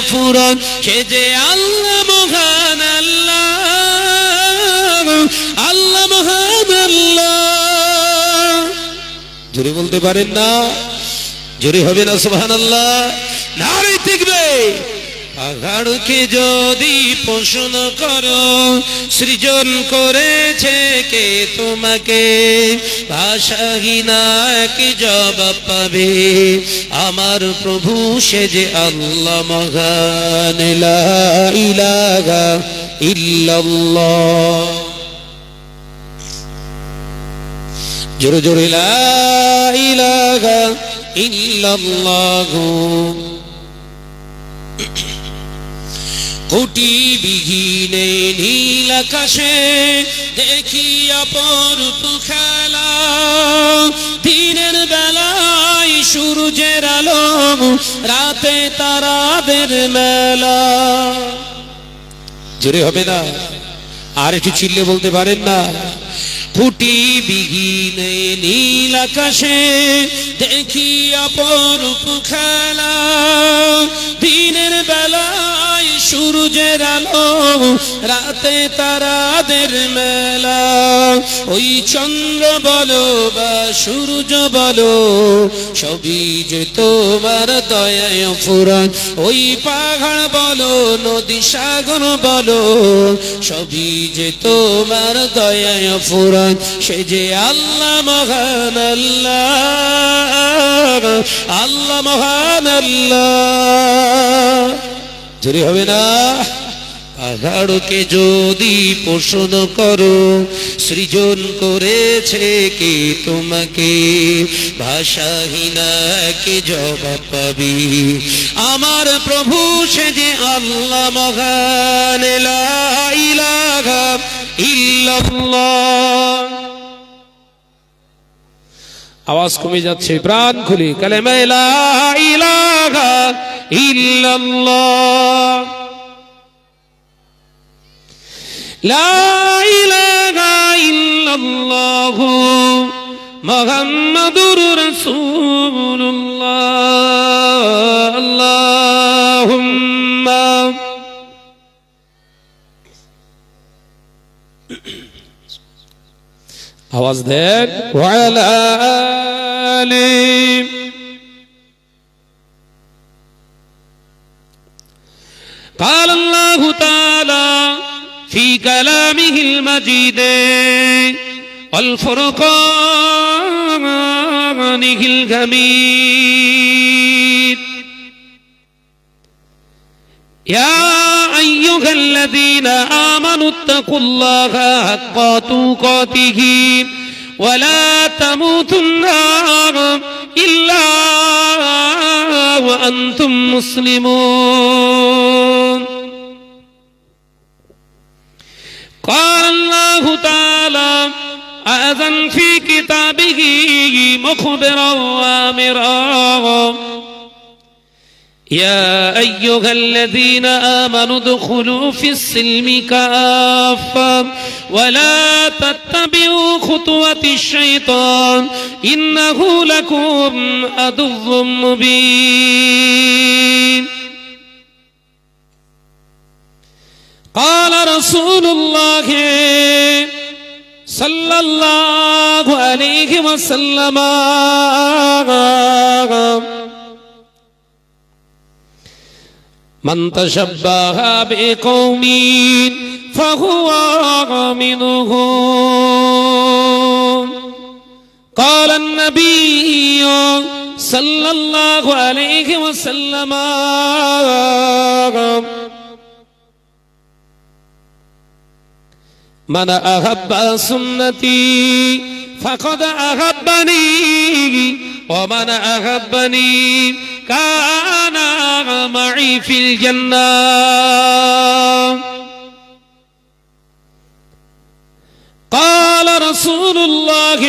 ফুরন সে যে আল্লাহ মহান আল্লাহ, আল্লাহ মহান আল্লাহ। জোরে বলতে পারেন না? জোরে হবে না সুবহানাল্লাহ? নারে তাকবীর। পাহাড়কে যদি প্রশ্ন করো সৃজন করেছে কে তোমাকে, ভাষাহীন কি জবাব পাবে, আমার প্রভু সে যে আল্লাহ মহান। লা ইলাহা ইল্লাল্লাহ। জোরে জোরে লা ইলাহা ইল্লাল্লাহ। কোটি বিহীনে নীল আকাশে দেখি অপরূপ খেলা, দিনের বেলায় সূর্যের আলো, রাতে তারাদের মেলা। জোরে হবে না? আর একটু চিল্লে বলতে পারেন না? কোটি বিহীনে নীল আকাশে দেখি অপরূপ খেলা, দিনের বেলায় সূর্যের আলো, রাতে তারাদের মেলা। ওই চন্দ্র বলো বা সূর্য বলো সবই যে তোমার দয়ায় ফুরান, ওই পাহাড় বলো নদী সাগর বলো সবই যে তোমার দয়ায় ফুরান, সে যে আল্লাহ মহান আল্লাহ, আল্লাহ মহান আল্লাহ। জোরে হবে না? পাহাড়কে যদি প্রশ্ন করো সৃজন করেছে কে তোমাকে, ভাষাহীন কি জবাব পাবি, আমার প্রভু সে যে আল্লাহ মহান। লা ইলাহা ইল্লাল্লাহ। আওয়াজ কমে যাচ্ছে, প্রাণ খুলে কালেমা লা ইলাহা ইল্লাল্লাহ। লা ইলাহা ইল্লাল্লাহ মুহাম্মাদুর রাসূলুল্লাহ। আল্লাহুম্মা আওয়াজ দেন ওয়া আলা আলি। قال الله تعالى في كلامه المجيد والفرقانه الحميد، يا أيها الذين آمنوا اتقوا الله حق تقاته ولا تموتن إلا وأنتم مسلمون. قال الله تعالى أذن في كتابه مخبرا وآمرا، يا أيها الذين آمنوا ادخلوا في السلم كافة ولا تتبعوا خطوات الشيطان إنه لكم عدو مبين. قال رسول الله صلى الله عليه وسلم من تشبه بقوم فهو منهم. قال النبي صلى الله عليه وسلم من أحب سنتي فقد أحبني ومن أحبني كان معي في الجنة. قال رسول الله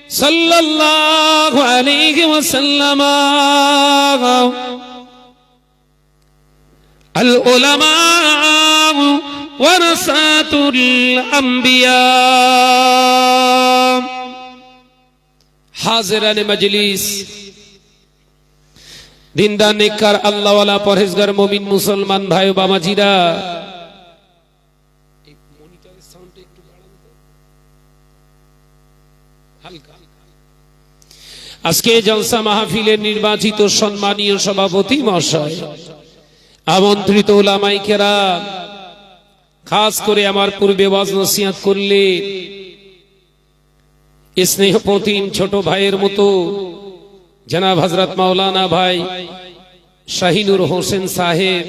صلى الله عليه وسلم العلماء ورثة الأنبياء. حاضران مجلس দিনদার নেককার আল্লাহওয়ালা পরহেজগার মুমিন মুসলমান ভাই ও বাবাজিরা, আজকে জলসা মাহফিলের নির্বাচিত সম্মানীয় সভাপতি মহাশয়, আমন্ত্রিত উলামায়ে কেরাম, খাস করে আমার পূর্বে ওয়াজ নসিহত করলেন স্নেহপতিন ছোট ভাইয়ের মতো জনাব হযরত মাওলানা ভাই শাহিনুর হোসেন সাহেব,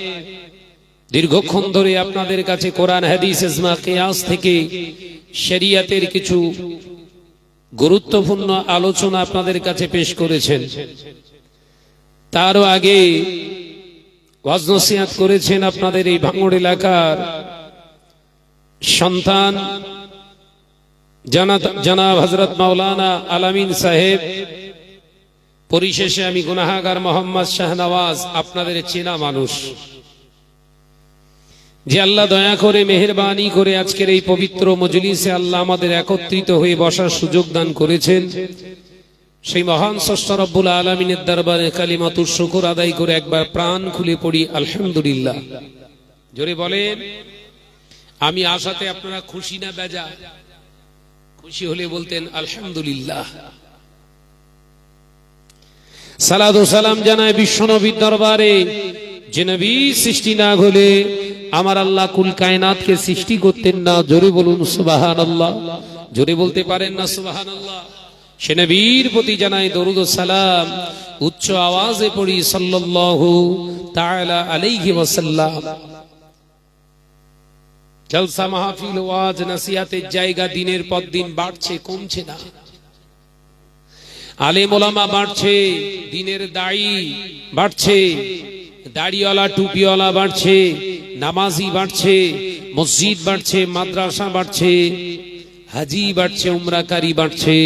দীর্ঘক্ষণ ধরে আপনাদের কাছে কোরআন হাদিস ইজমা কিয়াস থেকে শরীয়তের কিছু গুরুত্বপূর্ণ আলোচনা আপনাদের কাছে পেশ করেছেন। তারও আগে ওয়াজ নসিহত করেছেন আপনাদের এই ভাঙড় এলাকার সন্তান জনাব হযরত মাওলানা আলামিন সাহেব। পরিশেষে আমি গুনাহগার মোহাম্মদ শাহনওয়াজ, আপনাদের চেনা মানুষ। যে আল্লাহ দয়া করে মেহেরবানি করে আজকের এই পবিত্র মজলিসে আল্লাহ আমাদের একত্রিত হয়ে বসার সুযোগ দান করেছেন, সেই মহান স্রষ্টা রব্বুল আলামিনের দরবারে কালিমাতুর শুকর আদায় করে একবার প্রাণ খুলে পড়ি আলহামদুলিল্লাহ। জোরে বলেন। আমি আশাতে আপনারা খুশি না বেজা? খুশি হলে বলতেন আলহামদুলিল্লাহ। সালাত ও সালাম জানায় বিশ্বনবীর দরবারে, যে নবী সৃষ্টি না হলে আমার আল্লাহ কুল কায়নাতকে সৃষ্টি করতেন না। জোরে বলুন সুবহানাল্লাহ। জোরে বলতে পারেন না সুবহানাল্লাহ? সে নবীর প্রতি জানাই দরুদ ও সালাম, উচ্চ আওয়াজে পড়ি সাল্লাল্লাহু তাআলা আলাইহি ওয়াসাল্লাম। জলসা মাহফিল ওয়াজ নসিহতের জায়গা দিনের পর দিন বাড়ছে, কমছে না। আলেম ওলামা বাড়ছে, দিনের দায়ী বাড়ছে, দাড়িওয়ালা টুপিওয়ালা বাড়ছে, নামাজি বাড়ছে, মসজিদ বাড়ছে, মাদ্রাসা বাড়ছে, হাজি বাড়ছে, উমরাকারী বাড়ছে,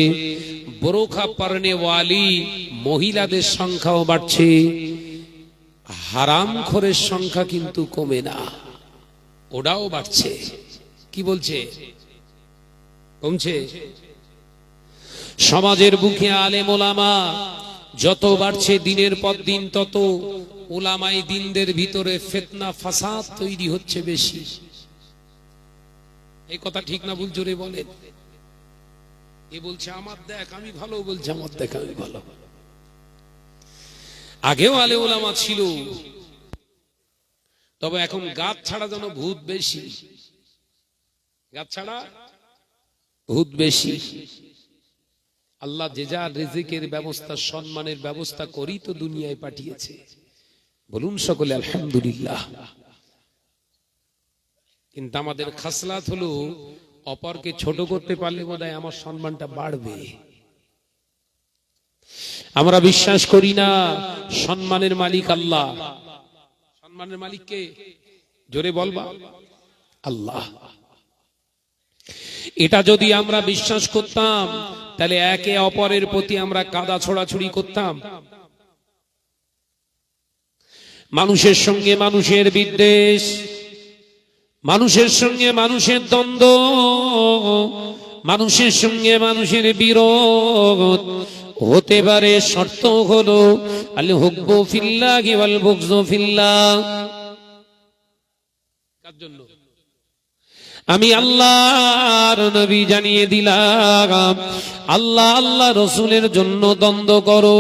বোরখা পরনে ওয়ালি মহিলাদের সংখ্যাও বাড়ছে। হারামখোরের সংখ্যা কিন্তু কমে না, ওটাও বাড়ছে। কি বলছে? কমছে। সমাজের বুকে আলেম ওলামা যত বাড়ছে দিনের পর দিন, তত ওলামায়ে দ্বীনদের ভিতরে ফিতনা ফাসাদ তৈরি হচ্ছে বেশি। এই কথা ঠিক না ভুল? জোরে বলেন। এ বলছে আমার দেখ আমি ভালো, বলছে আমার দেখ আমি ভালো। আগেও আলেম ওলামা ছিল, তবে এখন গাছ ছাড়া যেন ভূত বেশি। গাছ ছাড়া ভূত বেশি। আল্লাহ যে যার রিজিকের ব্যবস্থা, সম্মানের ব্যবস্থা করি তো দুনিয়ায় পাঠিয়েছে। বলুন সকলে আলহামদুলিল্লাহ। কিন্তু আমাদের খাসলাত হলো অপরকে ছোট করতে পারলে বোধহয় আমার সম্মানটা বাড়বে। আমরা বিশ্বাস করি না সম্মানের মালিক আল্লাহ। সম্মানের মালিক কে? জোরে বলবা। আল্লাহ। এটা যদি আমরা বিশ্বাস করতাম, তাহলে একে অপরের প্রতি আমরা কাদা ছোড়াছুড়ি করতাম। মানুষের সঙ্গে মানুষের বিদ্বেষ, মানুষের সঙ্গে মানুষের দ্বন্দ্ব, মানুষের সঙ্গে মানুষের বিরোধ হতে পারে, শর্ত হলো আল হুব্বু ফিল্লাহি ওয়াল বুগযু ফিল্লাহ। কার জন্য? আমি আল্লাহর নবী জানিয়ে দিলাম, আল্লাহ আল্লাহ রসুলের জন্য দ্বন্দ্ব করো,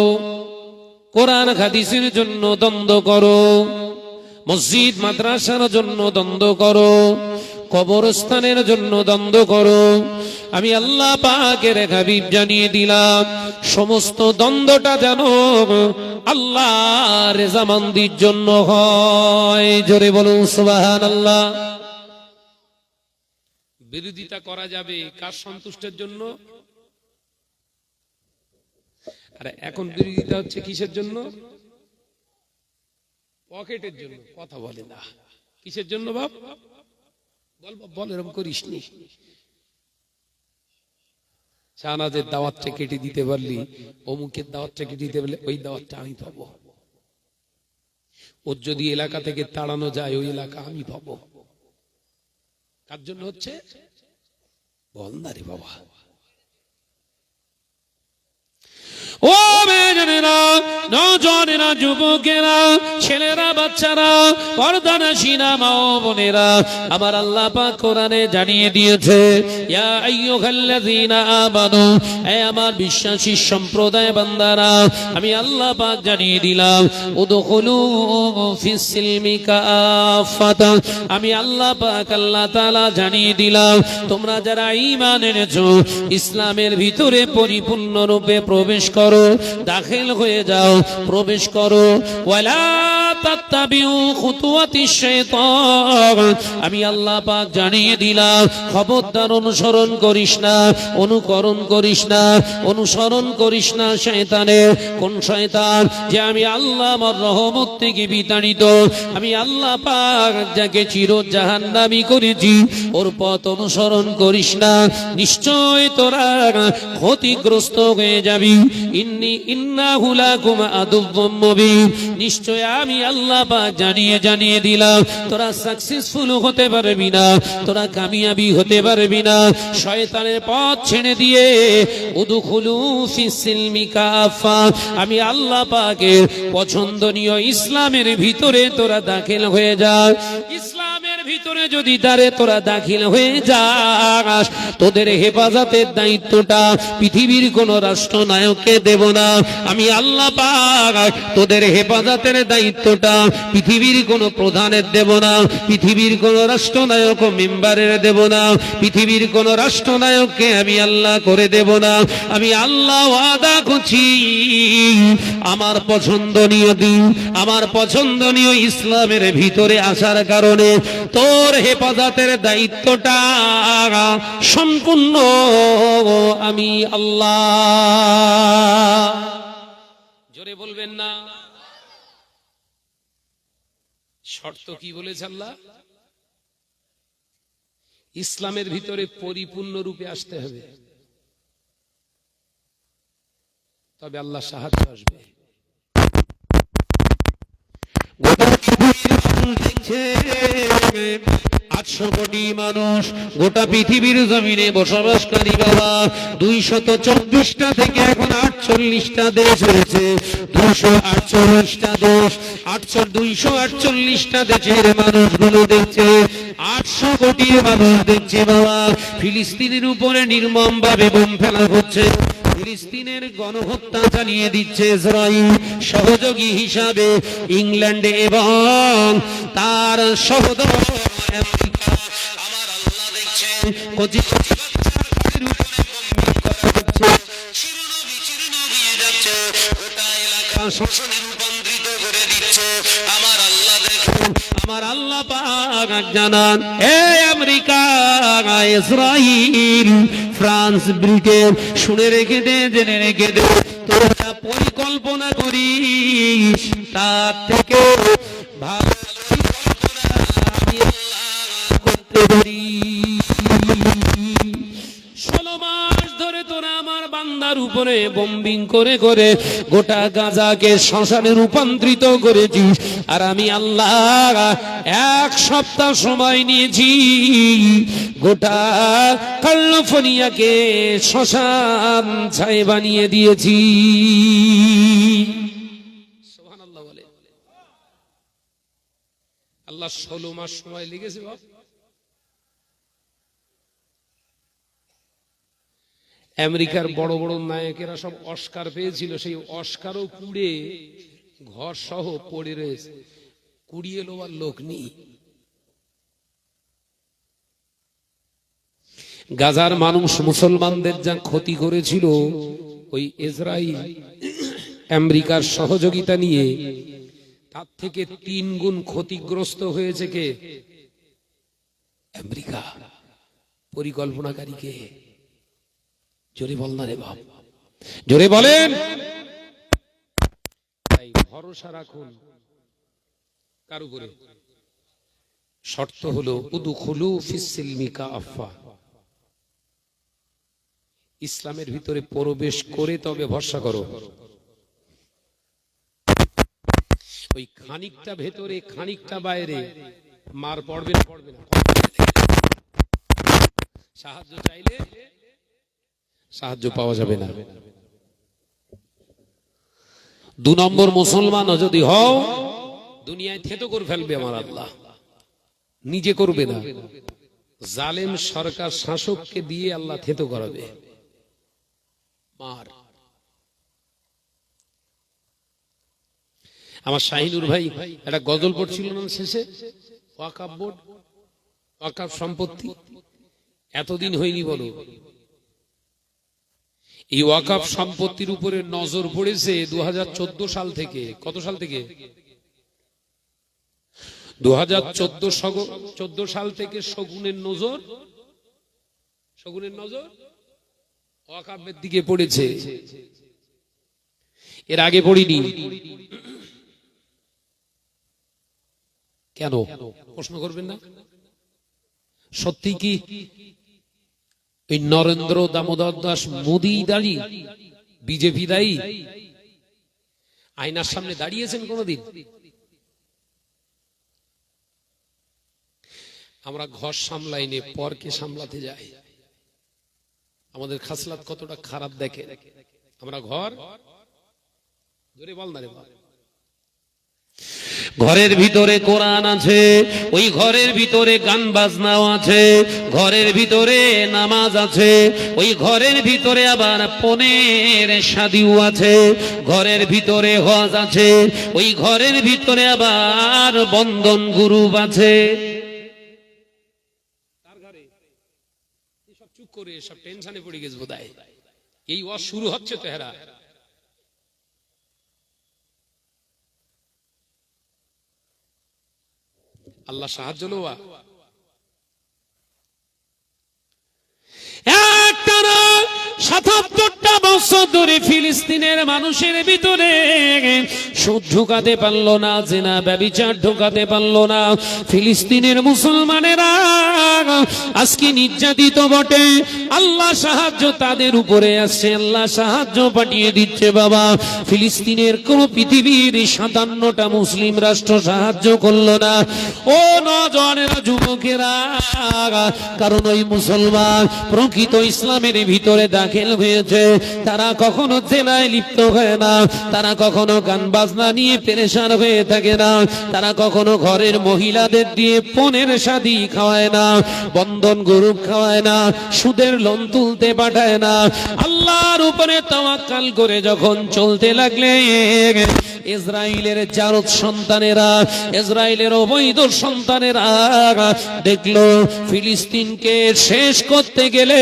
কোরআন হাদিসের জন্য দ্বন্দ্ব করো, মসজিদ মাদ্রাসার জন্য দ্বন্দ্ব করো, কবরস্থানের জন্য দ্বন্দ্ব করো। আমি আল্লাহ পাকের হাবিব জানিয়ে দিলাম, সমস্ত দ্বন্দ্বটা যেন আল্লাহর রেজামন্দির জন্য হয়। জোরে বলুন সুবহানাল্লাহ। বিরোধিতা করা যাবে কার সন্তুষ্টের জন্য? আরে এখন বিরোধিতা হচ্ছে কিসের জন্য? পকেটের জন্য। কথা বলে না। কিসের জন্য বাপ? বল বল, এরকম করিস নি। শাহনাজের দাওয়াতটা কেটে দিতে পারলি, অমুকের দাওয়াতটা কেটে দিতে পারলে ওই দাওয়াতটা আমি পাবো। ওর যদি এলাকা থেকে তাড়ানো যায়, ওই এলাকা আমি পাবো। কার জন্য হচ্ছে? বল না রে বাবা। ও মেয়েরা, নজনেরা, যুবকেরা, ছেলেরা, বাচ্চারা, পর্দানশীনা মা ও বোনেরা, আমার আল্লাহ পাক কোরআনে জানিয়ে দিয়েছে, ইয়া আইয়ুহাল্লাযীনা আমানু, হে আমার বিশ্বাসী সম্প্রদায় বান্দারা, আমি আল্লাহ পাক জানিয়ে দিলাম, উদখুলু ফিস সিলমি কাফাতা, আমি আল্লাহ পাক আল্লাহ তাআলা জানিয়ে দিলাম, তোমরা যারা ঈমান এনেছো ইসলামের ভিতরে পরিপূর্ণরূপে প্রবেশ করো, দাখিল হয়ে যাও, প্রবেশ করো। ওয়ালা তাত্তাবিউ খুতুওয়াতিশ শাইতান, আমি আল্লাহ পাক জানিয়ে দিলাম, খবরদার অনুসরণ করিস না, অনুকরণ করিস না, অনুসরণ করিস না শয়তানের। কোন শয়তান? যে আমি আল্লাহ আমার রহমত থেকে বিতাড়িত, আমি আল্লাহ পাক যাকে চির জাহান্নামী করেছি, ওর পথ অনুসরণ করিস না, নিশ্চয় তোরা ক্ষতিগ্রস্ত হয়ে যাবি। ইন্নাহু লাকুম আদুউম মুবিন, নিশ্চয় আমি আল্লাহ পাক জানিয়ে দিলাম, তোরা সাকসেসফুল হতে পারবি না, তোরা কামিয়াবি হতে পারবি না। শয়তানের পথ ছেড়ে দিয়ে উদখুলু ফিস সিলমি কাফা, আমি আল্লাহ পাকের পছন্দনীয় ইসলামের ভিতরে তোরা দাখিল হয়ে যা। ইসলামের ভিতরে যদি তোরা দাখিল হয়ে যাস, তোদের হেফাজতের দায়িত্বটা পৃথিবীর কোন রাষ্ট্রনায়ককে দেব না, আমি আল্লাহ পাক তোদের হেফাজতের দায়িত্বটা পৃথিবীর কোন প্রধানের দেব না, পৃথিবীর কোন রাষ্ট্রনায়ক ও মেম্বারের দেব না, পৃথিবীর কোন রাষ্ট্রনায়ককে আমি আল্লাহ করে দেব না। আমি আল্লাহ ওয়াদা করছি, আমার পছন্দনীয় দিন, আমার পছন্দনীয় ইসলামের ভিতরে আসার কারণে তোর হেফাজতের দায়িত্বটা সম্পূর্ণ আমি আল্লাহ। জোরে বলবেন না? শর্ত কি বলেছে আল্লাহ? ইসলামের ভিতরে পরিপূর্ণ রূপে আসতে হবে, তবে আল্লাহ সাহায্য আসবে। দেখছে 800 কোটি মানুষ গোটা পৃথিবীর জমিনে বসবাসকারী বাবা, 224টা থেকে এখন 48টা দেশ হয়েছে, 248টা দেশ, 248টা দেশের মানুষগুলো দেখছে, 800 কোটি মানুষ দেখছে বাবা, ফিলিস্তিনের উপরে নির্মম ভাবে বোম ফেলা হচ্ছে, ফিলিস্তিনের গণহত্যা চালিয়ে দিচ্ছে ইসরাইল, সহযোগী হিসাবে ইংল্যান্ড এবং তার সহোদর আমেরিকা। আমার আল্লাহ দেখছে কোটি কোটি বাচ্চার উপরে বোম করা হচ্ছে, জীর্ণ হয়ে যাচ্ছে, গোটা এলাকা শোষণে রূপান্তরিত করে দিচ্ছে। আমার আল্লাহ দেখুন, আমার আল্লাহ পাক জানান, এই আমেরিকা, ইসরাইল, ফ্রান্স, ব্রিটেন, শুনে রেখে দে, জেনে রেখে দে, তোরা পরিকল্পনা করিস তার থেকে ভালো আমি আল্লাহ করতে পারি। 16 মাস ধরে তোরা আমার বান্দার উপরে বোম্বিং করে করে গোটা গাজাকে শ্মশানে রূপান্তরিত করেছিস, আর আমি আল্লাহ 1 সপ্তাহ সময় নিয়েছি, গোটা ক্যালিফোর্নিয়াকে শ্মশান ছাই বানিয়ে দিয়েছি। সুবহানাল্লাহ বলে। আল্লাহ 16 মাস সময় লেগেছে বাপ। আমেরিকার বড় বড় নায়কেরা সব অস্কার পেয়েছিল, সেই অস্কারও পুড়ে ঘর সহ পড়ে রয়েছে, কুড়িয়ে লোবার লোক নেই। গাজার মানুষ মুসলমানদের যা ক্ষতি করেছিল, ওই ইসরাইল আমেরিকার সহযোগিতা নিয়ে তার থেকে 3 গুণ ক্ষতিগ্রস্ত হয়েছে কে? আমেরিকা। পরিকল্পনাকারী কে? জোরে বল না রে বাপ, জোরে বলেন। তাই ভরসা রাখুন কার উপরে? শর্ত হলো উদখুলু ফিস সিলমি কাফা, ইসলামের ভিতরে প্রবেশ করে তবে ভরসা করো। ওই খানিকটা ভেতরে খানিকটা বাইরে মার পড়বে না, পড়বে না। সাহায্য চাইলে সাহায্য পাওয়া যাবে না। দু নম্বর মুসলমান যদি হও দুনিয়ায় থেতো করে ফেলবে আমার আল্লাহ, নিজে করবে না, জালেম সরকার শাসককে দিয়ে আল্লাহ থেতো করাবে। মার আমার শাহিনুর ভাই একটা গজল পড়ছিল না শেষে, ওয়াকাফ বোর্ড, ওয়াকাফ সম্পত্তি এতদিন হয়নি বলো, এই ওয়াকাফ সম্পত্তির উপরে নজর পড়েছে 2014 সাল থেকে। কত সাল থেকে? 2014 সাল থেকে শগুনের নজর ওয়াকাফের দিকে পড়েছে, এর আগে পড়িনি। কেন প্রশ্ন করবেন না? সত্যি কি এই নরেন্দ্র দামোদর দাস মোদি দাঁড়ি, বিজেপি দায়ী? আয়নার সামনে দাঁড়িয়েছেন কোনদিন? আমরা ঘর সামলাইনি, পরকে সামলাতে যাই। আমাদের খাসলাত কতটা খারাপ দেখে। আমরা ঘর ধরে বল না রে বল, ঘরের ভিতরে কোরআন আছে, ওই ঘরের ভিতরে গান বাজনাও আছে, ঘরের ভিতরে নামাজ আছে, ওই ঘরের ভিতরে আবার পনের শাদিও আছে, ঘরের ভিতরে হজ আছে, ওই ঘরের ভিতরে আবার বন্ধন গ্রুপ আছে। তার ঘরে সব চুপ করে সব টেনশনে পড়ে গেছে বোধহয়, এই ওয়াজ শুরু হচ্ছে তো। হেরা আল্লাহ সাহায্য লোয়া। একটানা ৭৭টা বছর ধরে ফিলিস্তিনের মানুষের ভিতরে সুদ ঢুকাতে পারলো না, জিনা ব্যভিচার ঢুকাতে পারলো না। ফিলিস্তিনের মুসলমানেরা আজকে নির্যাতিত বটে, আল্লাহ সাহায্য তাদের উপরে আসছে, আল্লাহ সাহায্য পাঠিয়ে দিচ্ছে। বাবা, ফিলিস্তিনের কোন পৃথিবীর ৫৭টা মুসলিম রাষ্ট্র সাহায্য করলো না। ও নওজওয়ানেরা, যুবকেরা, কারণ ওই মুসলমান প্রকৃত ইসলামের ভিতরে দাখিল হয়েছে, তারা কখনো জেনায় লিপ্ত হয় না, তারা কখনো গান বাজনা নিয়ে পেরেশান হয়ে থাকে না, তারা কখনো ঘরের মহিলাদের দিয়ে পনের শাদি খাওয়ায় না, বন্ধন গরু খাওয়ায় না, সুদের লোন তুলতে পাঠায় না। আল্লাহর উপরে তাওয়াক্কাল করে যখন চলতে লাগলে ইসরায়েলের জারদ সন্তানেরা, ইসরায়েলের অবৈধ সন্তানেরা দেখলো ফিলিস্তিনকে শেষ করতে গেলে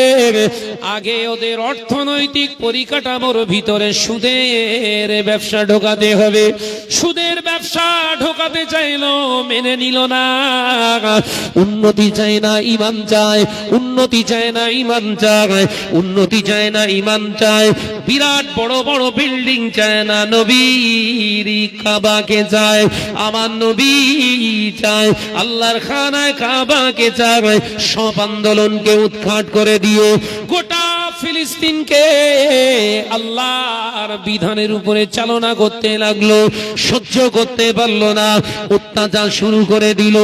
আগে ওদের অর্থনৈতিক পরিকাঠামোর ভিতরে সুদের ব্যবসা ঢোকাতে হবে। সুদের ব্যবসা ঢোকাতে চাইলো, মেনে নিল না। উন্নতি চায় না, ঈমান চায়, উন্নতি চায় না, ঈমান চায়, উন্নতি চায় না, ঈমান চায়। বিরাট বড় বড় বিল্ডিং চায় না, নবীর কাবাকে চায়। আমার নবী চায় আল্লাহর খানায় কাবাকে চায়। সব আন্দোলনকে উৎখাট করে দিয়ে গোটা ফিলিস্তিনকে আল্লাহর বিধানের উপরে চালনা করতে লাগলো। সহ্য করতে পারলো না, অত্যাচার শুরু করে দিল।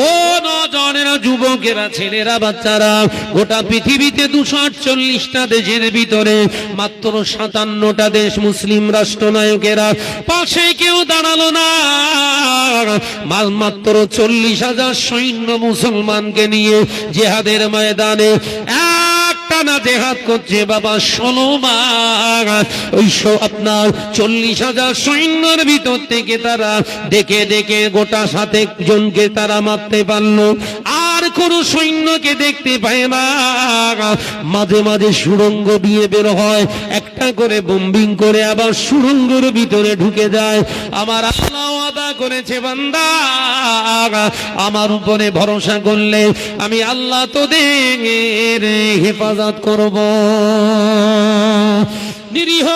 ও নওজওয়ানেরা, যুবকেরা, ছেলেরা, বাচ্চারা, গোটা পৃথিবীতে 248টা দেশের ভিতরে মাত্র 57টা দেশ মুসলিম রাষ্ট্রনায়কেরা পাশে কেউ দাঁড়ালো না। মাত্র 40,000 সৈন্য মুসলমানকে নিয়ে জিহাদের ময়দানে টানা জেহাদ করছে বাবা। 16 মাস ওই আপনার 40,000 সৈন্যের ভিতর থেকে তারা দেখে দেখে গোটা 7 জনকে তারা মারতে পারলো, আর কোন সৈন্যকে দেখতে পায় না। মাঝে মাঝে সুড়ঙ্গ দিয়ে বের হয়, একটা করে বোম্বিং করে আবার সুড়ঙ্গের ভিতরে ঢুকে যায়। আমার আল্লাহ ওয়াদা করেছে, বান্দা আমার উপরে ভরসা করলে আমি আল্লাহ তোদের হেফাজত করব। নিরীহ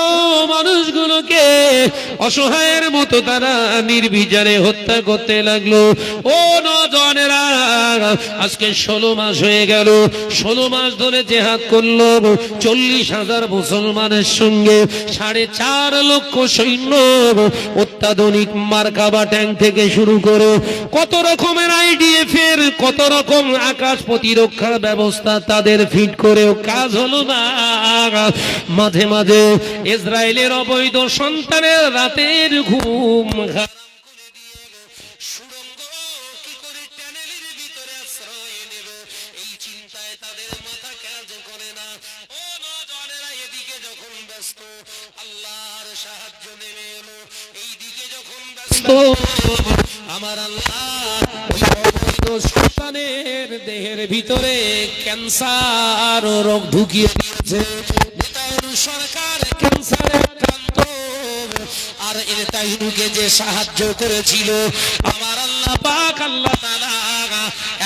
মানুষগুলোকে অসহায়ের মতো তারা নির্বিচারে হত্যা করতে লাগলো। ও নওজওয়ানেরা আজকে 16 মাস হয়ে গেল, 16 মাস ধরে জিহাদ করলো 40,000 মুসলমানের সঙ্গে, 4.5 লক্ষ সৈন্য, অত্যাধুনিক মার্কাবা ট্যাঙ্ক থেকে শুরু করে কত রকমের আইডিএফ এর কত রকম আকাশ প্রতিরক্ষার ব্যবস্থা তাদের ফিট করেও কাজ হলো না। মাঝে মাঝে ইসরায়েলের অবৈধ সন্তানের রাতের ঘুম আমার আল্লাহ সন্তানের দেহের ভিতরে ক্যান্সার রোগ ঢুকিয়ে দিয়েছে। নেতানিয়াহু সরকার ক্যান্সারে আক্রান্ত, আর নেতানিয়াহুকে যে সাহায্য করেছিল আমার আল্লাহ পাক আল্লাহ তাআলা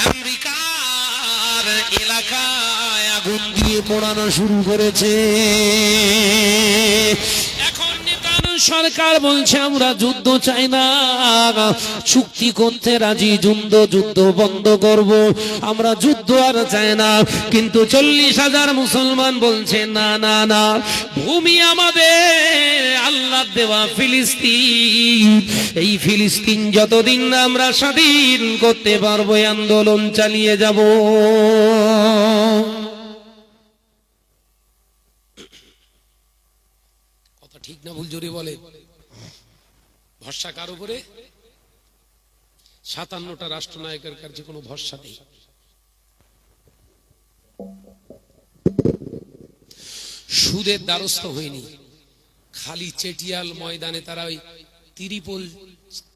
আমেরিকার এলাকায় আগুন দিয়ে পোড়ানো শুরু করেছে। সরকার বলছে আমরা যুদ্ধ চাই না, চুক্তি করতে রাজি, যুদ্ধ বন্ধ করব, আমরা যুদ্ধ আর চাই না। কিন্তু 40,000 মুসলমান বলছে না না না, ভূমি আমাদের আল্লাহ দেওয়া ফিলিস্তিন, এই ফিলিস্তিন যতদিন না আমরা স্বাধীন করতে পারবো আন্দোলন চালিয়ে যাব। ঠিক না ভুল জোরে বলে? ভরসা কার উপরে? 57টা রাষ্ট্রনায়কের কাছে কোনো ভরসা নেই। সুদের দ্বারস্থ হয়নি, খালি চেটিয়াল ময়দানে তারা ওই ত্রিপল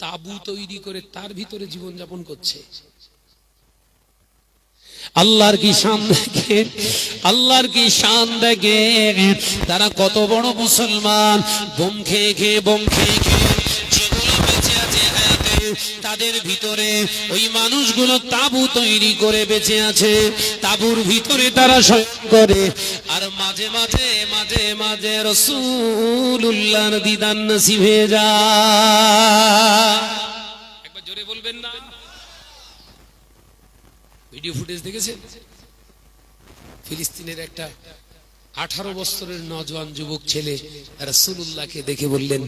তাবু তৈরি করে তার ভিতরে জীবনযাপন করছে। আল্লাহর কি শান দেখে, আল্লাহর কি শান দেখে, তারা কত বড় মুসলমান। বোম খেয়ে খেয়ে যেগুলো বেঁচে আছে হায়াতে, তাদের ভিতরে ওই মানুষগুলো তাবু তৈরি করে বেঁচে আছে, তাবুর ভিতরে তারা শয়ন করে। আর মাঝে মাঝে মাঝে মাঝে রাসূলুল্লাহর দিদার নসিব হয়ে যায়। একবার জোরে বলবেন না? ভিডিও ফুটেজ দেখেছেন? ফিলিস্তিনের একটা 18 বছরের নওজোয়ান যুবক ছেলে রাসূলুল্লাহকে দেখে বললেন,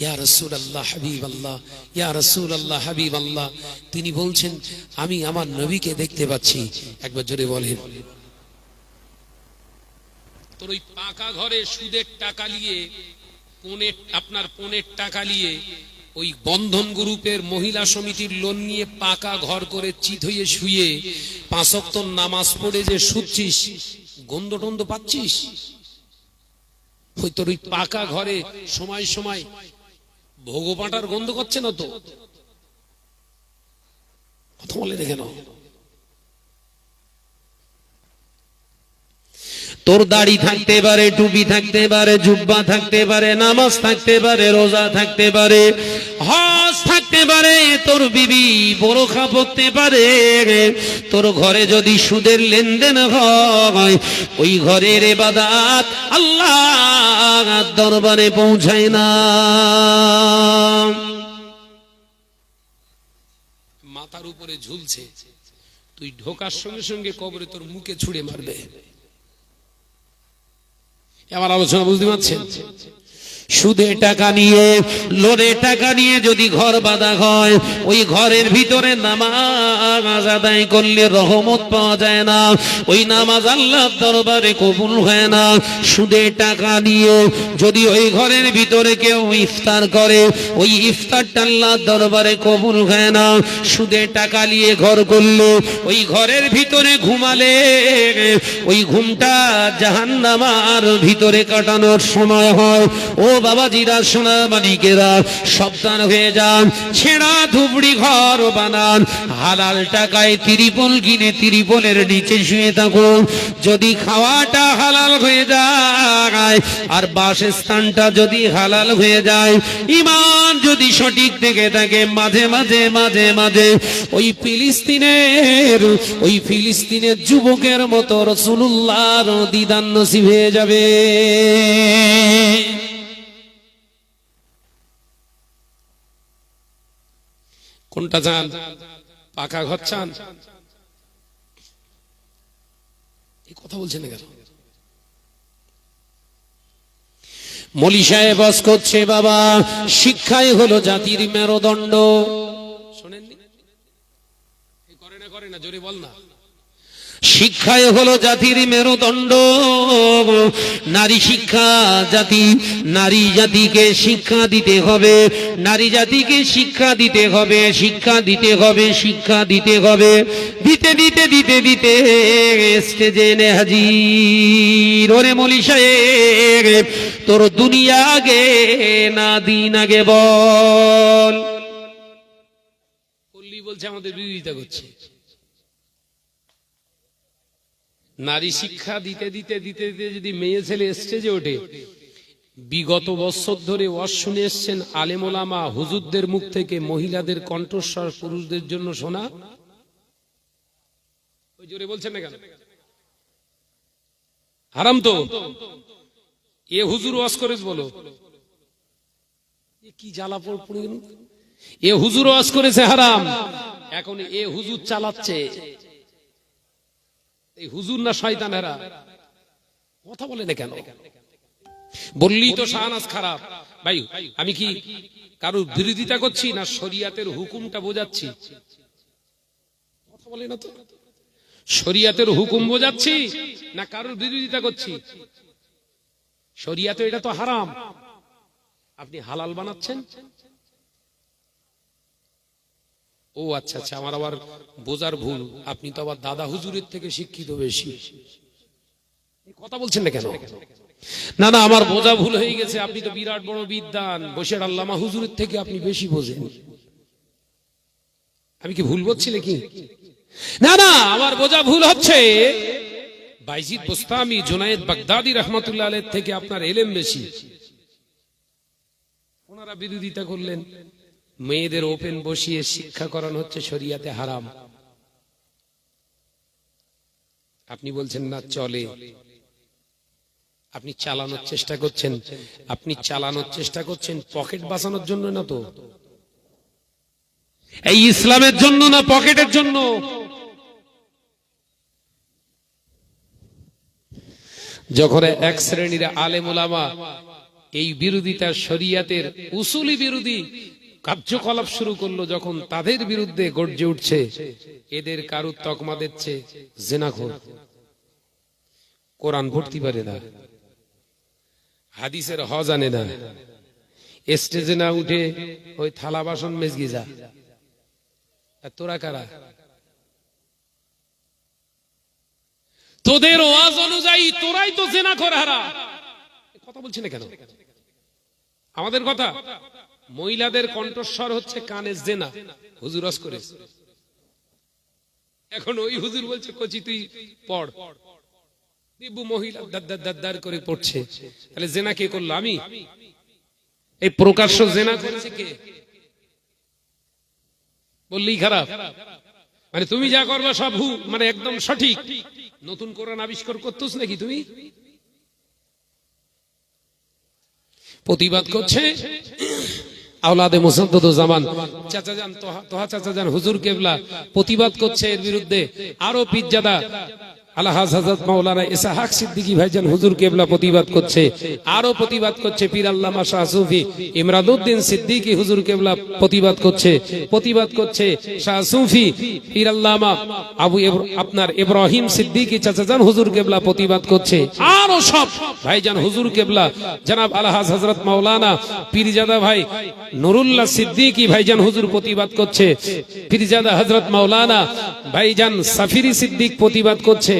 ইয়া রাসূলুল্লাহ হাবিবাল্লাহ, ইয়া রাসূলুল্লাহ হাবিবাল্লাহ। তিনি বলছেন আমি আমার নবীকে দেখতে পাচ্ছি। একবার জোরে বলেন। তোর ওই পাকা ঘরে সুদের টাকা নিয়ে, আপনার পনের টাকা নিয়ে ওই বন্ধন গ্রুপের মহিলা সমিতির লোন নিয়ে পাকা ঘর করে চিত হয়ে শুয়ে 5 ওয়াক্ত নামাজ পড়ে যে শুচ্ছিস, গন্ধ টন্ধ পাচ্ছিস? ওই তোর ওই পাকা ঘরে সময় সময় ভোগপাটার গন্ধ করছে না তো? কথা বলে দেখে নাও। তোর দাড়ি থাকতে পারে, টুপি থাকতে পারে, জুব্বা থাকতে পারে, নামাজ থাকতে পারে, রোজা থাকতে পারে, হজ থাকতে পারে, তোর বিবি বোরখা পরতে পারে, তোর ঘরে যদি সুদের লেনদেন হয় ওই ঘরের ইবাদত আল্লাহর দরবারে পৌঁছায় না। মাথার উপরে ঝুলছে, তুই ঢোকার সঙ্গে সঙ্গে কবরে তোর মুখে ছুঁড়ে মারবে। আমার আলোচনা বুঝতে পারছেন? সুদে টাকা নিয়ে, লোনে টাকা নিয়ে যদি ঘর বাঁধা হয়, ওই ঘরের ভিতরে নামাজ আদায় করলে রহমত পাওয়া যায় না, ওই নামাজ আল্লাহর দরবারে কবুল হয় না। সুদে টাকা নিয়ে যদি ওই ঘরের ভিতরে কেউ ইফতার করে, ওই ইফতারটা আল্লাহর দরবারে কবুল হয় না। সুদে টাকা নিয়ে ঘর করলে, ওই ঘরের ভিতরে ঘুমালে, ওই ঘুমটা জাহান্নামের ভিতরে কাটানোর সময় হয়। ও বাবাজিরা, সোনা মানিকেরা, সাবধান হয়ে যান। ছেঁড়া ধুবড়ি ঘর বানান, হালাল টাকায় ত্রিপল কিনে ত্রিপলের নিচে শুয়ে থাকুন। যদি খাওয়াটা হালাল হয়ে যায় আর বাসস্থানটা যদি হালাল হয়ে যায়, ঈমান যদি সঠিক থেকে থাকে, মাঝে মাঝে মাঝে মাঝে ওই ফিলিস্তিনের যুবকের মতো রাসূলুল্লাহর দিদার নসিব হয়ে যাবে। কোনটা চান? পাকা ঘর চান? এই কথা বলছেন না কেন? মৌলী সাহেব বাস করছে, বাবা শিক্ষাই হলো জাতির মেরুদণ্ড। শোনেননি? করে না জোরে বল না। শিক্ষাই হলো জাতির মেরুদণ্ড, নারী শিক্ষা জাতি, নারী জাতিকে শিক্ষা দিতে হবে, নারী জাতিকে শিক্ষা দিতে হবে, শিক্ষা দিতে হবে, শিক্ষা দিতে হবে। দিতে দিতে দিতে দিতে স্টেজে এনে হাজির। ওরে মৌলী সাহেব, তোর দুনিয়া আগে না দিন আগে বল। পল্লী বলছে আমাদের বিরোধিতা করছে। নারী শিক্ষা দিতে দিতে দিতে দিতে যদি মেয়ে ছেলে স্টেজে ওঠে, বিগত বছর ধরে ওয়াজ শুনে এসছেন আলেম ওলামা হুজুরদের মুখ থেকে, মহিলাদের কণ্ঠস্বর পুরুষদের জন্য শোনা। ওই জোরে বলছেন না কেন? হারাম তো। এ হুজুর ওয়াজ করেছে বলো, কি জ্বালা পড়ে গেল। এ হুজুর ওয়াজ করেছে হারাম, এখন এ হুজুর চালাচ্ছে। এই হুজুর না শয়তানেরা? কথা বলে না কেন? বললি তো শাহনাজ খারাপ। ভাই আমি কি কারোর বিরোধিতা করছি না শরিয়াতের হুকুমটা বোঝাচ্ছি? কথা বলে না তো। শরিয়াতের হুকুম বোঝাচ্ছি না কারোর বিরোধিতা করছি? শরিয়াতে এটা তো হারাম, আপনি হালাল বানাচ্ছেন। ও আচ্ছা আচ্ছা, আমার আবার বোঝার ভুল, আপনি তো আবার দাদা হুজুরের থেকে শিক্ষিত বেশি। কথা বলছেন না কেন? না না, আমার বোঝা ভুল হয়ে গেছে। আপনি তো বিরাট বড় বিদ্বান, বসির আল্লামা হুজুরের থেকে আপনি বেশি বোঝেন। আমি কি ভুল বলছি নাকি? না না, আমার বোঝা ভুল হচ্ছে। বাইজিদ বুস্তামি, জুনায়েদ বাগদাদি রহমাতুল্লাহ আলাইহি থেকে আপনার এলেম বেশি। ওনারা বিরোধিতা করলেন, মেয়েদের ওপেন বসিয়ে শিক্ষা করানো হচ্ছে শরিয়াতে হারাম। আপনি বলছেন না চলে। আপনি চালানোর চেষ্টা করছেন, আপনি চালানোর চেষ্টা করছেন পকেট বাঁচানোর জন্য না তো, এই ইসলামের জন্য না পকেটের জন্য। যখন এক শ্রেণীর আলেম ওলামা এই বিরোধিতা, শরিয়াতের উসুলি বিরোধী কার্যকলাপ শুরু করলো, যখন তাদের বিরুদ্ধে গর্জে উঠছে, এদের কারুর তকমা দিচ্ছে জিনাখোর, কোরআন পড়তে পারে না, হাদিসের হ জানে না, স্টেজে না উঠে ওই থালা বাসন মেজগি যা। আর তোরা কারা? তোদের ওয়াজ অনুযায়ী তোরাই তো জিনাখোর হারা। কথা বলছি না কেন? আমাদের কথা, মহিলাদের কণ্ঠস্বর হচ্ছে কানে জেনা, হুজুর ওয়াজ করেছে। এখন ওই হুজুর বলছে কচি তুই পড়, দিব্যু মহিলা দাদ্দার দাদ্দার করে পড়ছে। তাহলে জেনা কে করলো? আমি? এই প্রকাশ্য জেনা করেছে কে? বললেই খারাপ? মানে তুমি যা করবা সব মানে একদম সঠিক। নতুন কোরআন আবিষ্কার করতেছ নাকি তুমি? প্রতিবাদ করছে আওলাদে মুসাদ্দুজ্জামান চাচাজান, তোহা চাচাজান হুজুর কেবলা প্রতিবাদ করছে এর বিরুদ্ধে। আরো পীরজাদা আলহাজ হযরত মাওলানা ইসহাক সিদ্দিকী ভাইজান হুজুর কেবলা প্রতিবাদ করছে। আরো প্রতিবাদ করছে পীর আল্লামা শাহ সুফি ইমরাদউদ্দিন সিদ্দিকী হুজুর কেবলা প্রতিবাদ করছে। প্রতিবাদ করছে শাহ সুফি পীর আল্লামা আপনার ইব্রাহিম সিদ্দিকী চাচাজান হুজুর কেবলা প্রতিবাদ করছে। আরো সব ভাইজান হুজুর কেবলা জনাব আলহাজ হযরত মাওলানা পীরজাদা ভাই নুরুল্লাহ সিদ্দিকী ভাইজান হুজুর প্রতিবাদ করছে। পীরজাদা হযরত মাওলানা ভাইজান সাফিরি সিদ্দিক প্রতিবাদ করছে।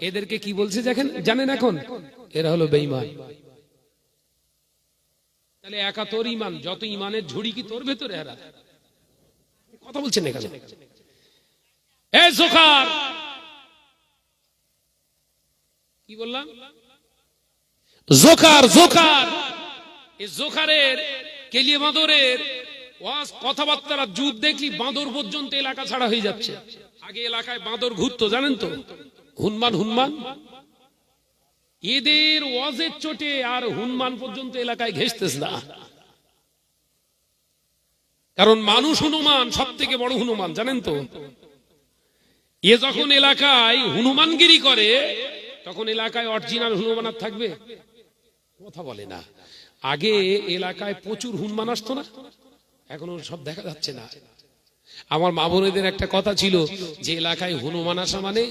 এদেরকে কি বলছে জানেন? এখন এরা হলো বেঈমান। তাহলে একা তোর ইমান, যত ইমানের ঝুড়ি কি তোর ভেতরে? এরা কথা বলছেন এখানে। এ জোকার, কি বললাম? Joker, Joker. এই জোকারের কেলিয়ে বাঁদরের ওয়াজ কথাবার্তা যুদ্ধ দেখলি বাঁদর পর্যন্ত এলাকা ছাড়া হয়ে যাচ্ছে। আগে এলাকায় বাঁদর ঘুরতো জানেন তো, হুনমান হুনমান। এদের ওয়াজের চোটে আর হুনমান পর্যন্ত এলাকায় ঘেঁষতেছ না। কারণ মানুষ হনুমান, সব থেকে বড় হনুমান, জানেন তো? এ যখন এলাকায় হনুমানগিরি করে তখন এলাকায় অরিজিনাল হনুমান আর থাকবে? কথা বলে না। আগে এলাকায় প্রচুর হনুমান আসতো না, এখনো সব দেখা যাচ্ছে না। আমার মা বোনেদের একটা কথা ছিল যে এলাকায় হনুমান আসা মানে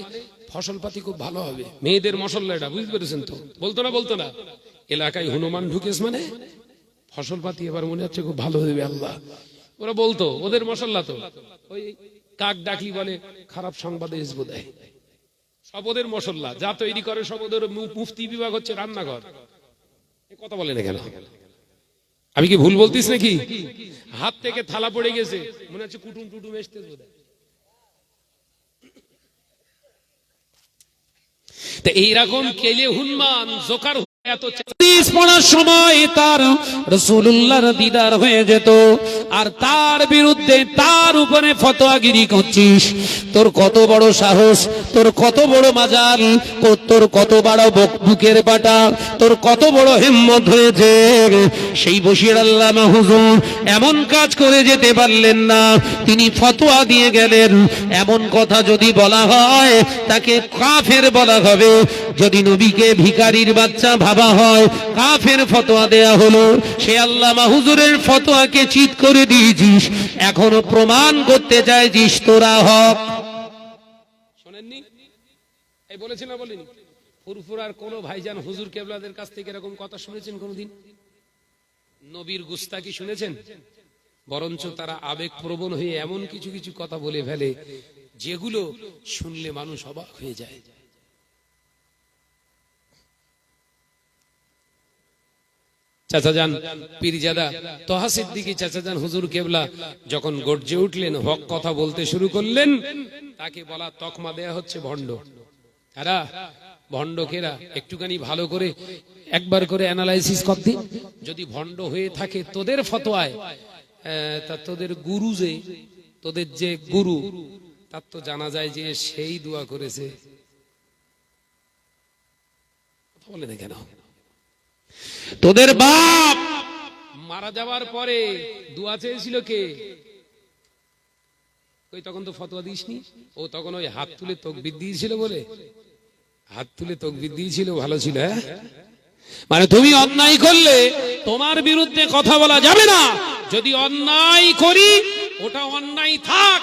ফসলপাতি খুব ভালো হবে, মেয়েদের মশলা, এটা বুঝতে পেরেছেন তো? বলতো না এলাকায় হনুমান ঢুকেস মানে ফসলপাতি এবার মনে হচ্ছে খুব ভালো হবে আল্লাহ। ওরা বলতো, ওদের মশলা তো ওই কাক ডাকলি বলে খারাপ সংবাদে হিসবো দেয়, সব ওদের মশলা, যা তৈরি করে সব ওদের। মুফতি বিভাগ হচ্ছে রান্নাঘর। কথা বলে না কেন? আমি কি ভুল বলতিস নাকি? হাত থেকে থালা পড়ে গেছে, মনে হচ্ছে কুটুম টুটুম এসতে বোধহয়। তো এইরকম কেলে হুনমান জোকার এত পড়ার সময় তার রাসূলুল্লাহর দিদার হয়ে যেত, আর তার বিরুদ্ধে তার উপরে ফতোয়াগিরি করছিস। তোর কত বড় সাহস, তোর কত বড় মাজাল, তোর কত বড় বুকের পাটা, তোর কত বড় হিম্মত হয়েছে। সেই বশির আল্লামা হুজুর এমন কাজ করে যেতে পারলেন না, তিনি ফতোয়া দিয়ে গেলেন। এমন কথা যদি বলা হয় তাকে কাফের বলা হবে, যদি নবীকে ভিখারির বাচ্চা ভাবা হয় কাফের ফতোয়া দেয়া হলো। সে আল্লামা হুজুরের ফতোয়াকে চিৎ করে দিয়েছিস, এখনো প্রমাণ করতে চাইছিস তোরা হক। শোনেননি? এই বলেছি না বলিনি? ফুরফুরার কোন ভাইজান হুজুর কেবলাদের কাছ থেকে এরকম কথা শুনেছেন কোনদিন? নবীর গুস্তাকি শুনেছেন? বরঞ্চ তারা আবেগপ্রবণ হয়ে এমন কিছু কিছু কথা বলে ফেলে যেগুলো শুনলে মানুষ অবাক হয়ে যায়। চাচাজান পীরজাদা তোহা সিদ্দিকী চাচাজান হুজুর কেবলা যখন গর্জে উঠলেন, হক কথা বলতে শুরু করলেন, তাকে বলা তকমা দেয়া হচ্ছে ভণ্ড। এরা ভণ্ডকেরা একটুখানি ভালো করে একবার করে অ্যানালাইসিস করতে, যদি ভণ্ড হয়ে থাকে তোদের ফতোয়ায়, তা তোদের গুরু যে, তোদের যে গুরু, তার তো জানা যায় যে সেই দোয়া করেছে। বলে না কেন? তোদের বাপ মারা যাওয়ার পরে দোয়া চেয়েছিল কে? ওই তখন তো ফতোয়া দিসনি। ও তখন ওই হাত তুলে তাকবীর দিয়েছিল বলে, হাত তুলে তাকবীর দিয়েছিল, ভালো ছিল। মানে তুমি অন্যায় করলে তোমার বিরুদ্ধে কথা বলা যাবে না, যদি অন্যায় করি ওটা অন্যায় থাক,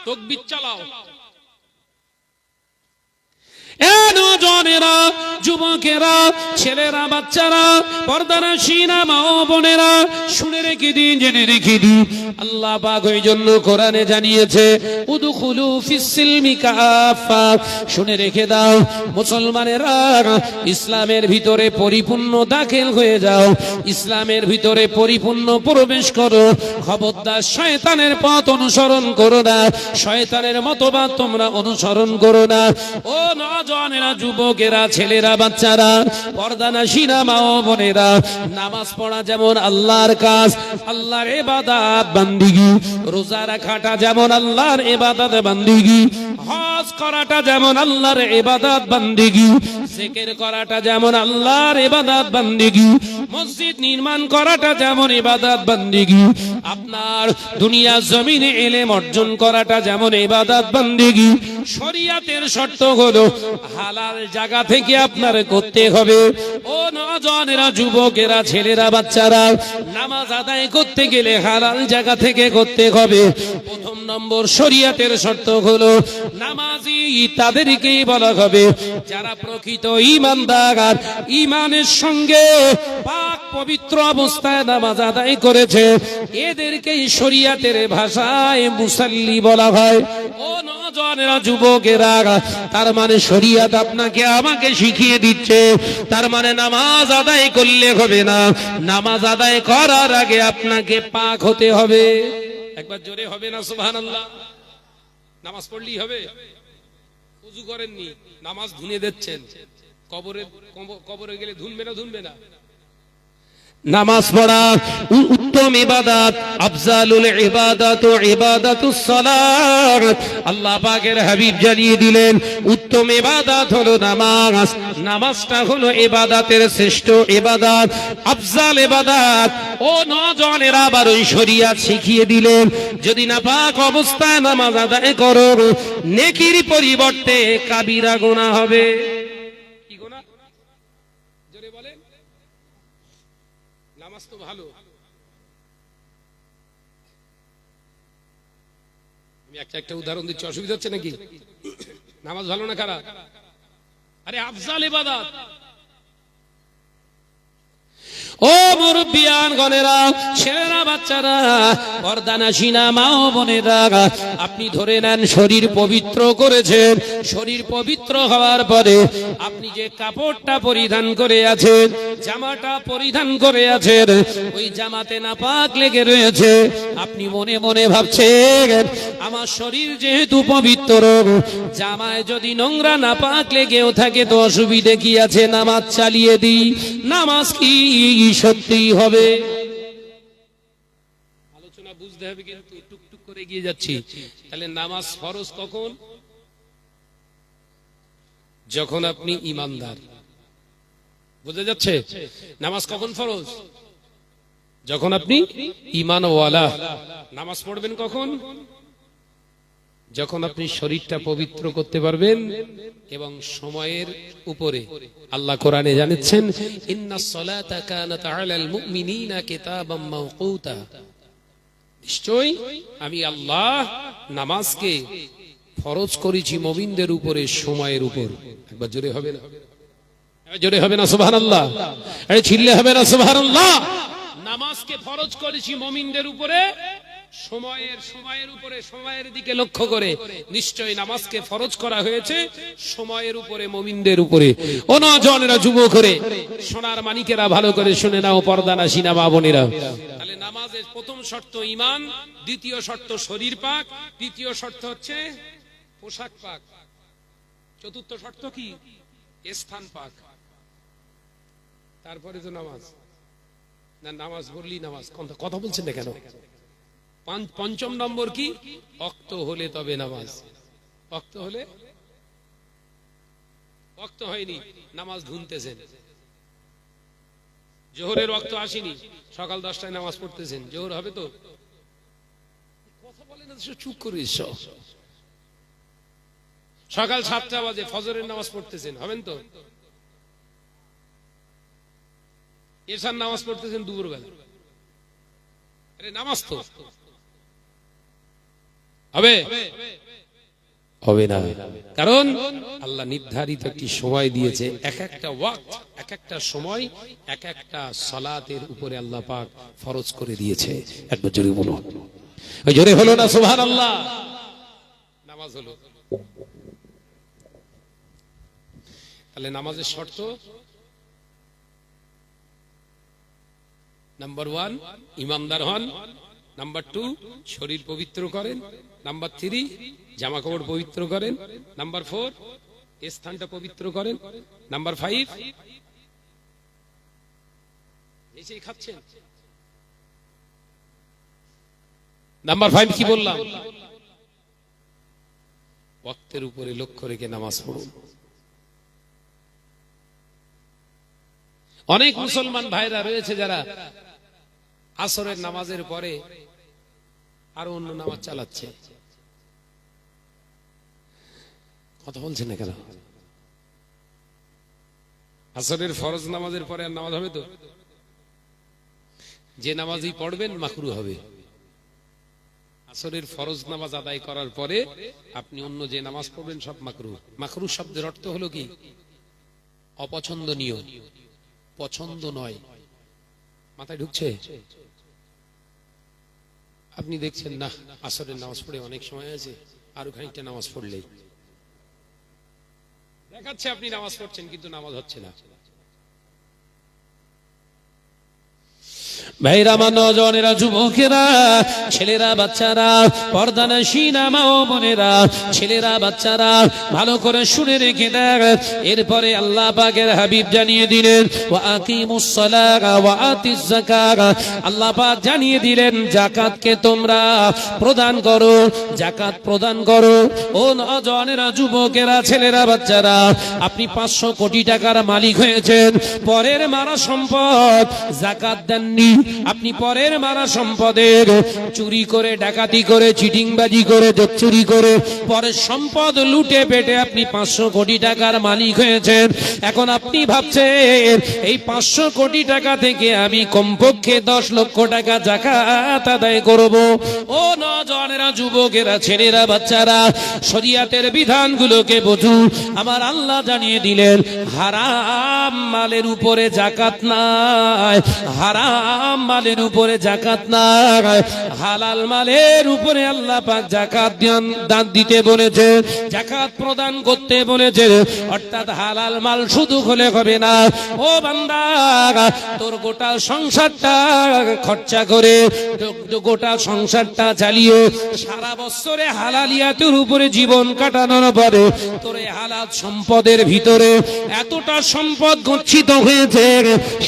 তাকবীর চালাও। নওজওয়ানেরা, যুবকেরা, ছেলেরা, বাচ্চারা, পর্দানশীনা মা ও বোনেরা, শুনে রেখে দিন, জেনে রেখে দিন, আল্লাহ পাক ওই জন্য কোরআনে জানিয়েছে উদখুলু ফিস সিলমি কাফা। শুনে রেখে দাও মুসলমানেরা, ইসলামের ভিতরে পরিপূর্ণ দাখিল হয়ে যাও, ইসলামের ভিতরে পরিপূর্ণ প্রবেশ করো। খবরদার শয়তানের পথ অনুসরণ করো না, শয়তানের মতবাদ তোমরা অনুসরণ করো না। ও নওজওয়ানেরা, যুবকেরা, ছেলেরা, বাচ্চারা, পর্দানশীনা মা ও বোনেরা, নামাজ পড়া যেমন আল্লাহর কাজ, আল্লাহর ইবাদত বান্দিগি, রোজা রাখাটা যেমন আল্লাহর ইবাদত বান্দিগি, হজ করাটা যেমন আল্লাহর ইবাদত বান্দিগি, জিকির করাটা যেমন আল্লাহর ইবাদত বান্দিগি, মসজিদ নির্মাণ করাটা যেমন ইবাদত বান্দিগি, আপনার দুনিয়া জমিনে ইলম অর্জন করাটা যেমন ইবাদত বান্দিগি, শরীয়তের শর্ত হলো হালাল জায়গা থেকে আপনার করতে হবে। ও নওজওয়ানেরা, যুবকেরা, ছেলেরা, বাচ্চারা, নামাজ আদায় করতে গেলে হালাল জায়গা থেকে করতে হবে। প্রথম নম্বর শরীয়তের শর্ত হলো নামাজি তাদেরকেই বলা হবে যারা প্রকৃত ঈমানদার, ঈমানের সঙ্গে পাক পবিত্র অবস্থায় নামাজ আদায় করেছে, এদেরকেই শরীয়তের ভাষায় মুসাল্লি বলা হয়। ও নওজওয়ানেরা, যুবকেরা, তার মানে শরীয়ত আপনাকে আমাকে শিখিয়ে দিচ্ছে, তার মানে নামাজ আদায় করলে হবে না, নামাজ আদায় করার আগে আপনাকে পাক হতে হবে। একবার জোরে হবে না সুবহানাল্লাহ? নামাজ পড়লেই হবে? ওযু করেননি, নামাজ ধুনে দিচ্ছেন, কবরে গেলে ধুনবে না? নামাজ পড়া উত্তম ইবাদত, আফজালুল ইবাদাতু ইবাদাতুস সালাত। আল্লাহ পাকের হাবিব জানিয়ে দিলেন উত্তম ইবাদত হলো নামাজ। নামাজটা হলো ইবাদতের শ্রেষ্ঠ ইবাদত, আফজাল ইবাদত। ও নওজওয়ানেরা, আবার ওই শরিয়ত শিখিয়ে দিলেন যদি নাপাক অবস্থায় নামাজ আদায় করো, নেকির পরিবর্তে কাবিরা গুনাহ হবে। কি গুনাহ? জোরে বলেন। নামাজ তো ভালো, আমি একটা উদাহরণ দিচ্ছি, অসুবিধা হচ্ছে নাকি? নামাজ ভালো না খারাপ? আরে আফজাল ইবাদত। ও মুরব্বিয়ান গণেরা, ছেলেরা, বাচ্চারা, পর্দানাসীনা মা ও বোনেরা, আপনি ধরে নেন শরীর পবিত্র করেছেন। শরীর পবিত্র হওয়ার পরে আপনি যে কাপড়টা পরিধান করে আছেন, জামাটা পরিধান করে আছেন, ওই জামাতে নাপাক লেগে রয়েছে। আপনি মনে মনে ভাবছেন আমার শরীর যেহেতু পবিত্র, জামায় যদি নোংরা নাপাক লেগেও থাকে তো অসুবিধে কি আছে, নামাজ চালিয়ে দিই। নামাজ কি সত্যি হবে? আলোচনা বুঝতে হবে, কিন্তু টুকটুক করে এগিয়ে যাচ্ছি। তাহলে নামাজ ফরজ কখন? যখন আপনি ঈমানদার। বোঝা যাচ্ছে? নামাজ কখন ফরজ? যখন আপনি ঈমানওয়ালা। নামাজ পড়বেন কখন? যখন আপনি শরীরটা পবিত্র করতে পারবেন এবং সময়ের উপরে। আল্লাহ কোরআনে জানাচ্ছেন ইন্নাস সালাতা কানাত আলাল মুমিনিনা কিতাবাম মাওকুতা। নিশ্চয়ই আমি আল্লাহ নামাজকে ফরজ করেছি মুমিনদের উপরে সময়ের উপর। একবার জোরে হবে না? জোরে হবে না সুবহানাল্লাহ? আরে চিল্লে হবে না সুবহানাল্লাহ? নামাজকে ফরজ করেছি মুমিনদের উপরে সময়ের উপরে, সময়ের দিকে লক্ষ্য করে। নিশ্চয়ই নামাজকে ফরজ করা হয়েছে সময়ের উপরে, মুমিনদের উপরে। ও নওজওয়ানেরা, যুবক করে সোনার মানিকেরা, ভালো করে শুনে নাও, পর্দানাসীনা মা বোনেরা। তাহলে নামাজের প্রথম শর্ত ঈমান, দ্বিতীয় শর্ত শরীর পাক, তৃতীয় শর্ত হচ্ছে পোশাক পাক, চতুর্থ শর্ত কি? স্থান পাক। তারপরে তো নামাজ। না, নামাজ পড়লি নামাজ। কথা বলছেন না কেন? পঞ্চম নম্বর কি? ওয়াক্ত হলে তবে নামাজ। ওয়াক্ত হলে, ওয়াক্ত হয়নি নামাজ ধুনতেছেন। জোহরের ওয়াক্ত আসেনি, সকাল 10টায় নামাজ পড়তেছেন, জোহর হবে তো? কথা বলে না, চুপ করে। সকাল 7টা বাজে ফজরের নামাজ পড়তেছেন, হবেন তো? এশার নামাজ পড়তেছেন দুপুরবেলা, আরে নামাজ তো হবে? হবে না। কারণ আল্লাহ নির্ধারিত একটি সময় দিয়েছে, এক একটা ওয়াক্ত, এক একটা সময়, এক একটা সালাতের উপরে আল্লাহ পাক ফরজ করে দিয়েছে। একবার জোরে বলো। ওই জোরে হলো না সুবহানাল্লাহ? নামাজ হলো। তাহলে নামাজের শর্ত: নাম্বার 1 ইমানদার হন, নাম্বার 2 শরীর পবিত্র করেন, নাম্বার 3 জামা কাপড় পবিত্র করেন, নাম্বার 4 স্থানটা পবিত্র করেন, নাম্বার 5 এসেই খাচ্ছেন। নাম্বার 5 কি বললাম? ওয়াক্তের উপরে লক্ষ্য রেখে নামাজ পড়ুন। অনেক মুসলমান ভাইরা রয়েছে যারা আসরের নামাজের পরে আরো অন্য নামাজ চালাচ্ছে। কথা বলছেন না কেন? আসরের ফরজ নামাজের পরে আর নামাজ হবে তো? যে নামাজই পড়বেন মাকরু হবে। আসরের ফরজ নামাজ আদায় করার পরে আপনি অন্য যে নামাজ পড়বেন সব মাকরু। মাকরু শব্দের অর্থ হলো কি? অপছন্দনীয়, পছন্দ নয়। মাথায় ঢুকছে? আপনি দেখছেন না আসরের নামাজ পড়ে অনেক সময় আছে, আরো খানিকটা নামাজ পড়লেই দেখাচ্ছে আপনি নামাজ পড়ছেন, কিন্তু নামাজ হচ্ছে না। ভাইরা, আমার নওজওয়ানেরা, যুবকেরা, ছেলেরা, বাচ্চারা, পর্দানশীল মা ও বোনেরা, ছেলেরা, বাচ্চারা, ভালো করে শুনে রেখে দেখ। এরপরে আল্লাহ পাকের হাবিব জানিয়ে দিলেন, ওয়া আকিমুস সালাত ওয়া আতিজ যাকাত। আল্লাহ পাক জানিয়ে দিলেন, যাকাতকে তোমরা প্রদান করো, যাকাত প্রদান করো। ও নওজওয়ানেরা, যুবকেরা, ছেলেরা, বাচ্চারা, আপনি 500 কোটি টাকার মালিক হয়েছেন, পরের মারা সম্পদ যাকাত দেননি। আপনি পরের মারা সম্পদের চুরি করে, ডাকাতি করে, চিটিংবাজি করে, চুরি করে পরের সম্পদ লুটে পেটে আপনি 500 কোটি টাকার মালিক হয়েছেন। এখন আপনি ভাবছেন, এই 500 কোটি টাকা থেকে আমি কমপক্ষে 10 লক্ষ টাকা যাকাত আদায় করব। ও নওজওয়ানেরা, যুবকেরা, ছেলেরা, বাচ্চারা, শরিয়াতের বিধানগুলোকে বুঝুন। আমার আল্লাহ জানিয়ে দিলেন, হারাম মালের উপরে যাকাত নাই, হারাম মালের উপরে যাকাত নাই। হালাল মালের উপরে আল্লাহ পাক যাকাত দান দিতে বলেছে, যাকাত প্রদান করতে বলেছে। অর্থাৎ হালাল মাল শুধু হলে হবে না। ও বান্দা, তোর গোটা সংসারটা খরচা করে, গোটা সংসারটা চালিয়ে সারা বছরে হালালিয়াতের উপরে জীবন কাটানোর পরে তোর এই হালাল সম্পদের ভিতরে এতটা সম্পদ গচ্ছিত হয়েছে,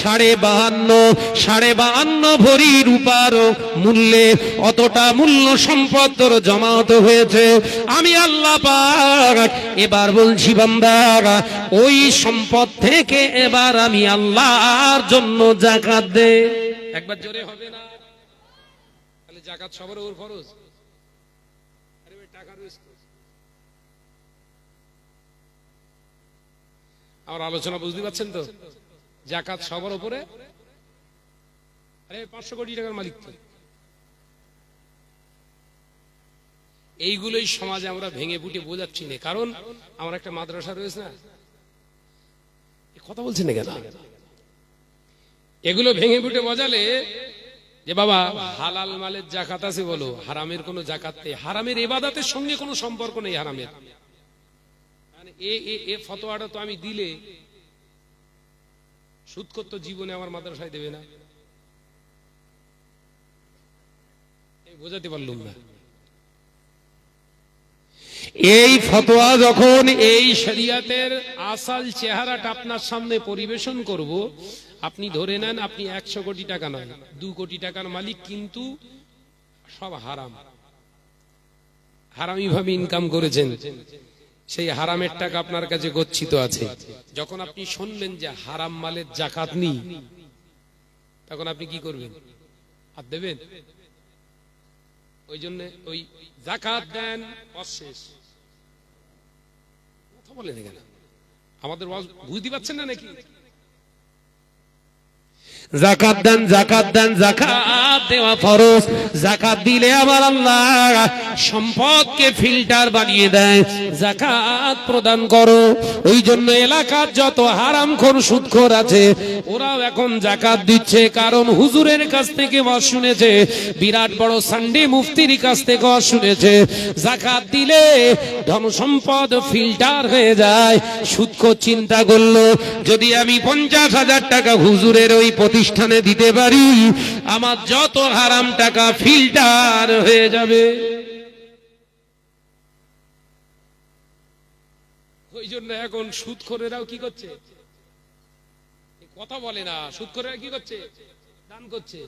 52.5 ভরি রূপার মূল্যে অতটা মূল্য সম্পদ তোর জমাত হয়েছে। আমি আল্লাহ পাক এবার বলছি, বান্দা, ওই সম্পদ থেকে এবার আমি আল্লাহর জন্য যাকাত দে। একবার জোরে হবে না? তাহলে যাকাত সবার উপর ফরজ। আরে ভাই, টাকা রয়েছে। আমার আলোচনা বুঝতে পারছেন তো? যাকাত সবার উপরে। আরে 500 কোটি টাকার মালিক তো। এইগুলোই সমাজে আমরা ভেঙে ফুটে বোঝাচ্ছি না। কারণ আমার একটা মাদ্রাসা রয়েছে না, কথা বলছেন না কেন? এগুলো ভেঙে ফুটে বোঝালে যে বাবা হালাল মালের যাকাত আছে বলো, হারামের কোনো যাকাত নেই, হারামের ইবাদতের সঙ্গে কোনো সম্পর্ক নেই হারামের। এ ফতোয়াটা তো আমি দিলে সুদখোর তো জীবনে আমার মাদ্রাসায় দেবে না। বোঝাতে পারলুম না। এই ফতোয়া যখন এই শরিয়াতের আসল চেহারাটা আপনার সামনে পরিবেশন করব, আপনি ধরে নেন আপনি 100 কোটি টাকা নয়, 2 কোটি টাকার মালিক, কিন্তু সব হারাম, হারামি ভাবে ইনকাম করেছেন। সেই হারামের টাকা আপনার কাছে গচ্ছিত আছে। যখন আপনি শুনলেন যে হারাম মালের যাকাত নেই, তখন আপনি কি করবেন? হাত দেবেন? ওই জন্য ওই যাকাত দেন অশেষ কথা বলে দেখেন। আমাদের বুঝতে পারছেন না নাকি? যাকাত দেন, যাকাত দেন, যাকাত দেওয়া ফরজ। যাকাত দিলে আমার আল্লাহ সম্পদকে ফিল্টার বানিয়ে দেয়। যাকাত প্রদান করো। ওই জন্য এলাকার যত হারামখোর সুদখোর আছে ওরাও এখন যাকাত দিচ্ছে। কারণ হুজুরের কাছ থেকে ওয়াজ শুনেছে, বিরাট বড় সানডে মুফতির কাছ থেকে ওয়াজ শুনেছে, যাকাত দিলে ধন সম্পদ ফিল্টার হয়ে যায়। সুদখোর চিন্তা করলো, যদি আমি 50,000 টাকা হুজুরের ওই প্রতিষ্ঠানে দিতে পারি, আমার যত হারাম টাকা ফিল্টার হয়ে যাবে। ওই জন্য এখন সুদখোরেরাও কি করছে? কথা বলে না। সুদখোরেরা কি করছে? দান করছে।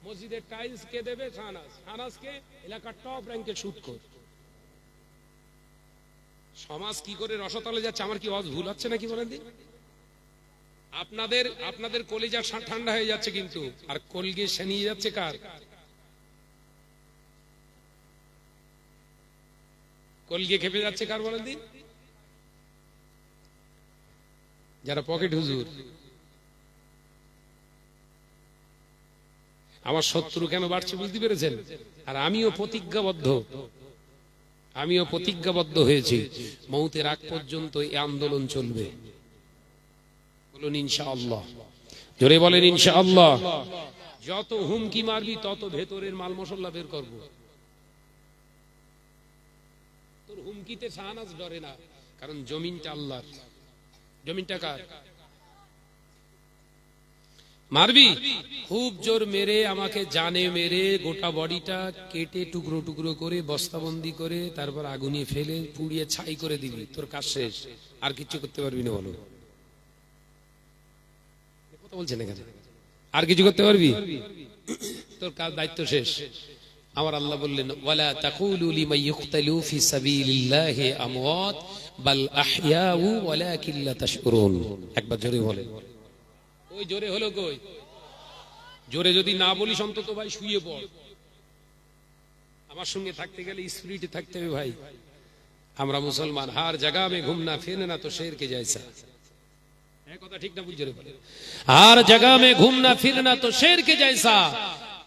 মসজিদের টাইলস কে দেবে? শাহনাজ। শাহনাজকে এলাকার টপ র্যাঙ্কের সুদখোর। সমাজ কি করে রসতলে যাচ্ছে? আমার কি ভুল হচ্ছে নাকি বলেন দিন? আপনাদের কলিজা ঠান্ডা হয়ে যাচ্ছে, কিন্তু আর কলগে নিয়ে যাচ্ছে কার? কলগে খেপে যাচ্ছে কার বলেন দিন? যারা পকেট হুজুর। আমার শত্রু কেন বাড়ছে বুঝতে পেরেছেন? আর আমিও প্রতিজ্ঞাবদ্ধ হয়েছি, মৌতের আগ পর্যন্ত এই আন্দোলন চলবে। বলুন ইনশাআল্লাহ। জোরে বলেন ইনশাআল্লাহ। যত হুমকি মারবি তত ভেতরের মাল মশলা বের করব। তোর হুমকিতে শাহনাজ ডরে না, কারণ জমিনটা আল্লাহর। জমিনটা কার? মারবি? খুব জোর মেরে আমাকে জানে মেরে গোটা বডিটা কেটে টুকরো টুকরো করে বস্তাবন্দি করে তারপর আগুনে ফেলে পুড়িয়ে ছাই করে দিবি, তোর কাজ শেষ। আর কিছু করতে পারবি না? বলো, কথা বলছেন এখানে? আর কিছু করতে পারবি? তোর কাজ, দায়িত্ব শেষ। আমার আল্লাহ বললেন, ওয়ালা তাকুলু লিমান ইউকতালু ফি সাবিলিল্লাহি আমওয়াত বাল আহইয়াউ ওয়ালাকিন লা তাশউরুন। একবার জোরে বলেন। ওই জোরে হলো কই? জোরে যদি না বলিস অন্তত ভাই শুয়ে পড়। আমার সঙ্গে থাকতে গেলে স্পিরিটে থাকতে হবে ভাই। আমরা মুসলমান, হার জায়গা মে ঘুমনা ফিরনা তো শের কে জैसा। কথা ঠিক না? বুঝে বলে, हर जगह में घूमना फिरना तो शेर के जैसा,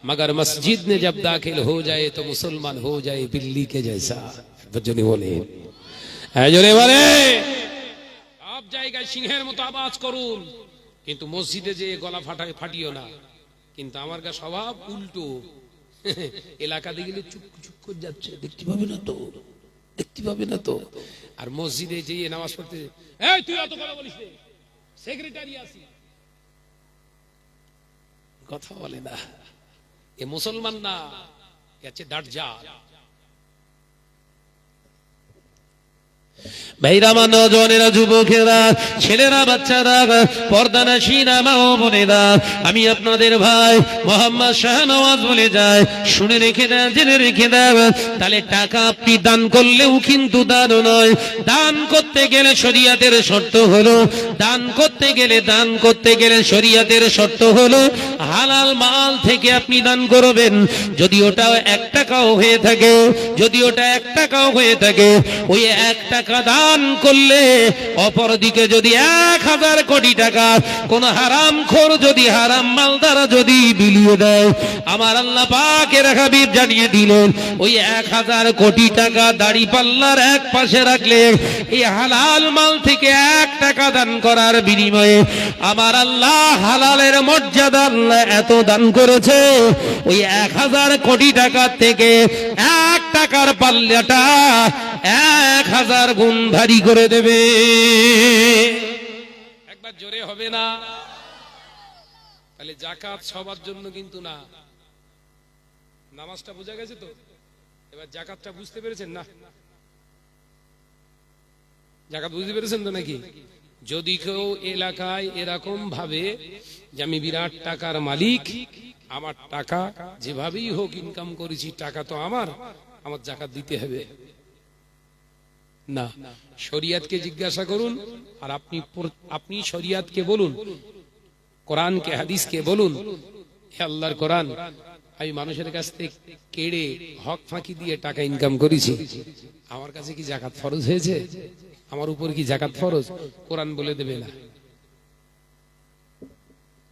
मगर मस्जिद में जब दाखिल हो जाए तो मुसलमान हो जाए बिल्ली के जैसा। बच्चों बोले जोरे बोले, आप जाएगा सिंहेर मतो आवाज করুন, কিন্তু মসজিদে যে গলা ফাটিও না। কিন্তু আমার গা স্বভাব উল্টো, এলাকা দিয়ে গেলে চুপ চুপ করে যাচ্ছে, দেখতে পাবে না তো, দেখতে পাবে না তো। আর মসজিদে যে নামাজ পড়তে, এই তুই অত কথা বলিস না, সেক্রেটারি আসি, কথা বলে না। এ মুসলমান না, এ হচ্ছে দাজ্জাল। ভাইরা, নওজওয়ানেরা, যুবকেরা, ছেলেরা, বাচ্চারা, পর্দানাশীরা, মা ও বোনেরা, আমি আপনাদের ভাই মোহাম্মদ শাহনওয়াজ বলে যায়, শুনে রেখে দেন, জেনে রেখে দেন। তাহলে টাকা আপনি দান করলেও কিন্তু দান নয়। দান করতে গেলে শরীয়তের শর্ত হলো, দান করতে গেলে শরীয়তের শর্ত হলো হালাল মাল থেকে আপনি দান করবেন। যদি ওটা 1 টাকাও হয়ে থাকে, ওই 1 টাকা দান করলে অপরদিকে যদি 1000 কোটি টাকা কোন হারামখোর যদি হারাম মাল দ্বারা যদি বিলিয়ে দেয়, আমার আল্লাহ পাকের হাবিব জানিয়ে দিলেন, ওই 1000 কোটি টাকা দাড়ি পাল্লার এক পাশে রাখলে এই হালাল মাল থেকে 1 টাকা দান করার বিনিময়ে আমার আল্লাহ হালালের মর্যাদা আল্লাহ এত দান করেছে, ওই 1000 কোটি টাকা থেকে 1 টাকার পাল্লাটা 1000 গুণ ভারী করে দেবে। একবার জোরে হবে না? তাহলে যাকাত সবার জন্য কিন্তু না। নামাজটা বোঝা গেছে তো? এবার যাকাতটা বুঝতে পেরেছেন না? যাকাত বুঝতে পেরেছেন তো নাকি? যদি কেউ এলাকায় এরকম ভাবে যে আমি বিরাট টাকার মালিক, আমার টাকা যেভাবেই হোক ইনকাম করেছি, টাকা তো আমার যাকাত দিতে হবে না। শরিয়তকে জিজ্ঞাসা করুন, আর আপনি শরিয়তকে বলুন, কোরআনকে হাদিসকে বলুন, হে আল্লাহর কোরআন, আমি মানুষের কাছ থেকে কেড়ে হক ফাঁকি দিয়ে টাকা ইনকাম করেছি, আমার কাছে কি যাকাত ফরজ হয়েছে? আমার উপর কি যাকাত ফরজ? কোরআন বলে দেবে না।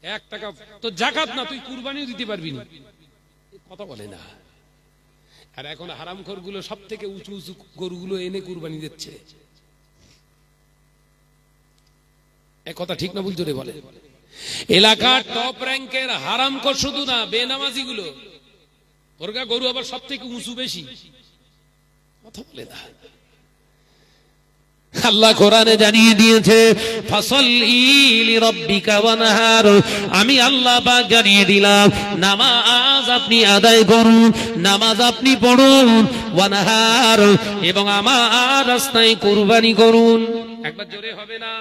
1 টাকা তো যাকাত না, তুই কুরবানিও দিতে পারবি না, কথা বলে না। আর এখন হারামখোর গুলো সব থেকে উঁচু উঁচু গরুগুলো এনে কুরবানি দিচ্ছে। এক কথা ঠিক না ভুল জোরে বলে? এলাকার টপ র্যাঙ্কের হারামখোর শুধু না, বেনামাজি গুলো, ওরগা গরু আবার সব থেকে উঁচু বেশি, কথা বলে না। আল্লাহ কোরআনে জানিয়ে দিয়েছে, ফাসাল্লি লিরাব্বিকা ওয়ানহার, আমি আল্লাহ পাক জানিয়ে দিলাম, নামাজ আপনি আদায় করুন, নামাজ আপনি পড়ুন, ওয়ানহার, এবং আমার রাস্তায় কুরবানি করুন। একবার জোরে হবে না?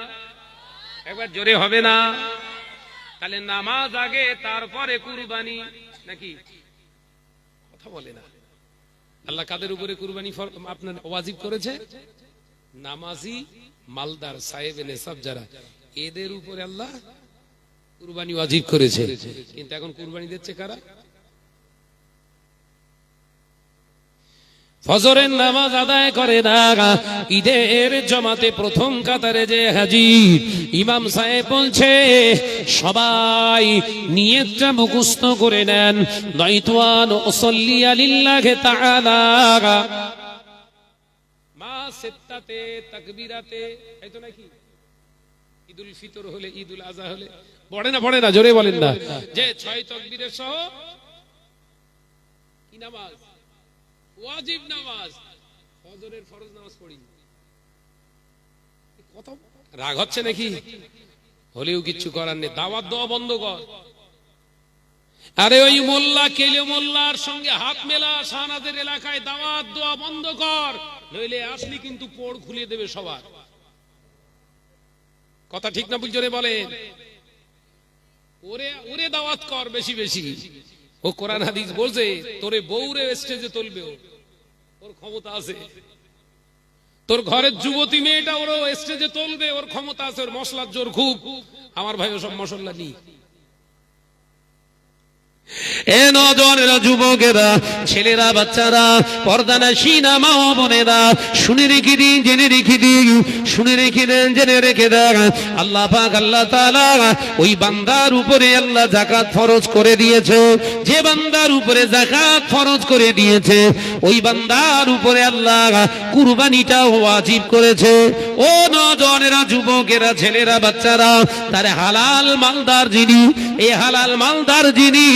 একবার জোরে হবে না? তাহলে নামাজ আগে, তারপরে কুরবানি নাকি? কথা বলে না। আল্লাহ কাদের উপরে কুরবানি আপনার ওয়াজিব করেছে? নামাজি, মালদার, সাহেব নেসাব যারা, এদের উপরে আল্লাহ কুরবানি ওয়াজিব করেছে। কিন্তু এখন কুরবানি দিচ্ছে কারা? ফজরের নামাজ আদায় করে না, ঈদের জামাতে প্রথম কাতারে যে হাজির, ইমাম সাহেব বলছে সবাই নিয়তটা মুখস্থ করে নেন, নয়তোয়ান উসাল্লি লিল্লাহি তাআলা মা সিত্তাতে তাকবীরাতে। এই তো নাকি ঈদুল ফিতর হলে, ঈদুল আযহা হলে পড়ে না, জোরে বলেন না, যে 6 তাকবীরের সহ কি নামাজ? ওয়াজিব নামাজ। ফজরের ফরজ নামাজ পড়ি, কত রাগ হচ্ছে নাকি? হলেও কিচ্ছু করার নেই, দাওয়াত দেওয়া বন্ধ কর। আরে ওই মোল্লা কেলে মোল্লার সঙ্গে হাত মেলা, শাহনাজের এলাকায় দাওয়াত দোয়া বন্ধ কর, নইলে আসলি কিন্তু পোড় খুলে দেবে সবার। কথা ঠিক না বুঝরে বলেন? ওরে ওরে দাওয়াত কর বেশি বেশি। ও কোরআন হাদিস বলছে তোরে বউরে স্টেজে তুলবে, ওর ক্ষমতা আছে। তোর ঘরের যুবতী মেয়েটা ওরও স্টেজে তুলবে, ওর ক্ষমতা আছে, ওর মশলার জোর খুব। আমার ভাই ওসব মশলা নেই। এ নজরেরা, যুবকেরা, ছেলেরা, বাচ্চারা, পর্দানাশীনা মা ও বোনেরা, শুনে রেখে দিন, জেনে রেখে দিন, শুনে রেখে দেন, জেনে রেখে দেন। আল্লাহ পাক আল্লাহ তাআলা ওই বান্দার উপরে আল্লাহ যাকাত ফরজ করে দিয়েছে। যে বান্দার উপরে যাকাত ফরজ করে দিয়েছে, ওই বান্দার উপরে আল্লাহ কুরবানিটাও ওয়াজিব করেছে। ও নজরেরা, যুবকেরা, ছেলেরা, বাচ্চারা, তার হালাল মালদার যিনি, এই হালাল মালদার যিনি,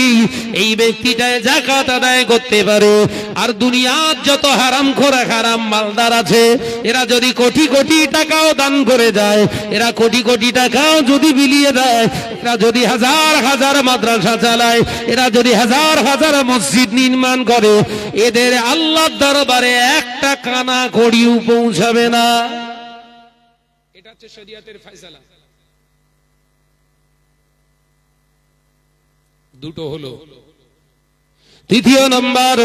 এই ব্যক্তিটায় যাকাত আদায় করতে পারে। আর দুনিয়ার যত হারামখোর হারাম মালদার আছে, এরা যদি কোটি কোটি টাকাও দান করে যায়, এরা কোটি কোটি টাকাও যদি বিলিয়ে দেয়, এরা যদি হাজার হাজার মাদ্রাসা চালায়, এরা যদি হাজার হাজার মসজিদ নির্মাণ করে, এদের আল্লাহর দরবারে একটা কানা কড়িও পৌঁছাবে না। এটা হচ্ছে শরিয়তের ফয়সালা। দুটো হলো। তৃতীয় নম্বর,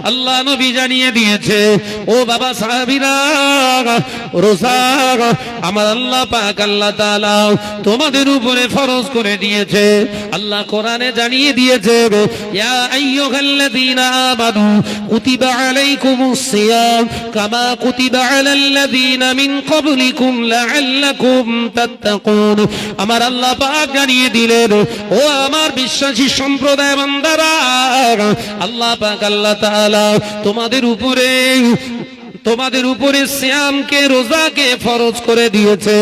আল্লাহ নবী জানিয়ে দিয়েছে, ও বাবা সাহাবীরা, রোজা আমার আল্লাহ পাক আল্লাহ তাআলা তোমাদের উপরে ফরজ করে দিয়েছে। আল্লাহ কোরআনে জানিয়ে দিয়েছে, ইয়া আইয়ুহাল্লাযীনা আমানু কুতিবা আলাইকুমুস সিয়াম কামা কুতিবা আলাল্লাযীনা মিন ক্বাবলিকুম লাআল্লাকুম তাত্তাকুন। আমার আল্লাহ পাক জানিয়ে দিলেন, ও আমার বিশ্বাসী সম্প্রদায় বান্দারা, আল্লাহ পাক আল্লাহ তাআলা তোমাদের উপরে সিয়ামকে, রোজাকে ফরজ করে দিয়েছে।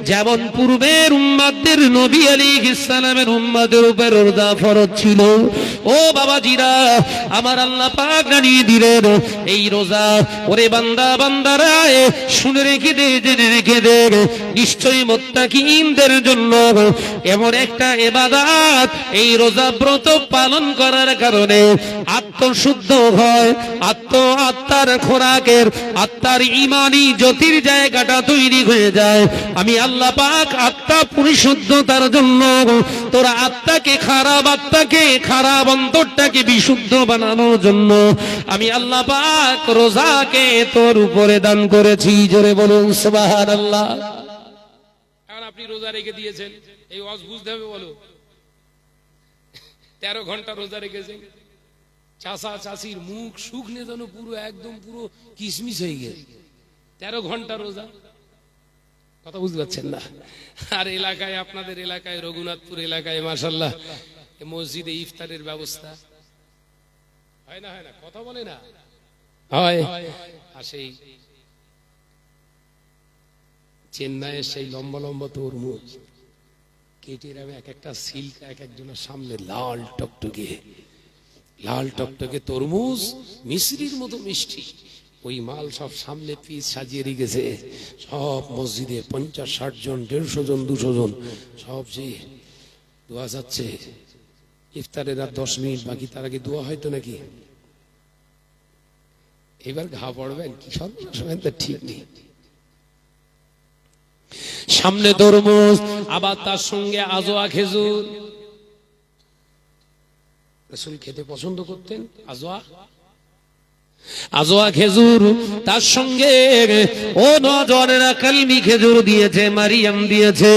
যেমন পূর্বের উম্মাতদের নবী আলাইহিস সালামের উম্মাতের উপর রোজা ফরজ ছিল। ও বাবাজিরা, আমার আল্লাহ পাক জানিয়ে দিলেন, এই রোজা, ওরে বান্দা বান্দারা, শুনে রেখে দে, জেনে রেখে দে, নিশ্চয়ই মুত্তাকিনদের জন্য এমন একটা ইবাদত, এই রোজা ব্রত পালন করার কারণে আত্মশুদ্ধ হয়, আত্মার খোরাকের, আত্মার ইমানি জ্যোতির জায়গাটা তৈরি হয়ে যায়। আমি আল্লাহ পাক আত্মা পরিশুদ্ধতার জন্য, তোর আত্মাকে, খারাপ অন্তরটাকে বিশুদ্ধ বানানোর জন্য আমি আল্লাহ পাক রোজাকে তোর উপরে দান করেছি। জোরে বলুন সুবহানাল্লাহ। এখন আপনি রোজা রেখে দিয়েছেন, এই ওয়াজ বুঝতে হবে। বলো 13 ঘন্টা রোজা রেখেছেন, চাচা চাচির মুখ শুকনে যেন পুরো একদম পুরো কিশমিশ হয়ে গেছে। 13 ঘন্টা রোজা, কথা বুঝতে পারছেন না? আর এলাকায়, আপনাদের এলাকায়, রঘুনাথপুর এলাকায় মাশাআল্লাহ মসজিদে ইফতারের ব্যবস্থা হয় না? হয় না? কথা বলে না? হয়। আর সেই চেন্নাইয়ের সেই লম্বা লম্বা তরমুজ কেটে রাখবে, এক একটা সিল্ক এক একজনের সামনে, লাল টকটকে তরমুজ, মিশ্রির মতো মিষ্টি, ওই মাল সব সামনে পিস সাজিয়ে রেখেছে। সব মসজিদে 50-60 জন, 150 জন, 200 জন, সব যে দোয়া যাচ্ছে। ইফতারের আর 10 মিনিট বাকি, তার আগে দোয়া হয়তো নাকি। এবার ঘা পড়বেন কি সর্বসময় তো ঠিক নেই। সামনে তরমুজ, আবার তার সঙ্গে আজোয়া খেজুর। রাসূল খেতে পছন্দ করতেন আজোয়া খেজুর, তার সঙ্গে ও নজরেরা কালমি খেজুর দিয়েছে, মারিয়াম দিয়েছে।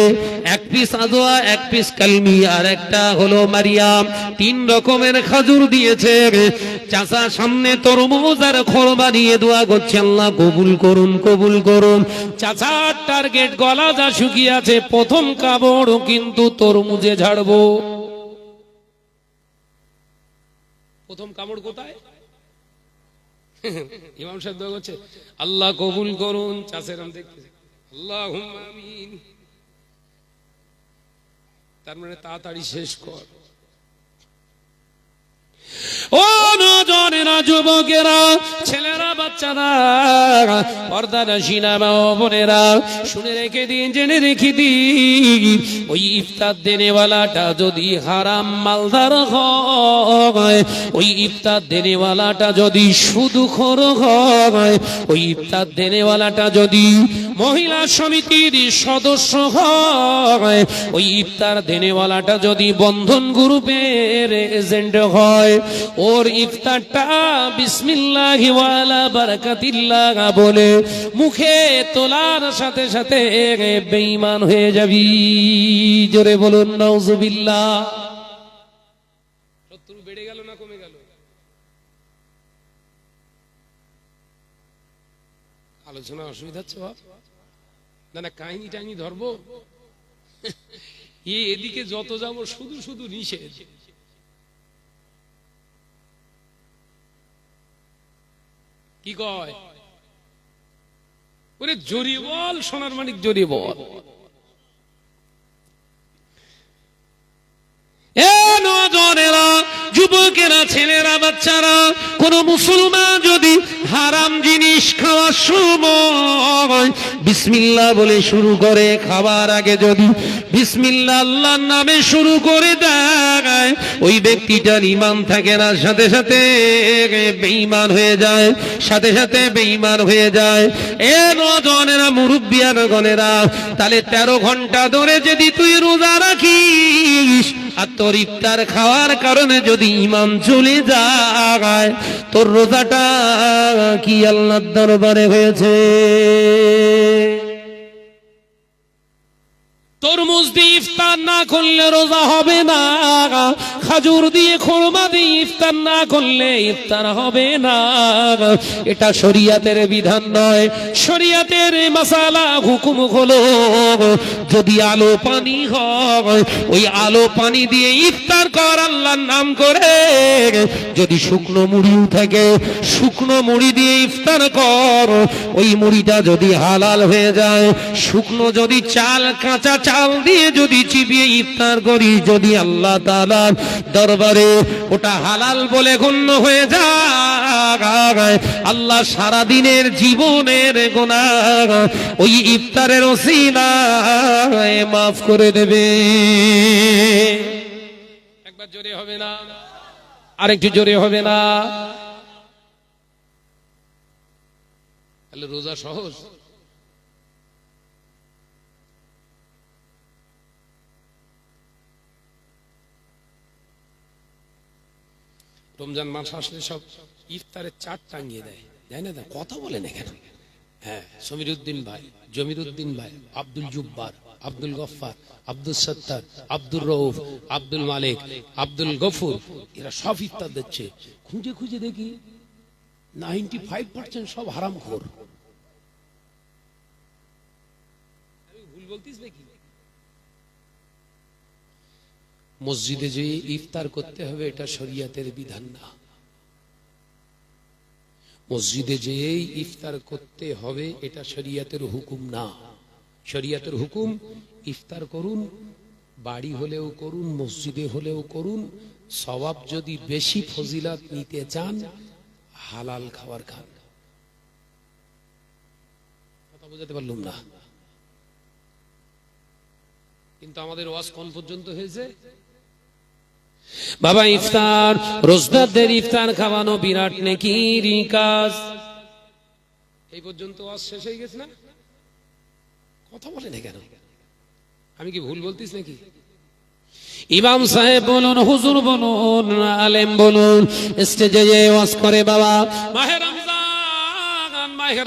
1 পিস আজোয়া, 1 পিস কালমি, আর একটা হলো মারিয়াম। 3 রকমের খেজুর দিয়েছে। চাচা সামনে তরমুজ আর খোরমা নিয়ে দোয়া করছে, আল্লাহ কবুল করুন, কবুল করুন। চাচার টার্গেট, গলা যা শুকিয়ে আছে, প্রথম কাপড় কিন্তু তরমুজে ঝাড়বো। প্রথম কামড় কোথায়? ইমাম সাহেব দোয়া করছে, আল্লাহ কবুল করুন। চাষের আম দেখতে, আল্লাহুম্মা আমিন। তার মানে তাড়াতাড়ি শেষ কর। ও নজরেরা, যুবকেরা, ছেলেরা, বাচ্চারা, পর্দানশীলা মা ও বোনেরা, শুনে রেখে দিন, জেনে রেখে দিন, ওই ইফতার দেনেওয়ালাটা যদি হারাম মালদার হয়, ওই ইফতার দেনেওয়ালাটা যদি সুদখোর হয়, ওই ইফতার দেনেওয়ালাটা যদি মহিলা সমিতির সদস্য হয়, ওই ইফতার দেনেওয়ালাটা যদি বন্ধন গ্রুপের এজেন্ট হয়, ওর ইফতারটা বিসমিল্লাহি ওয়ালা বারাকাতিল্লাহ বলে মুখে তোলার সাথে সাথে বেঈমান হয়ে যাবি। জোরে বলুন নাউজুবিল্লাহ। শত্রু বেড়ে গেল না কমে গেল? আলোচনা অসুবিধা হচ্ছে বাপ? না না, কাহিনী টাহিনী ধরবো? এদিকে যত যাবো শুধু শুধু নিষেধ। কি কয়? ওরে জড়িয়ে বল, সোনার মানিক, জড়িয়ে বল। এ নজরেরা, যুবকেরা, ছেলেরা, বাচ্চারা, কোন মুসলমান যদি হারাম জিনিস খাওয়ার সময় বিসমিল্লাহ বলে শুরু করে, খাবার আগে যদি বিসমিল্লাহ আল্লাহর নামে শুরু করে দেয়, ওই ব্যক্তিটার ঈমান থাকে না, সাথে সাথে বেঈমান হয়ে যায়, সাথে সাথে বেঈমান হয়ে যায়। এ নজরেরা, মুরব্বিয়ানগণেরা, তাহলে 13 ঘন্টা ধরে যদি তুই রোজা রাখিস আর তোর ইফতার খাওয়ার কারণে যদি ঈমান চলে যায়, তোর রোজাটা কি আল্লাহর দরবারে হয়েছে? তরমুজ দিয়ে ইফতার না করলে রোজা হবে না, খাজুর দিয়ে, খোরমা দিয়ে ইফতার না করলে ইফতার হবে না। এটা শরিয়াতের বিধান নয়, শরিয়াতের মাসালা হুকুম হলো যদি আলো পানি হয়, ওই আলো পানি দিয়ে ইফতার কর আল্লাহর নাম করে। যদি শুকনো মুড়িও থাকে, শুকনো মুড়ি দিয়ে ইফতার কর, ওই মুড়িটা যদি হালাল হয়ে যায়। শুকনো যদি চাল, কাঁচা চাল দিয়ে যদি চিবিয়ে ইফতার করি, যদি আল্লাহ তাআলার দরবারে ওটা হালাল বলে গণ্য হয়ে যায়, আল্লাহ সারা দিনের জীবনের গুনাহ ওই ইফতারের ওসিলায় মাফ করে দেবে। একবার জোরে হবে না? আরেকটু জোরে হবে না? তাহলে রোজা সহজ? রমজান মাস আসলে সব ইফতারের চাট টাঙিয়ে দেয়, তাই না? কথা বলেন এখানে? হ্যাঁ, সমীর উদ্দিন ভাই, জমির উদ্দিন ভাই, আব্দুল জুব্বার, আব্দুল গফফার, আব্দুল সত্তার, আব্দুল রউফ, আব্দুল মালিক, আব্দুল গফুর, এরা সব ইফতার দিচ্ছে। খুঁজে খুঁজে দেখি 95% সব হারামখোর। আমি ভুল বলতিস নাকি? মসজিদে যে ইফতার করতে হবে এটা শরিয়াতের বিধান না। মসজিদে যে ইফতার করতে হবে এটা শরিয়াতের হুকুম না। শরিয়াতের হুকুম ইফতার করুন, বাড়ি হলেও করুন, মসজিদে হলেও করুন। সওয়াব যদি বেশি ফজিলত নিতে চান, হালাল খাবার খান। কথা বুঝাতে পারলাম না? কিন্তু আমাদের ওয়াজ কোন পর্যন্ত হয়েছে? বাবা, ইফতার, রোজদারদের ইফতার খাওয়ানো বিরাট নেকির কাজ। এই পর্যন্ত ওয়াজ শেষ হয়ে গেছে না? কথা বলেন কেন? আমি কি ভুল বলতিস নাকি? ইমাম সাহেব বলুন, হুজুর বলুন, আলেম বলুন, স্টেজে যে ওয়াজ করে বাবা, মাহে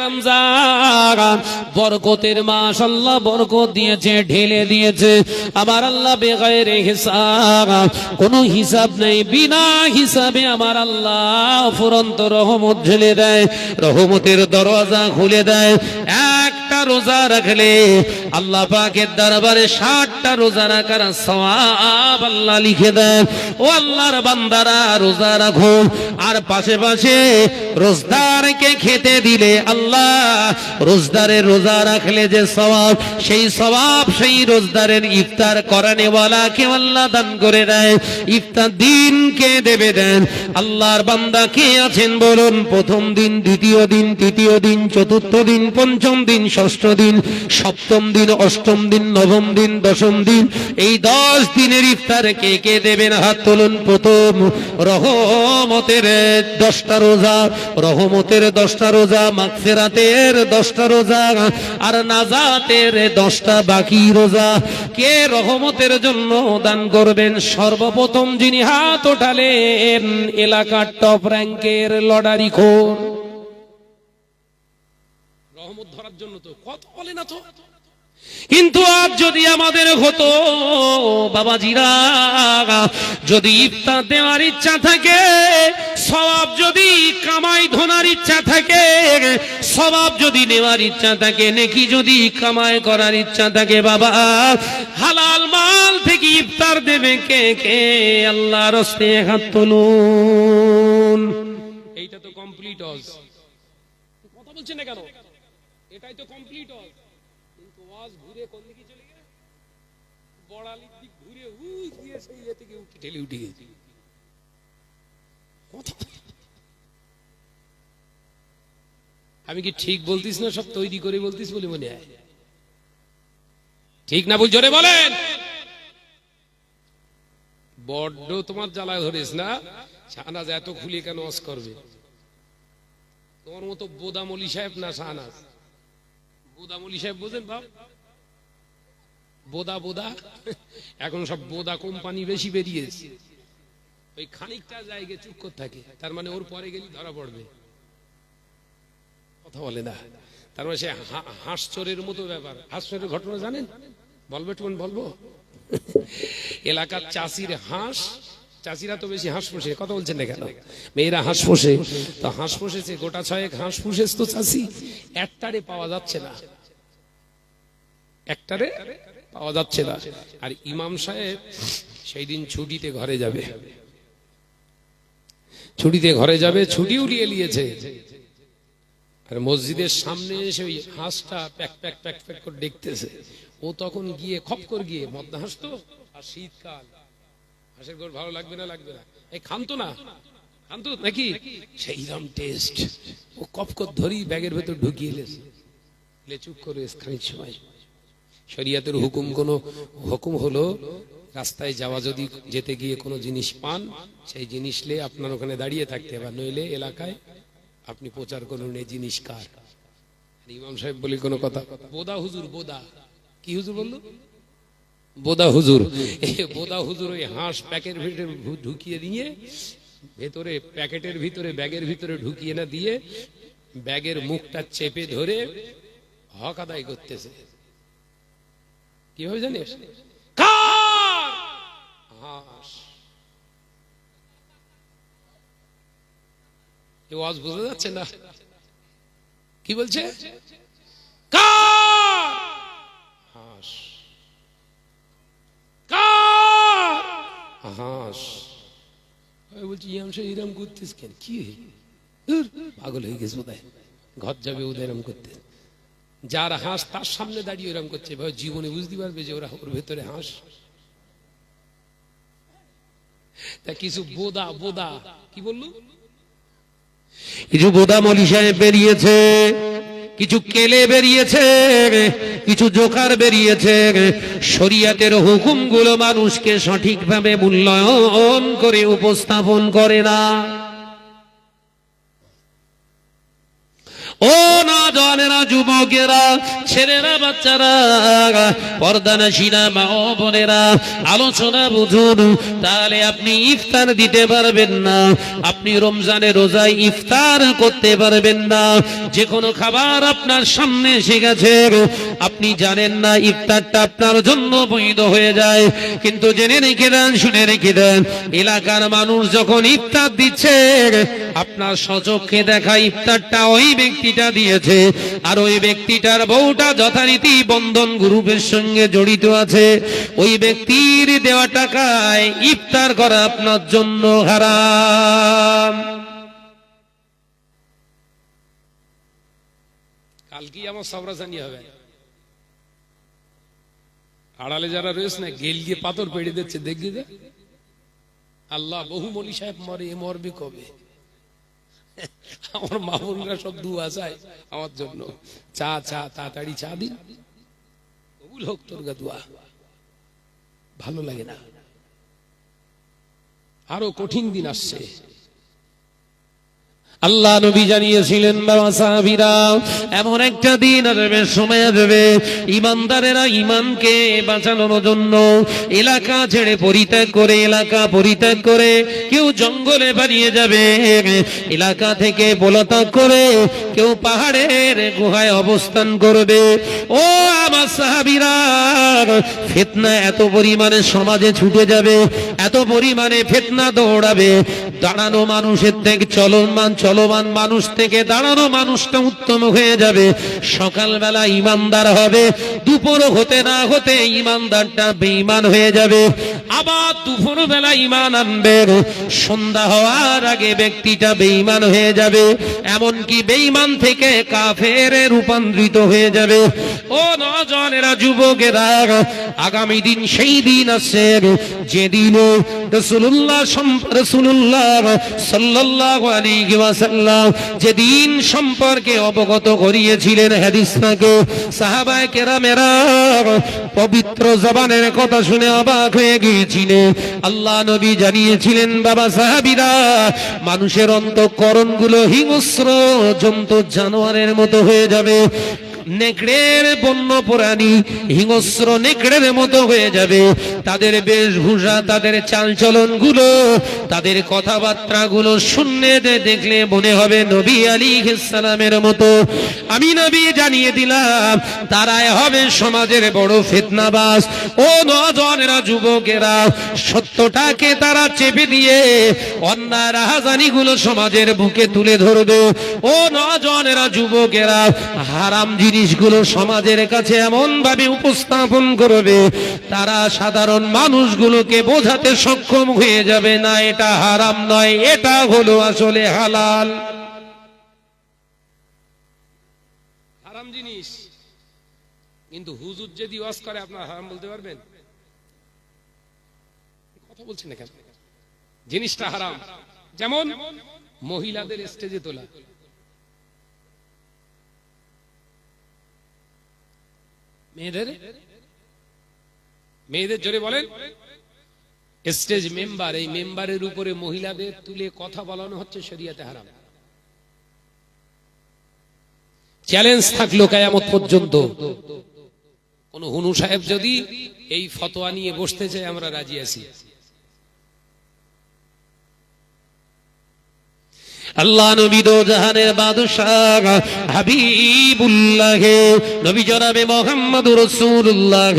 রমজান বরকতের মাস, আল্লাহ বরকত দিয়েছে, ঢেলে দিয়েছে আমার আল্লাহ বেগায়রে হিসাব, কোনো হিসাব নেই, বিনা হিসাবে আমার আল্লাহ ফুরন্ত রহমত ঢেলে দেয়, রহমতের দরজা খুলে দেয়। একটা রোজা রাখলে আল্লাহ পাকের দরবারে 60টা রোজা রাখার সওয়াব আল্লাহ লিখে দেন। ও আল্লাহর বান্দারা রোজা রাখো, আর পাশে পাশে রোজদারকে খেতে দিলে আল্লাহ রোজদারের রোজা রাখলে যে সওয়াব, সেই সওয়াব সেই রোজদারের ইফতার করানেওয়ালাকে আল্লাহ দান করে দেয়। ইফতার দিন কে দেবে দেন? আল্লাহর বান্দা কে আছেন বলুন? প্রথম দিন, দ্বিতীয় দিন, তৃতীয় দিন, চতুর্থ দিন, পঞ্চম দিন, ষষ্ঠ দিন, সপ্তম দিন, অষ্টম দিন, নবম দিন, দশম দিন, এই 10 দিনের ইফতার কে কে দেবেন? হাত তুলুন। প্রথম রহমতের 10টা রোজা, রহমতের 10টা রোজা, মাগফিরাতের 10টা রোজা, আর নাজাতের 10টা বাকি রোজা। কে রহমতের জন্য দান করবেন? সর্বপ্রথম যিনি হাত ওঠালেন এলাকার টপ র্যাঙ্কের লটারি খোর। রহমত ধরার জন্য তো কত বলে না তো। কিন্তু আজ যদি আমাদের হতো বাবাজিরা, যদি ইফতার দেওয়ার ইচ্ছা থাকে, সওয়াব যদি কামাই ধনার ইচ্ছা থাকে, সওয়াব যদি নেওয়ার ইচ্ছা থাকে, নেকি যদি কামাই করার ইচ্ছা থাকে, বাবা হালাল মাল থেকে ইফতার দেবে কে কে? আল্লাহর রাস্তে হাত তুলুন। এইটা তো কমপ্লিট হজ। কথা বলছেন না কেন? এটাই তো কমপ্লিট হজ। কিন্তু ওয়াজ ঘুরে কোন দিকে চলে গেল? বড়ালির দিক ঘুরে উই দিয়ে সেই এ থেকে ঠেলে উঠে গেছে। আমি কি ঠিক বলতিস না? সব তৈরি করে বলতিস বলে মনে হয়। ঠিক না? ভুল জোরে বলেন। বড্ড তোমার জ্বালা ধরিস না। শাহনাজ এত খুলে কেন ওয়াজ করবে? তোমার মতো বোদামলি সাহেব না শাহনাজ। বোদামলি সাহেব বোঝেন বাপ? বোদা বোদা, এখন সব বোদা কোম্পানি বেশি বেরিয়েছে। ওই খানিকটা জায়গায় চুপ করে থাকে, তার মানে ওর পরে গেলে ধরা পড়বে। কথা বলে না। তার মানে সে হাঁস চোরের মতো ব্যাপার। হাঁস চোরের ঘটনা জানেন? বলবো একটু বলবো। এলাকার চাষির হাঁস, চাষিরা তো বেশি হাঁস পোষে। কথা বলছেন না কেন? মেয়েরা হাঁস পোষে, তো হাঁস পোষেছে গোটা 6 হাঁস পুষেছ তো চাষি, একটারে পাওয়া যাচ্ছে না, একটারে পাওয়া যাচ্ছে না। আর ইমাম সাহেব সেই দিন ছুটিতে ঘরে যাবে, ছুটিতে ঘরে যাবে, ছুটি উড়িয়ে নিয়েছে। আর মসজিদের সামনে এসে ওই হাঁসটা প্যাক প্যাক প্যাক প্যাক করে দেখতেছে। ও তখন গিয়ে খপ করে গিয়ে, মদ্দা হাঁস তো, আর শীতকাল, হাঁসের গোড় ভালো লাগবে না? লাগবে না। এই খানতো না, খানতো নাকি? সেইরকম টেস্ট। ও কপ করে ধরি ব্যাগের ভেতর ঢুকিয়ে লে, চুপ করে খানিক সময়। শরিয়াতের হুকুম, কোন হুকুম হলো রাস্তায় যাওয়া, যদি যেতে গিয়ে কোনো জিনিস পান, সেই জিনিস লে আপনার ওখানে দাঁড়িয়ে থাকতে হবে, নইলে এলাকায় আপনি প্রচার করুন এই জিনিস কার। ইমাম সাহেব বলি কোনো কথা, বোদা হুজুর, বোদা কি হুজুর বললো? বোদা হুজুর। বোদা হুজুর ওই হাঁস প্যাকের ভিতরে ঢুকিয়ে দিয়ে, ভেতরে প্যাকেটের ভিতরে ব্যাগের ভিতরে ঢুকিয়ে না দিয়ে, ব্যাগের মুখটা চেপে ধরে হক আদায় করতেছে। কিভাবে জানিস? হাঁস। ওয়াজ বোঝা যাচ্ছে না? কি বলছে? হাঁস, হাঁস। বলছি ইরাম করতিস কেন? কি পাগল হয়ে গেছে বোধহয়, ঘর যাবে ওদের এরম করতে। যার হাঁস তার সামনে দাঁড়িয়ে এরম করছে, ভাই জীবনে বুঝতে পারবে যে ওরা ওর ভেতরে হাঁস। তা কিছু বোদা, বোদা কি বললো? কিছু বোদা মলি সাহেব বেরিয়েছে, কিছু কেলে বেরিয়েছে, কিছু জোকার বেরিয়েছে। শরিয়াতের হুকুমগুলো মানুষকে সঠিকভাবে মূল্যায়ন করে উপস্থাপন করে না। ও না জানেরা, যুবকেরা, ছেলেরা, বাচ্চারা, পর্দানাশীরা, মা ও বোনেরা, আলোচনা বুঝুন। তাহলে আপনি ইফতার দিতে পারবেন না, আপনি রমজানে রোজায় ইফতার করতে পারবেন না। যে কোনো খাবার আপনার সামনে এসে গেছে, আপনি জানেন না, ইফতারটা আপনার জন্য বৈধ হয়ে যায়। কিন্তু জেনে রেখে দেন, শুনে রেখে দেন, এলাকার মানুষ যখন ইফতার দিচ্ছে, আপনার স্বচক্ষে দেখা ইফতারটা ওই ব্যক্তিটা দিয়েছে, আর ওই ব্যক্তিটার বউটা যথারীতি বন্ধন গ্রুপের সঙ্গে জড়িত আছে, ওই ব্যক্তির দেওয়া টাকায় ইফতার করা আপনার জন্য হারাম। কালকে আমার সবরাজানি হবে, আড়ালে যারা রয়েছে না গেল গিয়ে পাথর পেড়ে দিচ্ছে, দেখবি যে আল্লাহ বহু মলি সাহেব মরে, এ মরবে কবে? আমার মা বোনরা সব দুয়া চায় আমার জন্য, চা চা তাড়াতাড়ি চা দিন, কবুল হোক তোর গা দুয়া। ভালো লাগে না, আরো কঠিন দিন আসছে। আল্লাহ নবী জানিয়েছিলেন বাবা সাহাবীরা, এমন একটা দিন আসবে, সময় আসবে, ইমানদারেরা ইমানকে বাঁচানোর জন্য এলাকা ছেড়ে পরিত্যাগ করে কেউ জঙ্গলে পালিয়ে যাবে, এলাকা থেকে পলাতক করে কেউ পাহাড়ের গুহায় অবস্থান করবে। ও আমার সাহাবীরা, ফিতনা এত পরিমাণে সমাজে ছুটে যাবে, এত পরিমাণে ফিতনা দৌড়াবে, দাঁড়ানো মানুষের থেকে চলমান মানুষ থেকে দাঁড়ানো মানুষটা উত্তম হয়ে যাবে। সকালবেলা ইমানদার হবে, দুপুর হতে না হতে ইমানদারটা বেঈমান হয়ে যাবে, আবার দুপুর বেলা ইমান আনবে, সন্ধ্যা হওয়ার আগে ব্যক্তিটা বেঈমান হয়ে যাবে, এমনকি বেঈমান থেকে কাফেরে রূপান্তরিত হয়ে যাবে। ও নওজওয়ানেরা, যুবকেরা, আগামী দিন সেই দিন আছে যেদিন রাসূলুল্লাহ সাল্লাল্লাহু আলাইহি ওয়াসাল্লাম যেদিন সম্পর্কে অবগত করিয়েছিলেন হাদিসটাকে, সাহাবায়ে কেরামেরা পবিত্র জবানের কথা শুনে অবাক হয়ে গিয়েছিলেন। আল্লাহ নবী জানিয়েছিলেন, বাবা সাহাবীরা, মানুষের অন্তঃকরণগুলো হিংস্র জন্তু জানোয়ারের মতো হয়ে যাবে, নেকড়ের বন্য প্রাণী হিংস্র নেকড়ের মতো হয়ে যাবে। তাদের বেশভূষা, তাদের চালচলন গুলো, তাদের কথাবার্তা গুলো শুনলে দেখলে মনে হবে নবী আলাইহিস সালামের মতো। আমি নবী জানিয়ে দিলাম, তারাই হবে সমাজের বড় ফিতনাবাজ। ও নওজওয়ানেরা, যুবকেরা, সত্যটাকে তারা চেপে দিয়ে অন্যায় রাহাজানি গুলো সমাজের বুকে তুলে ধরবে। ও নওজওয়ানেরা, যুবকেরা, হারাম জিনিসগুলো সমাজের কাছে এমন ভাবে উপস্থাপন করবে, তারা সাধারণ মানুষগুলোকে বোঝাতে সক্ষম হয়ে যাবে না এটা হারাম নয়, এটা হলো আসলে হালাল। হারাম জিনিস কিন্তু হুজুর যদি ওয়াজ করে আপনার হারাম বলতে পারবেন? কথা বলছেন না কেন? জিনিসটা হারাম। যেমন মহিলাদের স্টেজে তোলা, মেয়েদের জোরে বলেন, স্টেজ মেম্বার, এই মেম্বারের উপরে মহিলাদের তুলে কথা বলানো হচ্ছে শরীয়তে হারাম। চ্যালেঞ্জ থাকলো কিয়ামত পর্যন্ত, কোন হুনু সাহেব যদি এই ফতোয়া নিয়ে বসতে চায়, আমরা রাজি আছি। আল্লাহ নবী দো জাহানের বাদশাহ হাবিবুল্লাহ নবী জনাবে মুহাম্মদুর রাসূলুল্লাহ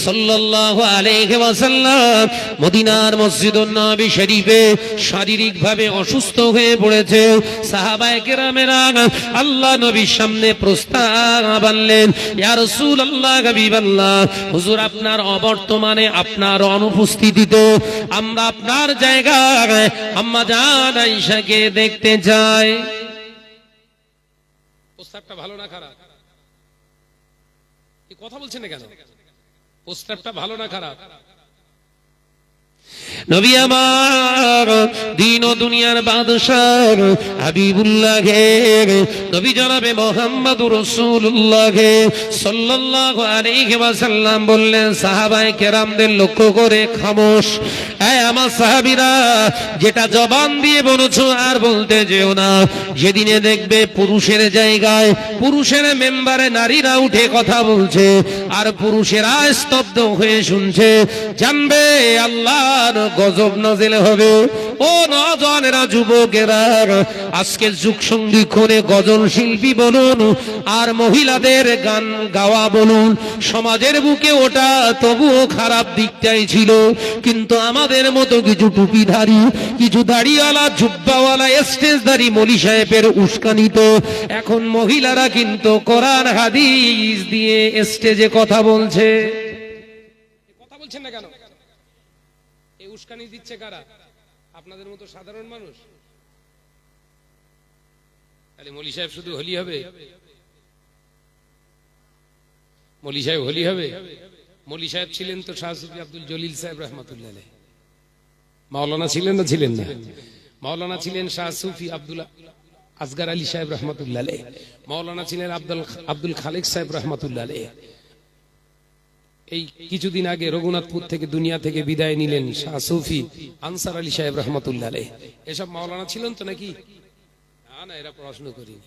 সাল্লাল্লাহু আলাইহি ওয়াসাল্লাম মদিনার মসজিদুন নববী শরীফে শারীরিকভাবে অসুস্থ হয়ে পড়েছে। সাহাবায়ে কেরামেরা আল্লাহ নবীর সামনে প্রস্তাব আনলেন, ইয়া রাসূলুল্লাহ, হাবিবাল্লাহ, হুজুর আপনার অবর্তমানে, আপনার অনুপস্থিতিতে আমরা আপনার জায়গায় আম্মা জান আয়েশাকে দেখতে যায়। প্রস্তাবটা ভালো না খারাপ? এই কথা বলছেন না কেন? প্রস্তাবটা ভালো না খারাপ? নবী আমার দিন ও দুনিয়ার বাদশাহ হাবিবুল্লাহ নবী জনাবে মুহাম্মদুর রাসূলুল্লাহ সাল্লাল্লাহু আলাইহি ওয়াসাল্লাম বললেন, সাহাবায়ে কেরামদের লক্ষ্য করে, খামোশ, এই আমার সাহাবীরা, যেটা জবান দিয়ে বলেছো আর বলতে যেও না। যেদিনে দেখবে পুরুষের জায়গায়, পুরুষের মেম্বারে নারীরা উঠে কথা বলছে আর পুরুষেরা স্তব্ধ হয়ে শুনছে, জানবে আল্লাহর গজব নাযিল হবে। ও নওজওয়ানেরা, যুবকেরা, আজকের যুগ সঙ্গীক্ষণে গজল শিল্পী বলুন আর মহিলাদের গান গাওয়া বলুন, সমাজের বুকে ওটা তবুও খারাপ দিকটাই ছিল। কিন্তু আমাদের মতো কিছু টুপিধারী, কিছু দাড়িওয়ালা, জুব্বাওয়ালা, স্টেজধারী মলি সাহেবের উস্কানিত এখন মহিলারা কিন্তু কোরআন হাদিস দিয়ে স্টেজে কথা বলছে। কথা বলছেন না কেন? এই উস্কানি দিচ্ছে কারা? আপনাদের মতো সাধারণ মানুষ। তাহলে মলি সাহেব শুধু হলি হবে? মলি সাহেব হলি হবে? মলি সাহেব ছিলেন তো শাহ সুফি আব্দুল জলিল সাহেব রহমাতুল্লাহ আলাইহি। মাওলানা ছিলেন না ছিলেন না? মাওলানা ছিলেন শাহ সুফি আব্দুল আসগার আলী সাহেব রহমাতুল্লাহ আলাইহি। মাওলানা ছিলেন আব্দুল খালেক সাহেব রহমাতুল্লাহ আলাইহি। এই কিছুদিন আগে রঘুনাথপুর থেকে দুনিয়া থেকে বিদায় নিলেন শাহ সুফি আনসার আলী সাহেব রহমাতুল্লাহ আলাইহি। এসব মাওলানা ছিলেন তো নাকি? না, এরা পড়াশোনা করেনি।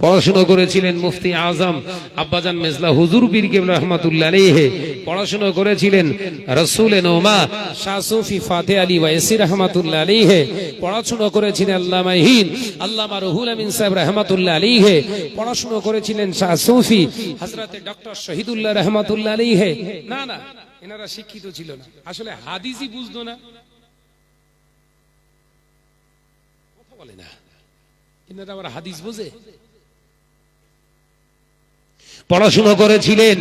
পড়াশোনা করেছিলেন মুফতি আজম আব্বাজান মেজলা হুজুর পীর কেবলা রহমাতুল্লাহ আলাইহি। পড়াশোনা করেছিলেন রাসূলে নোমা শাহ সুফি ফাতে আলী ওয়াইসি রহমাতুল্লাহ আলাইহি। পড়াশোনা করেছিলেন আল্লামা হিন আল্লামা রুহুল আমিন সাহেব রহমাতুল্লাহ আলাইহি। পড়াশোনা করেছিলেন শাহ সুফি হযরতে ডক্টর শহীদুল্লাহ রহমাতুল্লাহ আলাইহি। না না, এনারা শিক্ষিত ছিল না, আসলে হাদিসই বুঝতো না। কথা বলে না, এনারা আবার হাদিস বোঝে? পড়াশোনা করেছিলেন,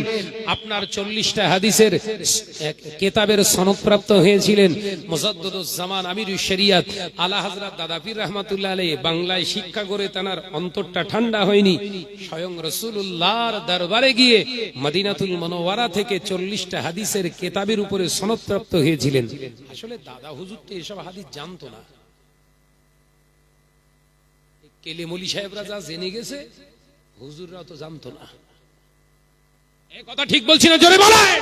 আপনার 40টা হাদিসের কিতাবের সনদপ্রাপ্ত হয়েছিলেন মুজাদ্দিদুজ জামান আমিরুশ শরিয়াত আলা হযরত দাদা পীর রাহমাতুল্লাহ আলাইহি। বাংলায় শিক্ষা করে তার অন্তরটা ঠান্ডা হয়নি। স্বয়ং রাসূলুল্লাহর দরবারে গিয়ে মদিনাতুল মুনাওয়ারা থেকে 40টা হাদিসের কিতাবের উপরে সনদপ্রাপ্ত হয়েছিলেন। আসলে দাদা হুজুর তো এসব হাদিস জানতো না। কেলে মলি সাহেবরা যা জেনে গেছে, হুজুররা তো জানতো না। এই কথা ঠিক বলছি না? জোরে বলেন।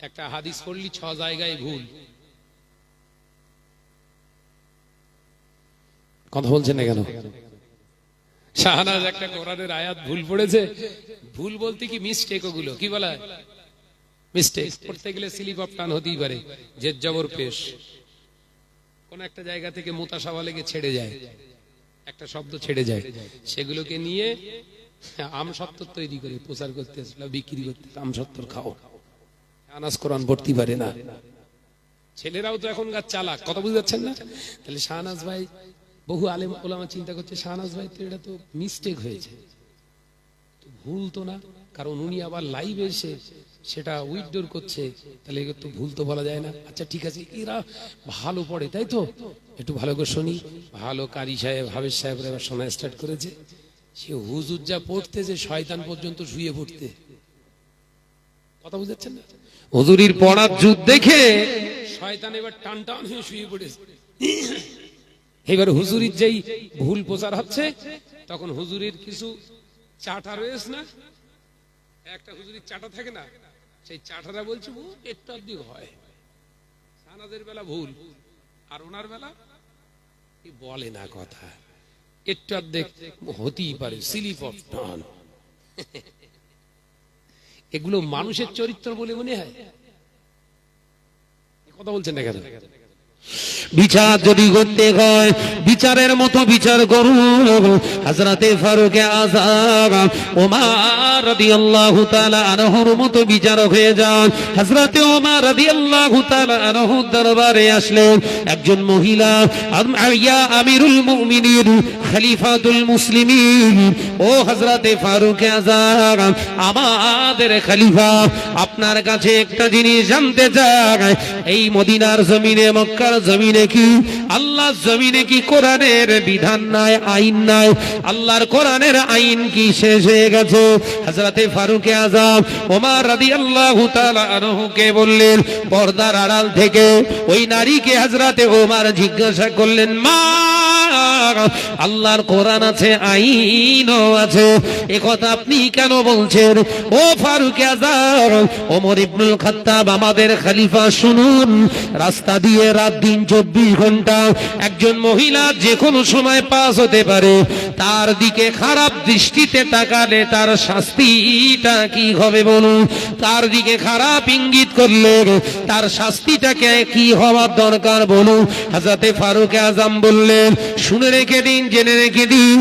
একটা হাদিস পড়লি 6 জায়গায় ভুল। কথা বলছেন না কেন? শাহনাজ একটা কোরআনের আয়াত ভুল পড়েছে। ভুল বলতে কি মিস্টেক, ওগুলো কি বলা হয়? মিস্টেক। পড়তে গেলে স্লিপ অফ টান হতেই পারে, জেদ জবর পেশ। কোন একটা জায়গা থেকে মুতাসাওয়া লেগে ছেড়ে যায়, একটা শব্দ ছেড়ে যায়, সেগুলোকে নিয়ে আম সত্তর তৈরি করে প্রচার করতে বিক্রি করতে। আম সত্তর খাও, আনাজ কোরআন পড়তে পারে না। ছেলেরাও তো এখন চালাক, কথা বুঝতে পারছেন না? তাহলে শাহনাজ ভাই, বহু আলেম ওলামা চিন্তা করছে শাহনাজ ভাই তো এটা তো মিস্টেক হয়েছে, ভুল তো না, কারণ উনি আবার লাইভে এসে সেটা উইথড্র করছে, তাহলে তো ভুল তো বলা যায় না। আচ্ছা ঠিক আছে, এরা ভালো পড়ে তাই তো, একটু ভালো করে শুনি। ভালো কারি সাহেব হাফেজ সাহেবরা এবার শোনা স্টার্ট করেছে। সে হুজুর যা পড়তে, যে শয়তান পর্যন্ত শুয়ে পড়তে। কথা বুঝাচ্ছেন না? হুজুরির পড়ার যুদ্ধ দেখে শয়তান এবার টান টান হয়ে শুয়ে পড়েছে। এবার হুজুরির যেই ভুল প্রচার হচ্ছে, তখন হুজুরির কিছু চাটা রয়েছে না, একটা হুজুরির চাটা থাকে না, সেই চাটারা বলছে ও একটু অধিক হয়, শাহনাজের বেলা ভুল, আর ওনার বেলা বলে না কথা, একটু অর্ধেক হতেই পারে, স্লিপ অফ টান। এগুলো মানুষের চরিত্র বলে মনে হয়? কথা বলছেন না কেন? বিচার যদি করতে হয়, বিচারের মতো বিচার করুন। হযরতে ফারুক আযম ওমর রাদিয়াল্লাহু তাআলা আনহুর মতো বিচারক হয়ে যান। হযরতে ওমর রাদিয়াল্লাহু তাআলা আনহুর দরবারে আসলেন একজন মহিলা, ইয়া আমিরুল মুমিনিন খলিফাতুল মুসলিমিন, ও হযরতে ফারুক আযম, আমাদের খলিফা, আপনার কাছে একটা জিনিস জানতে চাই। এই মদিনার জমিনে, মক্কার জমিনে কি আল্লাহর জমিনে কি কোরআনের বিধান নাই, আইন নাই? আল্লাহর কোরআনের আইন কি শেষ হয়ে গেছে? হযরতে ফারুক আযম ওমর রাদিয়াল্লাহু তাআলা আনহুকে বললেন, পর্দার আড়াল থেকে ওই নারীকে হযরতে ওমর জিজ্ঞাসা করলেন, মা আল্লাহর কোরআন আছে, আইনও আছে, এ কথা আপনি কেন বলছেন? ও ফারুক আযম, ওমর ইবনুল খাত্তাব আমাদের খলিফা, শুনুন, রাস্তা দিয়ে রাত দিন 24 ঘন্টা একজন মহিলা যে কোনো সময় পাস হতে পারে, তার দিকে খারাপ দৃষ্টিতে তাকালে তার শাস্তিটা কি হবে বলুন? তার দিকে খারাপ ইঙ্গিত করলে তার শাস্তিটাকে কি হওয়ার দরকার বলুন? হযরতে ফারুক আযম বললেন, শুনে রেখে দিন, জেনে রেখে দিন,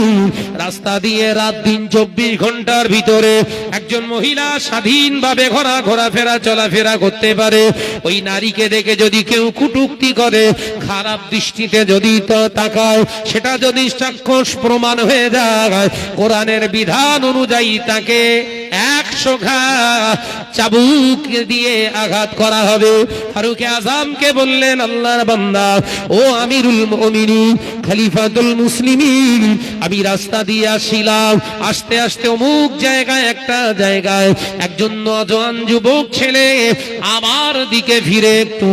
রাস্তা দিয়ে রাত দিন 24 ঘন্টার ভিতরে একজন মহিলা স্বাধীনভাবে ঘোরাফেরা চলাফেরা করতে পারে। ওই নারীকে দেখে যদি কেউ কটূক্তি করে, খারাপ দৃষ্টিতে যদি তাকায়, সেটা যদি সাক্ষ্য প্রমাণ হয়ে যায়, কোরআনের বিধান অনুযায়ী তাকে 100 ঘাত চাবুক দিয়ে আঘাত করা হবে। ফারুক আযমকে বললেন, আল্লাহর বান্দা, ও আমিরুল মুমিনিন, খলিফাতুল মুসলিমিন, আমি রাস্তা দিয়ে আসছিলাম, আস্তে আস্তে অমুক জায়গায় একটা জায়গায় একজন নওজোয়ান যুবক ছেলে আমার দিকে ফিরে একটু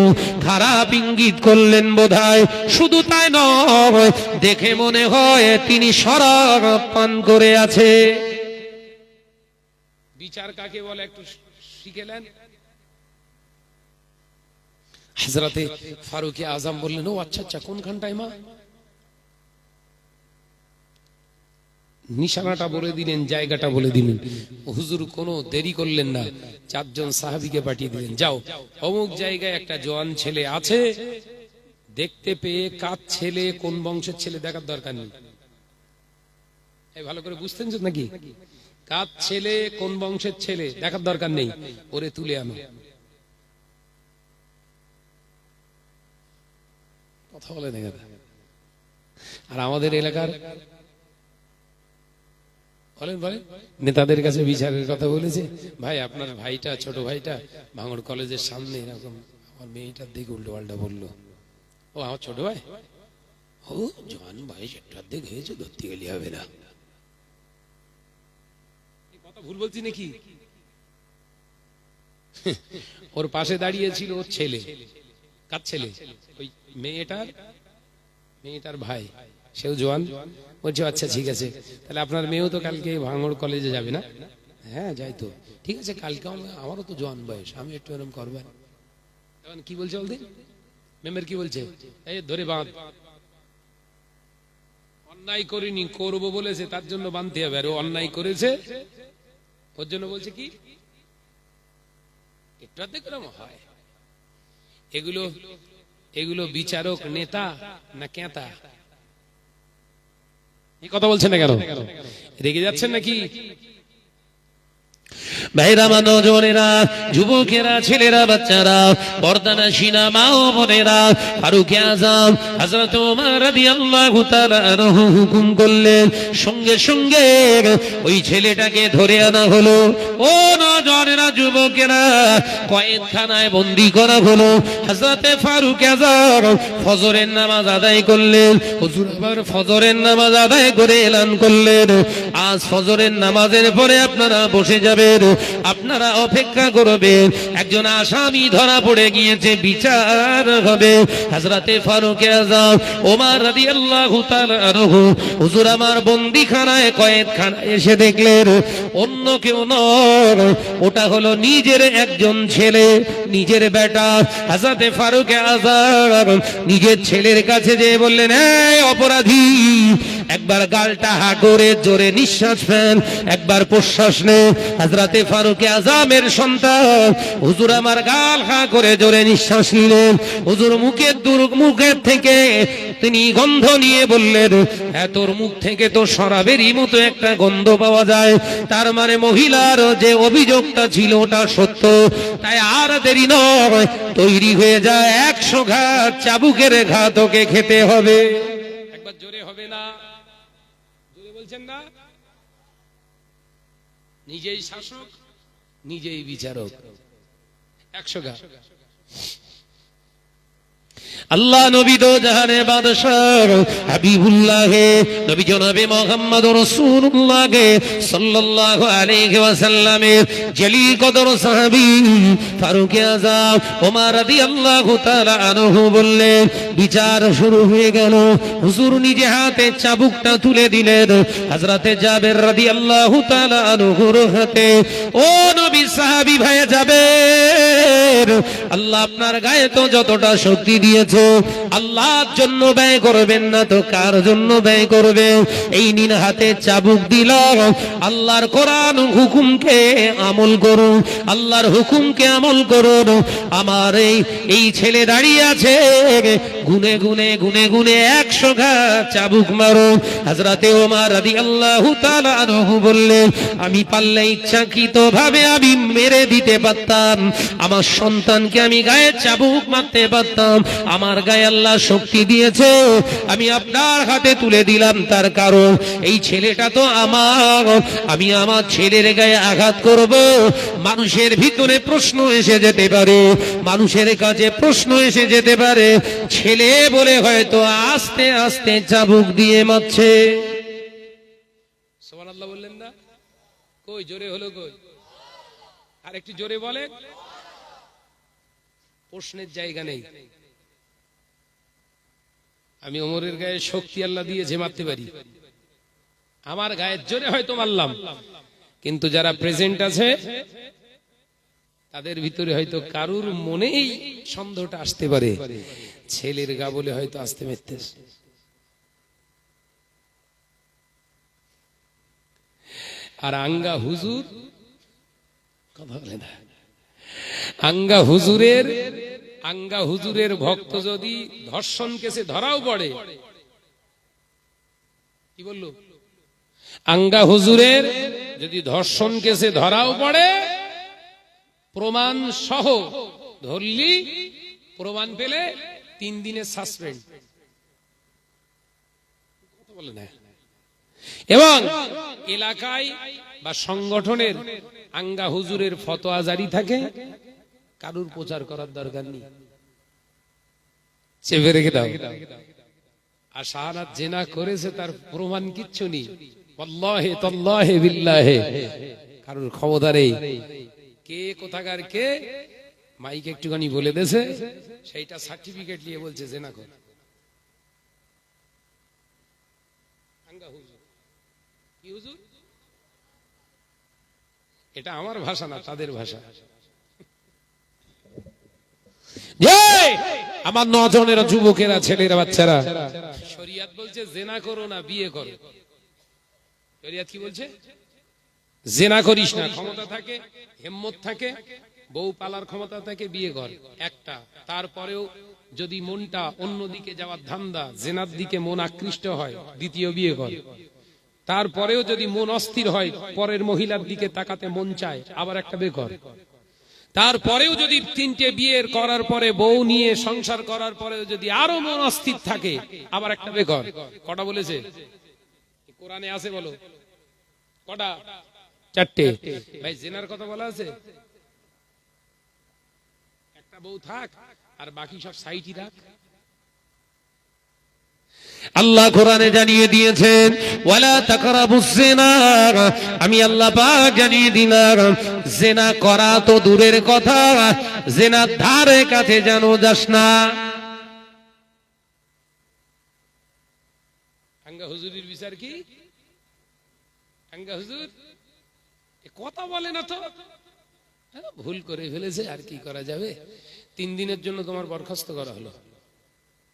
খারাপ ইঙ্গিত করলেন বোধহয়। শুধু তাই নয়, দেখে মনে হয় তিনি শরাব পান করে আছে। বিচার কাকে বলে একটু শিখেলেন? হযরতে ফারুক আযম বললেন, ও আচ্ছা আচ্ছা, কোনখানটায় মা? নিশানাটা বলে দিলেন, জায়গাটা বলে দিলেন। হুজুর কোনো দেরি করলেন না, 4 জন সাহাবীকে পাঠিয়ে দিলেন, যাও অমুক জায়গায় একটা জওয়ান ছেলে আছে, দেখতে পেয়ে কার ছেলে, কোন বংশের ছেলে দেখার দরকার নেই। এই ভালো করে বুঝতেন নাকি? কার ছেলে, কোন বংশের ছেলে দেখার দরকার নেই, ওরে তুলে আনো। কথা বলে দেখা। আর আমাদের এলাকার বলেন নেতাদের কাছে বিচারের কথা বলেছে, ভাই আপনার ভাইটা, ছোট ভাইটা ভাঙড় কলেজের সামনে এরকম আমার মেয়েটার দিকে উল্টো পাল্টা বললো। ও আমার ছোট ভাই? ও জওয়ান ভাই, একটার দিক হয়েছে, ধরতে গেলে হবে না। কথা ভুল বলছি নাকি? ওর পাশে দাঁড়িয়ে ছিল ওর ছেলে। কার ছেলে? ওই মেয়েটার ভাই, সেও জওয়ান। বলছে আচ্ছা ঠিক আছে, তাহলে আপনার মেয়েও তো কালকে ভাঙড় কলেজে যাবে না? হ্যাঁ যাই তো। ঠিক আছে, কালকে আমারও তো জওয়ান বয়স, আমি একটু এরকম করবেন। কি বলছে বলতে মেম্বার, কি বলছে? এই ধরে বাঁধ। অন্যায় করিনি, করবো বলেছে, তার জন্য বাঁধতে হবে। আর ও অন্যায় করেছে, ওর জন্য বলছে কি একটু দেখলাম হয়। এগুলো বিচারক, নেতা না কেতা? এই কথা বলছেন না কেন? রেগে যাচ্ছেন নাকি? ভাইরা, নওজোয়ানেরা, যুবকেরা, ছেলেরা, বাচ্চারা, পর্দানশীনা মা ও বোনেরা, ফারুক আযম হযরত ওমর রাদিয়াল্লাহু তাআলা আনহু হুকুম করলেন, সঙ্গে সঙ্গে ওই ছেলেটাকে ধরে আনা হলো। ও নওজোয়ানেরা, যুবকেরা, কয়েদখানায় বন্দী করা হলো। হযরত ফারুক আযম ফজরের নামাজ আদায় করলেন। হুজুর আবার ফজরের নামাজ আদায় করে এলান করলেন, আজ ফজরের নামাজের পরে আপনারা বসে যাবেন, আপনারা অপেক্ষা করবেন, একজন আসামি ধরা পড়ে গিয়েছে, বিচার হবে। হযরতে ফারুক আযম ওমর রাদিয়াল্লাহু তাআলা আনহু হুজুর আমার বন্দীখানায়, কয়েদখানায় এসে দেখলেন অন্য কেউ নয়, ওটা হলো নিজের একজন ছেলে, নিজের বেটা। হযরতে ফারুক আযম নিজের ছেলের কাছে যেয়ে বললেন, এই অপরাধী, একবার গালটা হা করে জোরে নিঃশ্বাস ফেল, একবার প্রশ্বাস নে। হযরতে ফারুক আযমের সন্তান হুজুর আমার গাল হা করে জোরে নিঃশ্বাস নিলেন। হুজুর মুখের থেকে তিনি গন্ধ নিয়ে বললেন, তোর মুখ থেকে তো শরাবেরই মতো একটা গন্ধ পাওয়া যায়, তার মানে মহিলার যে অভিযোগটা ছিল ওটা সত্য। তাই আর দেরি নয়, তৈরি হয়ে যায়, 100 ঘাত চাবুকের ঘাত ওকে খেতে হবে। একবার জোরে হবে না? জোরে বলছেন না? নিজেই শাসক, নিজেই বিচারক, 100 ঘাত। আল্লাহ নবী দো জাহানের বাদশাহ হাবিবুল্লাহ নবী জনাবে মুহাম্মদ রাসূলুল্লাহ সাল্লাল্লাহু আলাইহি ওয়াসাল্লামের জলিল কদর সাহাবী ফারুক আযম ওমর রাদিয়াল্লাহু তাআলা আনহু বললেন, বিচার শুরু হয়ে গেল। হুজুর নিজে হাতে চাবুকটা তুলে দিলেন হযরতে জাবের রাদিয়াল্লাহু তাআলা আনহুর হাতে। ও নবী সাহাবী ভাই জাবের, আল্লাহ আপনার গায়ে তো যতটা শক্তি দিয়েছে আল্লাহর জন্য ব্যয় করবেন না তো কার জন্য ব্যয় করবে? এই নিন হাতে চাবুক দিল, আল্লাহর কোরআন হুকুমকে আমল করুন, আল্লাহর হুকুমকে আমল করুন। আমার এই ছেলে দাঁড়িয়ে আছে, গুনে গুনে গুনে গুনে 100 ঘাত চাবুক মারো। হযরতে ওমর রাদিয়াল্লাহু তাআলা আনহু বললেন, আমি পারলে ইচ্ছাকৃতভাবে আমি মেরে দিতে পারতাম, আমার সন্তানকে আমি গায়ে চাবুক মারতে পারতাম। আমার গায়ে আল্লাহ শক্তি দিয়েছে, আমি আপনার হাতে তুলে দিলাম। তার কারণ এই ছেলেটা তো আমার, আমি আমার ছেলের গায়ে আঘাত করব, মানুষের ভিতরে প্রশ্ন এসে যেতে পারে, মানুষের কাছে প্রশ্ন এসে যেতে পারে, ছেলে বলে হয়তো আস্তে আস্তে চাবুক দিয়ে মারছে। সুবহানাল্লাহ বললেন না? কই জোরে হলো কই? আর একটু জোরে বলে। প্রশ্নের জায়গা নেই। আমি ওমরের গায়ে শক্তি আল্লাহ দিয়েছে, মারতে পারি। আমার গায়ের জোরে হয়তো মারলাম, কিন্তু যারা প্রেজেন্ট আছে তাদের ভিতরে হয়তো কারুর মনেই সন্দেহটা আসতে পারে, ছেলের গা বলে হয়তো আসতে মেরতেছে। আর আঙ্গা হুজুর কথা বলে না, আঙ্গা হুজুরের ভক্ত যদি ধর্ষণ কেসে ধরাও পড়ে, কি বললো? আঙ্গা হুজুরের যদি ধর্ষণ কেসে ধরাও পড়ে, প্রমাণ সহ ধরলি, প্রমাণ পেলে 3 দিনের সাসপেন্ড, কথা বলে না। এবং এলাকায় বা সংগঠনের আঙ্গা হুজুরের ফতোয়া জারি থাকে, কারুর প্রচার করার দরকার নেই, চেপে রেখে দাও। আর শাহাদাত জেনা করেছে তার প্রমাণ কিচ্ছু নেই, ওয়াল্লাহি তাল্লাহি বিল্লাহি, কারুর ক্ষমতারে কে কোথাকার কে মাইকে একটুখানি বলে দেছে, সেইটা সার্টিফিকেট নিয়ে বলছে জেনা কর। আঙ্গা হুজুর কি হুজুর? এটা আমার ভাষা না, তাদের ভাষা। আমার নজনেরা যুবকেরা, ছেলেরা, বাচ্চারা, শরিয়াত বলছে জেনা করো না, বিয়ে করো। শরিয়াত কি বলছে? জেনা করিস না, ক্ষমতা থাকে, হিম্মত থাকে, বউ পালার ক্ষমতা থাকে, বিয়ে কর একটা। তারপরেও যদি মনটা অন্যদিকে যাওয়ার ধান্দা, জেনার দিকে মন আকৃষ্ট হয়, দ্বিতীয় বিয়ে কর। তারপরেও যদি মন অস্থির হয়, পরের মহিলার দিকে তাকাতে মন চায়, আবার একটা বিয়ে কর। তারপরেও যদি 3টে বিয়ের করার পরে বউ নিয়ে সংসার করার পরেও যদি আরো মন অস্থির থাকে, আবার একটা বিয়ে কর। কটা বলেছে? কোরআনে আছে বলো কটা? 4টে। ভাই জেনার কথা বলা আছে, একটা বউ থাক আর বাকি সব সাইডই রাখ। আল্লাহ কোরআনে জানিয়ে দিয়েছেন, ওয়ালা তাকরাবুজ জিনা, আমি আল্লাহ পাক জানিয়ে দিলাম, জিনা করা তো দূরের কথা, জিনার ধারে কাছে যেন যাস না। আঙ্গা হুজুরের বিচার কি? আঙ্গা হুজুর কথা বলে না তো, ভুল করে ফেলেছে, আর কি করা যাবে, 3 দিনের জন্য তোমার বরখাস্ত করা হলো।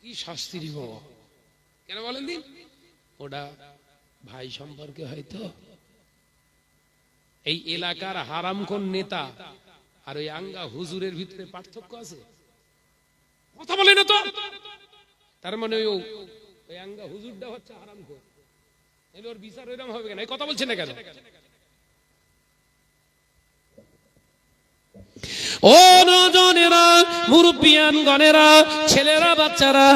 কি শাস্তি দিব? কেন বলেন দিন? ওটা ভাই সম্পর্কে হয়তো। এই এলাকার হারামখোর নেতা আর ওই আঙ্গা হুজুরের ভিতরে পার্থক্য আছে, কথা বলে না তো। তার মানে ওই আঙ্গা হুজুরটা হচ্ছে হারামখোর, ওর বিচার ওইরকম হবে কেন? এই কথা বলছে না কেন? ও নজনেরা, মুরব্বিয়ান গণেরা, ছেলেরা, বাচ্চারা,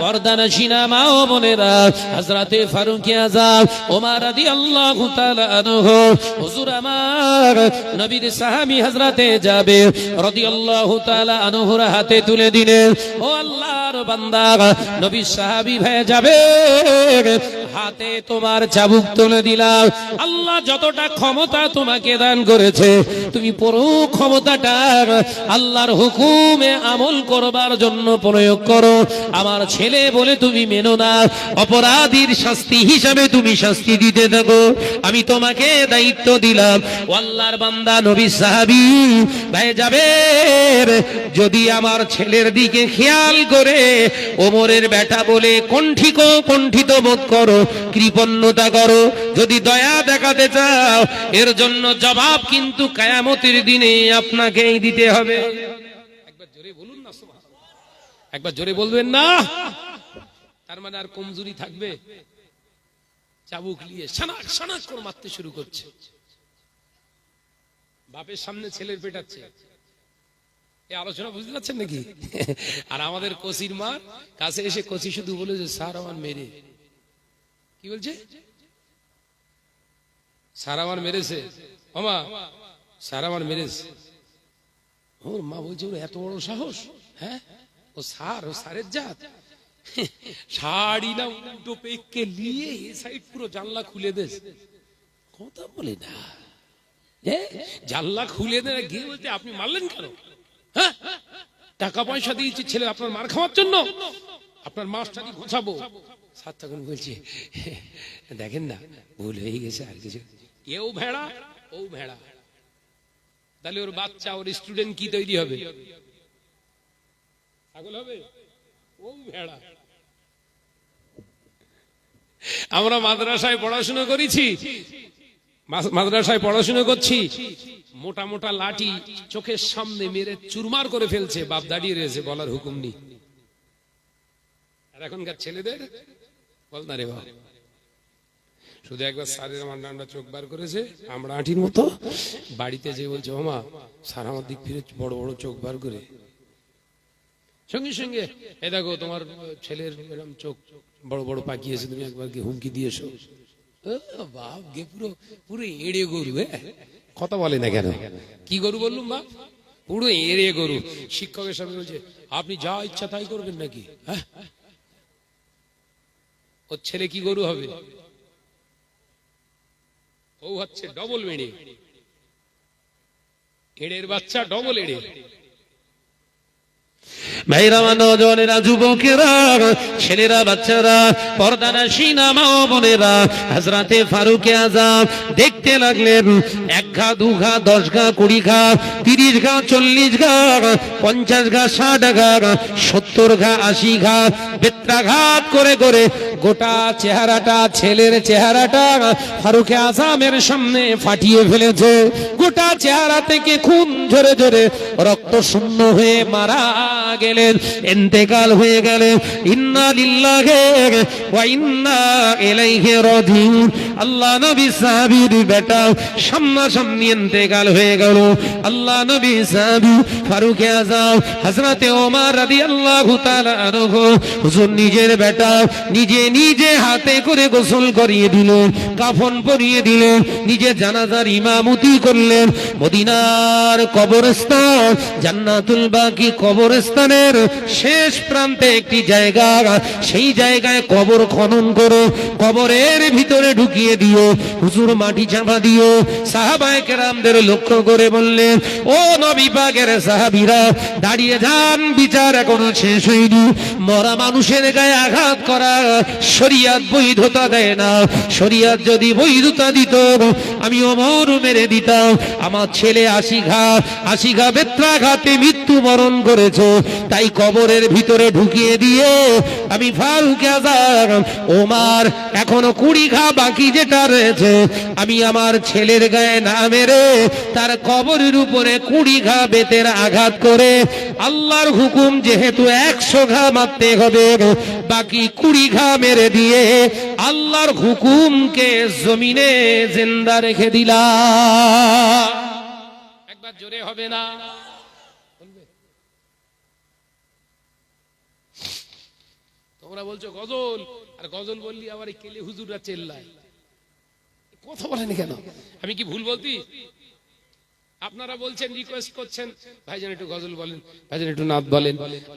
পর্দানশীনা মা ও বোনেরা, হযরতে ফারুক আযম ওমর রাদিয়াল্লাহু তাআলা আনহু হুজুর আমার নবীর সাহাবী হযরতে জাবের রাদিয়াল্লাহু তাআলা আনহুর হাতে তুলে দিলেন। ও আল্লাহর বান্দা নবী সাহাবী হয়ে যাবে, হাতে তোমার চাবুক তুলে দিলাম। আল্লাহ যতটা ক্ষমতা তোমাকে দান করেছে, তুমি পুরো ক্ষমতাটা আল্লাহর হুকুমে আমল করবার জন্য প্রয়োগ করো। আমার ছেলে বলে তুমি মেনো না, অপরাধীর শাস্তি হিসাবে তুমি শাস্তি দিতে থাকো। আমি তোমাকে দায়িত্ব দিলাম। আল্লাহর বান্দা নবী সাহাবী হয়ে যাবে যদি আমার ছেলের দিকে খেয়াল করে ওমরের বেটা বলে কণ্ঠিত বোধ করো, কৃপণতা করো। যদি দয়া দেখাতে চাও, এর জন্য জবাব কিন্তু কিয়ামতের দিনে আপনাকেই দিতে হবে। একবার জোরে বলুন না সুবহানাল্লাহ, একবার জোরে বলবেন না। তার মানে আর কমজোরি থাকবে? চাবুক নিয়ে সানাক সানাক করে মারতে শুরু করছে, বাপের সামনে ছেলের পেটাচ্ছে। এই আলোচনা বুঝতে পারছেন নাকি? আর আমাদের কচির মা কাছে এসে কচি শুধু বলে যে স্যার আমার মেরে, কি বলছে? স্যার আমার মেরেছে, মামা স্যার আমার মেরেছে। ওর মা বলছে ওর এত বড় সাহস, হ্যাঁ ও স্যার, ও স্যারের জাত। শাড়ি না উল্টো পেকে নিয়ে এ সাইড পুরো জানলা খুলে দেশ, কথা বলে না। জানলা খুলে দেয় গিয়ে বলতে আপনি মারলেন কেন? হ্যাঁ টাকা পয়সা দিয়েছি ছেলে আপনার মার খাওয়ার জন্য, আপনার মাস্টারি ঘোষাবো। স্যার তখন বলছে দেখেন না ভুল হয়ে গেছে, আর কিছু। এও ভেড়া ও ভেড়া, তাহলে ওর বাচ্চা ওর স্টুডেন্ট কি তৈরি হবে? ছাগল হবে? ও ভেড়া। আমরা মাদ্রাসায় পড়াশোনা করেছি, মাদ্রাসায় পড়াশোনা করছি, মোটা মোটা লাঠি চোখের সামনে মেরে চুরমার করে ফেলছে, বাপ দাঁড়িয়ে রয়েছে, বলার হুকুম নেই। আর এখনকার ছেলেদের বল না রে বাবা। শুধু একবার স্যারের আমার ডান্ডা চোখ বার করেছে আমরা আঁটির মতো, বাড়িতে যে বলছে মামা স্যার আমার দিক ফিরে বড় বড় চোখ বার করে, সঙ্গে সঙ্গে এ দেখো তোমার ছেলের এরকম চোখ বড় বড় পাকিয়েছে, তুমি একবার গিয়ে হুমকি দিয়েছো। বাপ গে পুরো পুরো এড়ে গরু। কথা বলে না কেন? কি গরু বললুম বাপ? পুরো এড়ে গরু। শিক্ষকের সামনে বলছে আপনি যা ইচ্ছা তাই করবেন নাকি? হ্যাঁ ওর ছেলে কি গরু হবে? ও হচ্ছে ডবল এড়ে, এড়ের বাচ্চা ডবল এড়ে। ভাইরা, নওজওয়ানেরা, যুবকেরা, ছেলেরা, বাচ্চারা, পর্দানাশী মা ও বোনেরা, হযরতে ফারুক আযম দেখতে লাগলেন 1 ঘা 2 ঘা 10 ঘা 20 ঘা 30 ঘা 40 ঘা 50 ঘা 60 ঘা 70 ঘা 80 ঘা বেত্রাঘাত করে করে গোটা চেহারাটা, ছেলের চেহারাটা ফারুক আযমের সামনে ফাটিয়ে ফেলেছে। গোটা চেহারা থেকে খুন ঝরে ঝরে রক্ত শূন্য হয়ে মারা গেলেন, ইন্তেকাল হয়ে গেলেন। ইন্না লিল্লাহি ওয়া ইন্না ইলাইহি রাজিউন। আল্লাহ নবী সাহাবীর বেটা সামনাসামনি ইন্তেকাল হয়ে গেল। আল্লাহ নবী সাহাবী ফারুক আযম হযরতে ওমর রাদিয়াল্লাহু তাআলা আনহু, হুজুর নিজের বেটা নিজে নিজে হাতে করে গোসল করিয়ে দিলেন, কাফন পরিয়ে দিলেন, নিজে জানাজার ইমামতি করলেন। মদিনার কবরস্থান, জান্নাতুল বাকি কবরস্থানের শেষ প্রান্তে একটি জায়গা, সেই জায়গায় কবর খনন করে কবরের ভিতরে ঢুকিয়ে দিও, হুজুর মাটি চাপা দিও। সাহাবায়ে কেরামদের লক্ষ্য করে বললেন, ও নবী পাকের সাহাবীরা দাঁড়িয়ে যান, বিচার এখনো শেষ হয়নি। মরা মানুষের গায়ে আঘাত করা শরীয়ত বৈধতা দেয় না। শরীয়ত যদি বৈধতা দিত আমি ওমর মেরে দিতাম। আমার ছেলে 80 ঘা বেত্রাঘাতে মৃত্যুবরণ করেছে, তাই কবরের ভিতরে ঢুকিয়ে দিয়ে আমি ফারুক আযম ওমর এখনো 20 ঘা বাকি যেটা রয়েছে, আমি আমার ছেলের গায়ে না মেরে তার কবরের উপরে 20 ঘা বেতের আঘাত করে, আল্লাহর হুকুম যেহেতু 100 ঘা মারতে হবে, বাকি 20 ঘা মেরে দিয়ে আল্লাহর হুকুমকে জমিনে জিন্দা রেখে দিলাম। একবার জোরে হবে না? তোমরা বলছো গজল, আর গজল বললি আবার এই কেলে হুজুররা চেল্লায়, কথা বলেন কেন? আমি কি ভুল বলতি? আপনারা বলছেন, রিকোয়েস্ট করছেন, ভাইজান একটু গজল বলেন, ভাইজান একটু নাত বলেন।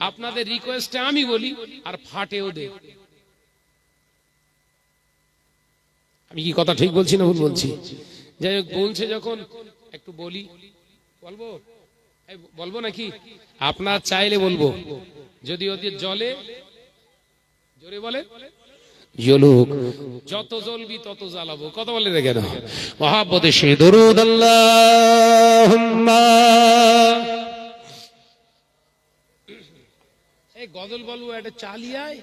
আপনাদের রিকোয়েস্টে আমি বলি আর ফাটেও দে। আমি কি কথা ঠিক বলছি না ভুল বলছি? যাই হোক, বলছে যখন একটু বলি, বলবো বলবো নাকি? আপনার চাইলে বলবো, যদি ওদের জলে, জোরে বলে জ্বলুক, যত জ্বলবি তত জ্বালাবো। কথা বলে রে কেন? মহাব্বতে সে দরুদ আল্লাহুম্মা। এই গজল বলবো, একটা চালিয়ায়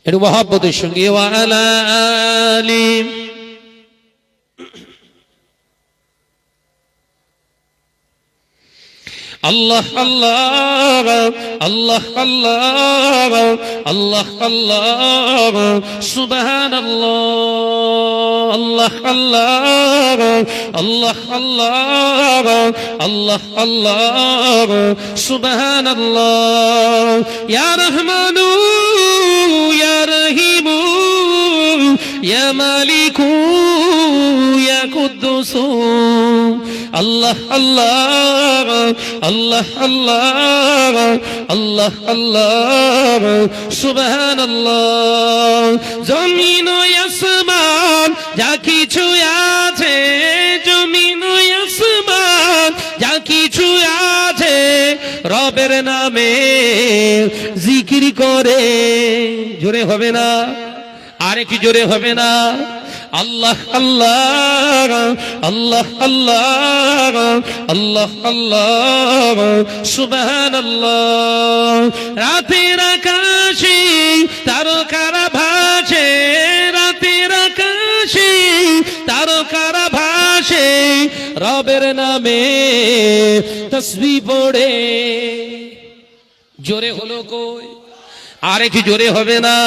একটু মহাব্বতের সঙ্গে ওয়া আলা আলি। আল্লাহ আল্লাহ আল্লাহ আল্লাহ আল্লাহ আল্লাহ সুবহানাল্লাহ আল্লাহ আল্লাহ আল্লাহ আল্লাহ আল্লাহ আল্লাহ সুবহানাল্লাহ। ইয়া রহমানু ইয়া রহিমু ইয়া মালিকু ইয়া কুদ্দুসু আল্লাহ আল্লাহ আল্লাহ আল্লাহ আল্লাহ আল্লাহ সুবহানাল্লাহ। জমিন ও আসমান যা কিছু আছে, জমিন ও আসমান যা কিছু আছে, রবের নামে জিকির করে। জোরে হবে না? আরে কি জোরে হবে না? আল্লাহ আল্লাহ আল্লাহ আল্লাহ আল্লাহ আল্লাহ সুবহানাল্লাহ। রাতের আকাশে তারকারা ভাসে, রাতের আকাশে তারকারা ভাসে, রবের নামে তাসবিহ পড়ে। জোরে হলো কই? আরে কি জোরে হবে না?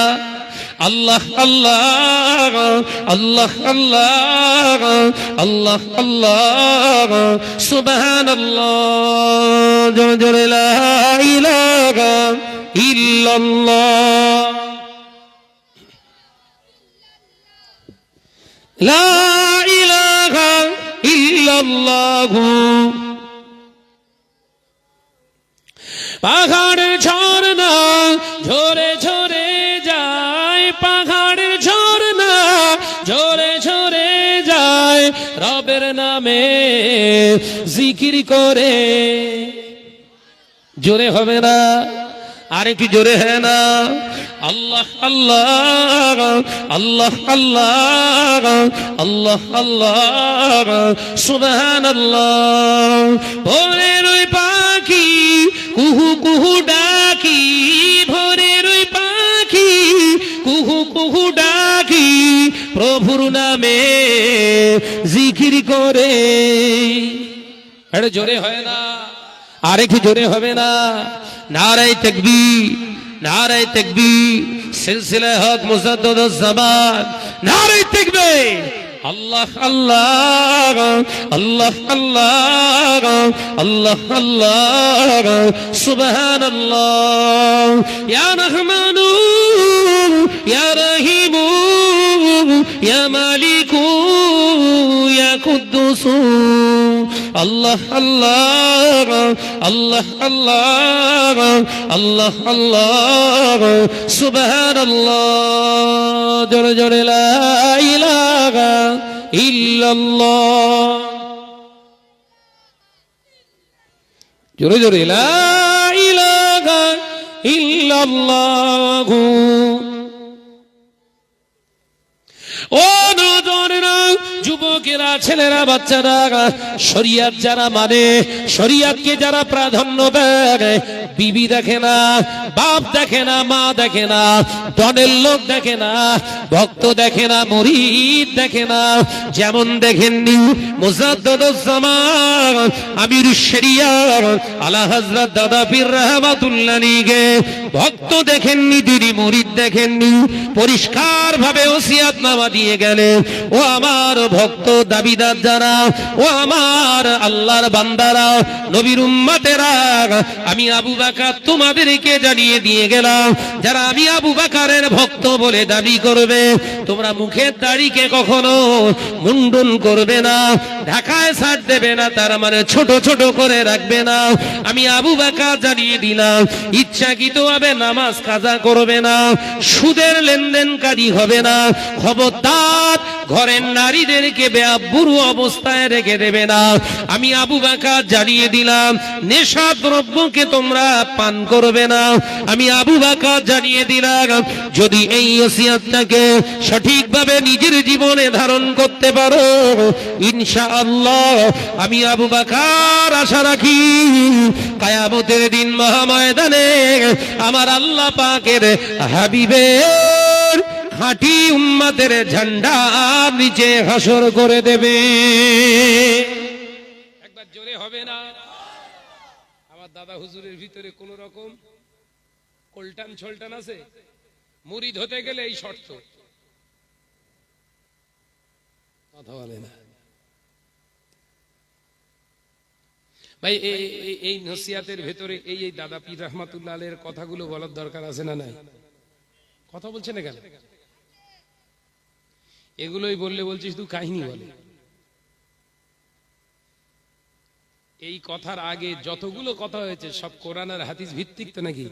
আল্লাহ আল্লাহ আল্লাহ আল্লাহ আল্লাহ আল্লাহ সুবহানাল্লাহ। জোরে জোরে লা ইলাহা ইল্লাল্লাহ লা ইলাহা ইল্লাল্লাহ। পাহাড়ের ঝর্ণা ঝরে ঝরে যায়, পাহাড়ের ঝর্ণা ঝরে ঝরে যায়, রবের নামে জিকির করে। জোরে হবে না? আরে কি জোরে হয় না? আল্লাহ আল্লাহ আল্লাহ আল্লাহ আল্লাহ আল্লাহ সুবহানাল্লাহ। ভোরের ওই পাখি কুহু কুহু ডাকি, ভোরের ওই পাখি কুহু কুহু ডাকি, প্রভুর নামে জিকির করে। এটা জোরে হয় না? আরে কি জোরে হবে না? নারায়ে তাকবীর, নারায়ে তাকবীর, সিলসিলা হক মুজাদ্দিদুজ জামান, নারায়ে তাকবীর। আল্লাহ আল্লাহ আল্লাহ আল্লাহ আল্লাহ আল্লাহ সুবহানাল্লাহ। ইয়া রহমানু ইয়া রহিমু ইয়া মালিকু ইয়া কুদ্দুসু আল্লাহ আল্লাহ আল্লাহ আল্লাহ আল্লাহ আল্লাহ সুবহানাল্লাহ। জোরে জোরে লা ইলাহা ইল্লাল্লাহ। জোরে জোরে লা ইলাহা ইল্লাল্লাহ। ও নজরেরা, যুবকেরা, ছেলেরা, বাচ্চারা, শরিয়াত যারা মানে, শরিয়াতকে যারা প্রাধান্য দেয়, বিবি দেখে না, বাপ দেখে না, মা দেখে না, দলের লোক দেখে না, ভক্ত দেখে না, মুরিদ দেখে না। যেমন দেখেননি মুজাদ্দিদুজ জামান আমিরুশ শরিয়াত আলা হযরত দাদা পীর রাহমাতুল্লাহ আলাইহি ভক্ত দেখেননি, তিনি মুরিদ দেখেননি, পরিষ্কার ভাবে ওসিয়াতনামা দিয়ে গেলেন। ও আমার ভক্ত দাবিদার যারা, ও আমার আল্লাহর বান্দারা, নবীর উম্মতেরা, আমি আবু বকর তোমাদেরকে জানিয়ে দিয়ে গেলাম, যারা আমি আবু বকরের ভক্ত বলে দাবি করবে, তোমরা মুখের দাড়িকে কখনো মুন্ডন করবে না, ঢাকায় ছাড় দেবে না, তার মানে ছোট ছোট করে রাখবে না। আমি আবু বকর জানিয়ে দিলাম, ইচ্ছাকৃতভাবে নামাজ কাজা করবে না, সুদের লেনদেনকারী হবে না, খবরদার ঘরের নারীদেরকে বেআব্রু অবস্থায় রেখে দেবে না। আমি আবু বকর জানিয়ে দিলাম, নেশা দ্রব্যকে তোমরা পান করবে না। আমি আবু বকর জানিয়ে দিলাম, যদি এই ওসিয়তটাকে সঠিকভাবে নিজের জীবনে ধারণ করতে পারো, ইনশাআল্লাহ আমি আবু বকর আশা রাখি কিয়ামতের দিন মহাময়দানে আমার আল্লাহ পাকের হাবিবের হাঁটি উম্মতের ঝান্ডা নিচে হাসর করে দেবে। একবার জোরে হবে না? আমার দাদা হুজুরের ভিতরে কোন রকম কোলটান ছোলটান আছে? মুরিদ হতে গেলে এই শর্ত, কথা বলে না ভাই। এই নসিহাতের ভেতরে এই দাদা পীর রহমাতুল্লাহ আলাইহির কথাগুলো বলার দরকার আছে না নাই? কথা বলছে না কেন? এগুলোই বললে বলছিস তুই কাহিনী বলে। এই কথার আগে যতগুলো কথা হয়েছে সব কোরআন আর হাদিস ভিত্তিক তো নাকি?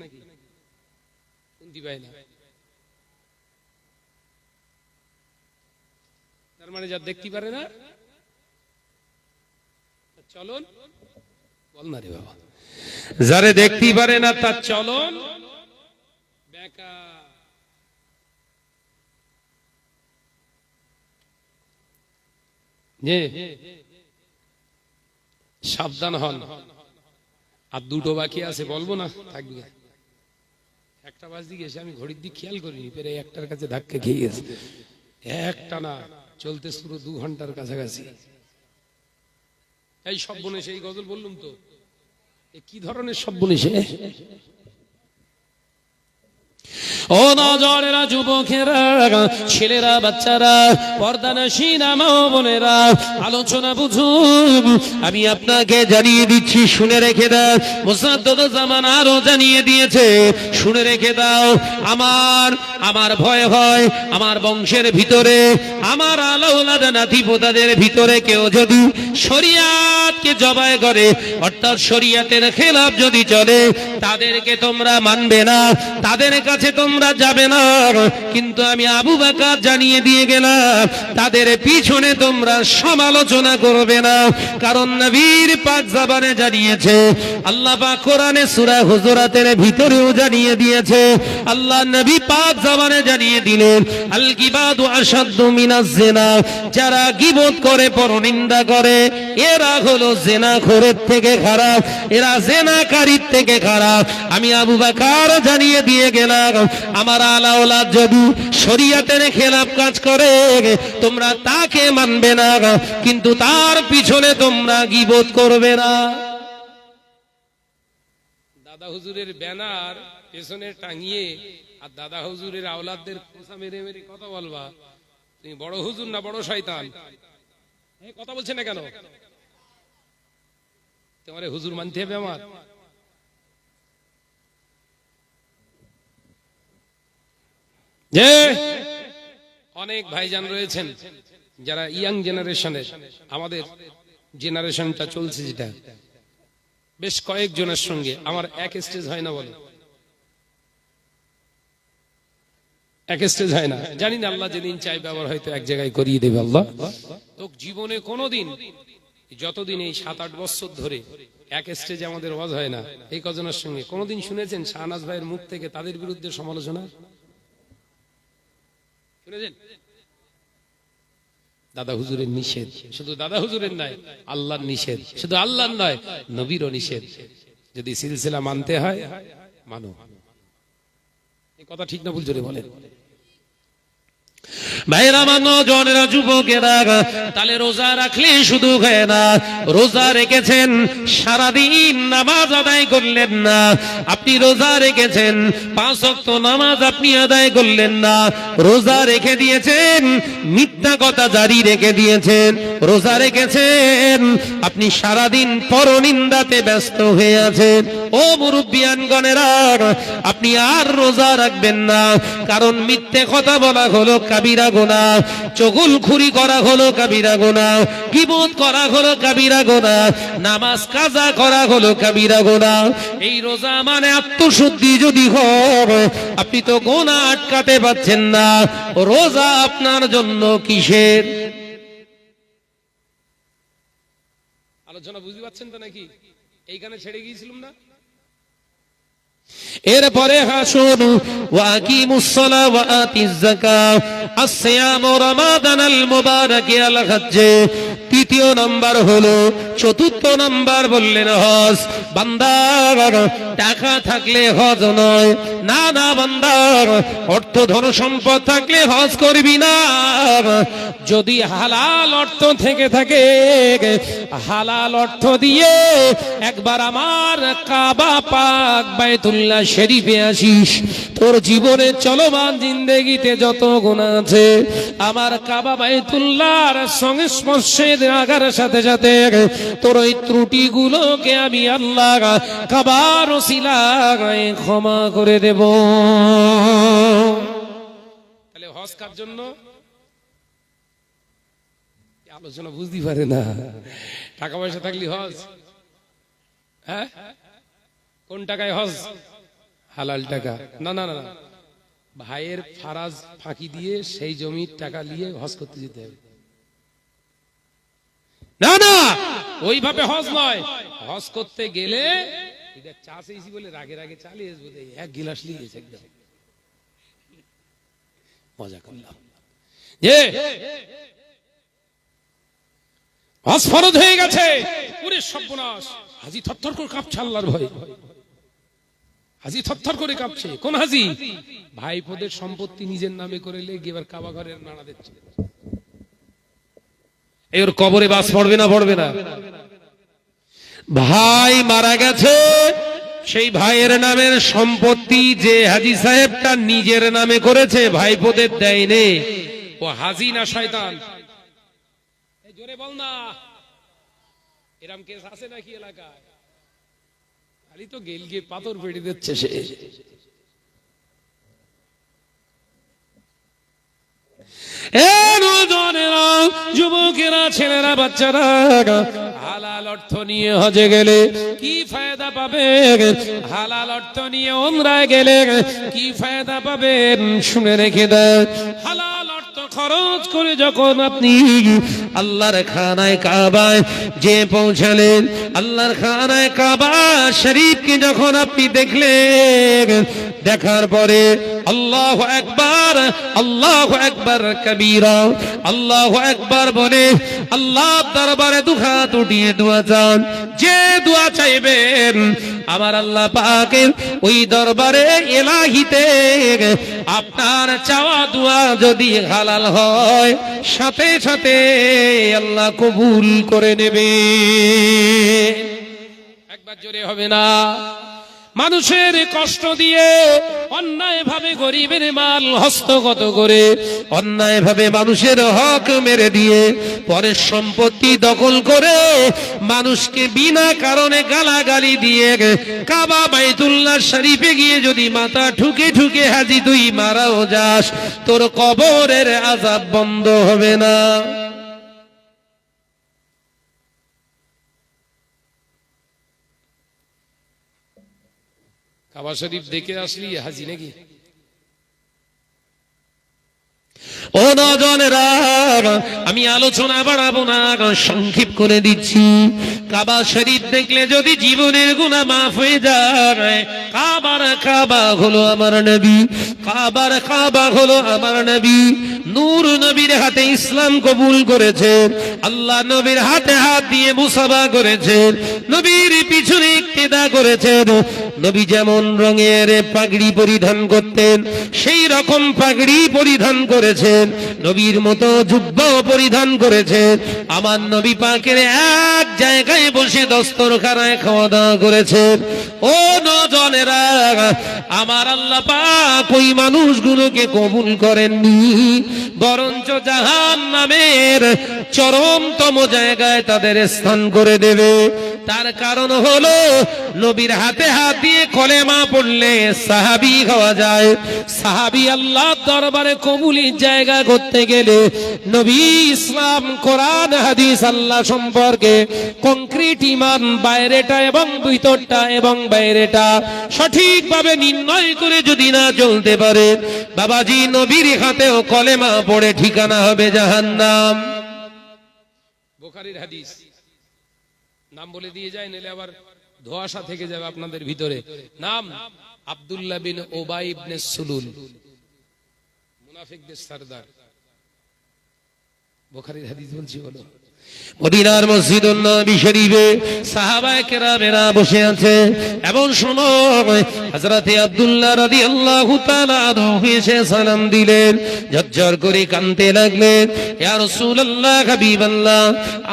তার মানে যা দেখতে পারে না চলন বল না রে বাবা, যারে দেখতে পারে না তার চলন বেকার। সাবধান হন। আর দুটো বাকি আছে, বলবো না থাকবে। একটা বাজে গেছে, আমি ঘড়ির দিক খেয়াল করিনি, পেরে একটার কাছে ধাক্কা খেয়ে গেছে। একটা না চলতে পুরো 2 ঘন্টার কাছাকাছি। এই সব বনে সেই গজল বললুম তো, কি ধরনের সব বনে সে? ও নজরেরা, যুবকেরা, ছেলেরা, বাচ্চারা, পর্দানশীনা মা বোনেরা, আলোচনা বুঝুন। আমি আপনাকে জানিয়ে দিচ্ছি, শুনে রেখে দাও। মুসাদ্দদ জামান আরো জানিয়ে দিয়েছে, শুনে রেখে দাও। আমার ভয় হয় আমার বংশের ভিতরে, আমার আলাউলাদ নাতি পোতাদের ভিতরে কেউ যদি শরিয়াতকে জবাই করে, অর্থাৎ শরিয়াতের খেলাফ যদি চলে, তাদেরকে তোমরা মানবে না, তাদের কাছে তোমরা যাবে না। কিন্তু আমি আবু বকর জানিয়ে দিয়ে গেলাম, তাদের পিছনে তোমরা সমালোচনা করবে না। কারণ নবীর পাক জবানে জানিয়েছে, আল্লাহ পাক কোরআনে সূরা হুজুরাতের ভিতরেও জানিয়ে দিয়েছে, আল্লাহ নবী পাক জবানে জানিয়ে দিলেন, আল গিবাদু আশাদ্দু মিনাজ জিনা। যারা গীবত করে, পরনিন্দা করে, এরা হলো জিনাখোরের থেকে খারাপ, এরা জিনাকারীর থেকে খারাপ। আমি আবু বকর জানিয়ে দিয়ে গেলাম, আমার আলাউলাদ যদি শরিয়াতের খেলাফ কাজ করে, তোমরা তাকে মানবে না, কিন্তু তার পিছনে তোমরা গীবত করবে না। দাদা হুজুরের ব্যানার পেছনে টাঙিয়ে আর দাদা হুজুরের আওলাদদের খোঁচা মেরে মেরে কথা বলবা, তুমি বড় হুজুর না বড় শয়তান? কথা বলছে না কেন? তোমার হুজুর মানতে হবে আমার? যে অনেক ভাইজান রয়েছেন যারা ইয়াং জেনারেশনের, আমাদের জেনারেশনটা চলছে যেটা, বেশ কয়েকজনের সঙ্গে আমার এক স্টেজ হয় না। বলে এক স্টেজ হয় না, জানি না, আল্লাহ যেদিন চাইবে আবার হয়তো এক জায়গায় করিয়ে দেবে আল্লাহ। তো জীবনে কোনোদিন, যতদিন এই 7-8 বছর ধরে এক স্টেজে আমাদের ওয়াজ হয় না, এই কজনের সঙ্গে কোনোদিন শুনেছেন শাহনাজ ভাইয়ের মুখ থেকে তাদের বিরুদ্ধে সমালোচনা? শুনেছেন? দাদা হুজুরের নিষেধ, শুধু দাদা হুজুরের নয়, আল্লাহর নিষেধ, শুধু আল্লাহর নয়, নবীরও নিষেধ। যদি সিলসিলা মানতে হয় মানো। এই কথা ঠিক না ভুল জোরে বলেন। ভাইরা, নওজওয়ানেরা, যুবকেরা, তাহলে রোজা রাখলে শুধু হয় না, রোজা রেখেছেন সারাদিন নামাজ আদায় করলেন না, আপনি রোজা রেখেছেন 5 ওয়াক্ত নামাজ আপনি আদায় করলেন না, রোজা রেখে দিয়েছেন, মিথ্যা কথা জারি রেখে দিয়েছেন, রোজা রেখেছেন, আপনি সারাদিন পরনিন্দাতে ব্যস্ত হয়ে আছেন। ও মুরব্বিয়ানগণেরা, আপনি আর রোজা রাখবেন না, কারণ মিথ্যে কথা বলা হলো কাবিরা গুনাহ, চুগলখুরি করা হলো কাবিরা গুনাহ, গীবত করা হলো কাবিরা গুনাহ, নামাজ কাজা করা হলো কাবিরা গুনাহ। এই রোজা মানে আত্মশুদ্ধি যদি হয়, আপনি তো গুনাহ আটকাতে পারছেন না, রোজা আপনার জন্য কিসের? আলোচনা বুঝতে পারছেন তো নাকি? এইখানে ছেড়ে গিয়েছিলাম না? এরপরে হাসুন ওয়াকিমুস সালাহ ওয়া আতিজ যাকাত আসসিয়াম রমাদানাল মুবারাক আল হজ্জ। তৃতীয় নাম্বার হলো, চতুর্থ নাম্বার বললেন হজ। বান্দা টাকা থাকলে হজ নয়, না না বান্দা, অর্থ ধন সম্পদ থাকলে হজ করবি না। যদি হালাল অর্থ থেকে থাকে, হালাল অর্থ দিয়ে একবার আমার কাবা পাক বাইতুল্লাহ শরীফে আসিস, তোর জীবনে চলমান জিন্দেগিতে যত গুনাহ আছে, আমার কাবা বাইতুল্লাহর সংস্পর্শে আগার সাথে সাথে তোর ওই ত্রুটিগুলোকে আমি আল্লাহ কাবার ওসিলায় ক্ষমা করে দেব। তাহলে হজ কার জন্য? আলোচনা বুঝতে পারে না। টাকা পয়সা থাকলে হজ? হ্যাঁ, কোন টাকায় হজ? হালাল টাকা। না না না, ভাইয়ের ফারাজ ফাঁকি দিয়ে সেই জমির টাকা নিয়ে হজ করতে যেতে হবে। না না, ওইভাবে হজ নয়। হজ করতে গেলে চা চেয়েছি বলে রাগে রাগে চালিয়ে এক গিলাস লিয়েছে, একদম মজা করলাম। হজ ফরজ হয়ে গেছে, পুরে সর্বনাশ। হাজি থরথর করে কাঁপছে আল্লাহর ভয়ে, হাজি থরথর করে কাঁপছে। কোন হাজি? ভাইপোদের সম্পত্তি নিজের নামে করে লেগে এবার কাবা ঘরের নাড়া দিচ্ছে। এর কবরে বাস পড়বে না? পড়বে না। ভাই মারা গেছে, সেই ভাইয়ের নামের সম্পত্তি যে হাজি সাহেবটা নিজের নামে করেছে, ভাইপোদের দেয়নি। ও হাজি না শয়তান? জোরে বল না। এরম কেস আছে নাকি এলাকায়? খালি তো গেল গিয়ে পাথর পেড়ে দিচ্ছে সে। যুবকেরা, ছেলেরা, বাচ্চারা, হালাল অর্থ নিয়ে হজে গেলে কি ফায়দা পাবে? হালাল অর্থ নিয়ে উমরায় গেলে কি ফায়দা পাবেন? শুনে রেখে দেন। হালাল অর্থ খরচ করে যখন আপনি আল্লাহর খানায় কাবায় যে পৌঁছালেন, আল্লাহর খানায় কাবা শরীফকে যখন আপনি দেখলেন, দেখার পরে আল্লাহু আকবার, আল্লাহু আকবার কবীরা, আল্লাহু আকবার বলে আল্লাহর দরবারে দুহাত উঠিয়ে দোয়া চান। যে দোয়া চাইবেন আমার আল্লাহ পাকের ওই দরবারে ইলাহিতে আপনার চাওয়া দোয়া যদি হালাল হয়, সাথে সাথে আল্লাহ কবুল করে নেবে। একবার জোরে হবে না? মানুষের কষ্ট দিয়ে, অন্যায় ভাবে গরিবের মাল হস্তগত করে, অন্যায় ভাবে মানুষের হক মেরে দিয়ে, পরের সম্পত্তি দখল করে, মানুষকে বিনা কারণে গালাগালি দিয়ে, কাবা বাইতুল্লাহ শরীফে গিয়ে যদি মাথা ঠুকে ঠুকে হাজি তুই মারাও যাস, তোর কবরের আযাব বন্ধ হবে না। কাবা শরীফ দেখে আসলি হাজি নাকি? ও নজনেরা, আমি আলোচনা বাড়াবো না, সংক্ষেপ করে দিচ্ছি। কাবা শরীফ দেখলে যদি জীবনের গুনাহ মাফ হয়ে যায়, কাবার কাবা হলো আমার নবী, কাবার কাবা হলো আমার নবী। নূর নবীর হাতে ইসলাম কবুল করেছেন, আল্লাহ নবীর হাতে হাত দিয়ে মুসাফা করেছেন, নবীর পিছনে ইক্তেদা করেছেন। নবী যেমন রঙের পাগড়ি পরিধান করতেন, সেই রকম পাগড়ি পরিধান করেছেন, নবীর মতো জুব্বা পরিধান করেছেন। আমার নবী পাকের এক জায়গায় বসে দস্তরখানায় খাওয়া দাওয়া করেছেন। ও নজনেরা, আমার আল্লাহ পাক ওই মানুষগুলোকে কবুল করেননি, বরঞ্চ জাহান্নামের চরমতম জায়গায় তাদের স্থান করে দেবে। তার কারণ হলো নবীর হাতে হাত দিয়ে কলেমা পড়লে সাহাবী হওয়া যায়। সাহাবী আল্লাহর দরবারে কবুলির জায়গা করতে গেলে নবী, ইসলাম, কোরআন, হাদিস, আল্লাহ সম্পর্কে কংক্রিট ঈমান, বাইরেটা এবং ভিতরটা এবং বাইরেটা সঠিকভাবে নির্ণয় করে যদি না চলতে পারে, বাবাজি নবীর হাতেও কলেমা পড়ে ঠিকানা হবে জাহান্নাম। বুখারীর হাদিস, নাম বলে দিয়ে যায়, নাহলে আবার ধোঁয়াশা থেকে যাবে আপনাদের ভিতরে। নাম আব্দুল্লাহ বিন উবাই ইবনে সুলুল, মুনাফিকদের সরদার। বুখারীর হাদিস বলছি হলো, মদিনার মসজিদুন নবী শরীফে সাহাবায়ে কেরামেরা বসে আছে। এমন সময় হযরতে আব্দুল্লাহ রাদিয়াল্লাহু তাআলা আনহু এসে সালাম দিলেন, ঝরঝর করে কাঁদতে লাগলেন, ইয়া রাসূলুল্লাহ, হাবিবাল্লাহ,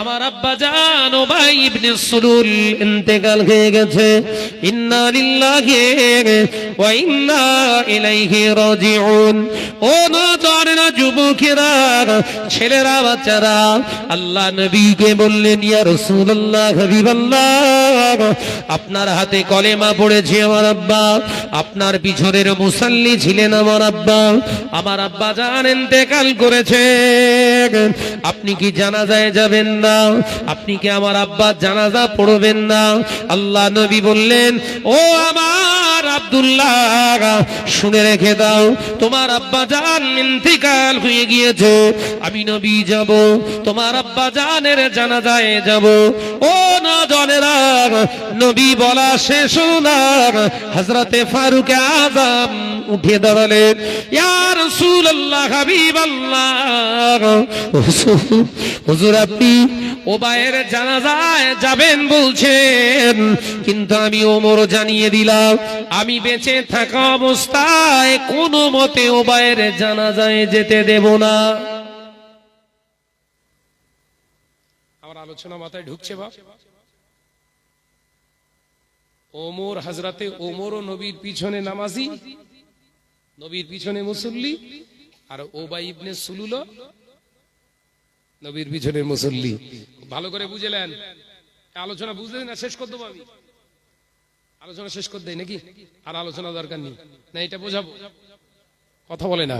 আমার আব্বা জান উবাই ইবনে সুলুল ইন্তেকাল হয়ে গেছে। ইন্না লিল্লাহি ওয়া ইন্না ইলাইহি রাজিউন। ও নওজওয়ানেরা, যুবকেরা, ছেলেরা, বাচ্চারা, আল্লাহ নবীকে বললেন, ইয়া রাসূলুল্লাহ, হাবিবাল্লাহ, আপনার হাতে কলেমা পড়েছে আমার আব্বা, আপনার পিছনের মুসাল্লি ছিলেন আমার আব্বা, আমার আব্বা জান ইন্তেকাল করেছে, আপনি কি জানাজায় যাবেন না? আপনি কি আমার আব্বার জানাজা পড়বেন না? আল্লাহ নবী বললেন, ও আমার আব্দুল্লাহ, শুনে রেখে দাও, তোমার আব্বা জান ইন্তেকাল হয়ে গিয়েছে, আমি নবী যাব, তোমার আব্বা জানের জানাজায় যাব। ও নওজওয়ানেরা, নবী বলা শেষ না, হযরতে ফারুক আযম উঠে দাঁড়ালেন, ইয়া রাসূলুল্লাহ, হাবিবাল্লাহ, হুজুর আপনি উবাইয়ের জানাজায় যাবেন বলছেন, কিন্তু আমি ওমর জানিয়ে দিলাম, আমি বেঁচে থাকা অবস্থায় কোনো মতে উবাইয়ের জানাজায় যেতে দেব না। আমার আলোচনা মাথায় ঢুকছে বাপ? ওমর, হযরতে ওমর ও নবীর পিছনে নামাজি, নবীর পিছনে মুসল্লি, আর উবাই ইবনে সুলুল নবীর পিছনে মুসল্লি। ভালো করে বুঝলেন? আলোচনা বুঝলেন না? শেষ করে দেবো আমি, আলোচনা শেষ করে দেই নাকি? আর আলোচনা দরকার নেই না, এটা বোঝাবো, কথা বলে না।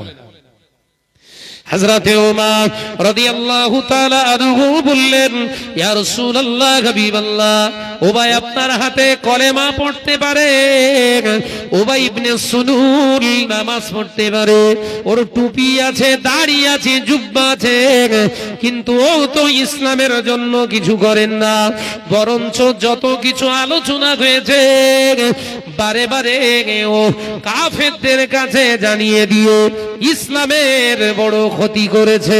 হযরতে ওমর রাদিয়াল্লাহু তাআলা আনহু বললেন, ইয়া রাসূলুল্লাহ, হাবিবাল্লাহ, উবাই আপনার হাতে কলেমা পড়তে পারে, উবাই ইবনে সুলুল নামাজ পড়তে পারে, ওর টুপি আছে, দাড়ি আছে, জুব্বা আছে, কিন্তু ও তো ইসলামের জন্য কিছু করেন না, বরঞ্চ যত কিছু আলোচনা হয়েছে বারে বারে ও কাফেরদের কাছে জানিয়ে দিয়ে ইসলামের বড় ক্ষতি করেছে।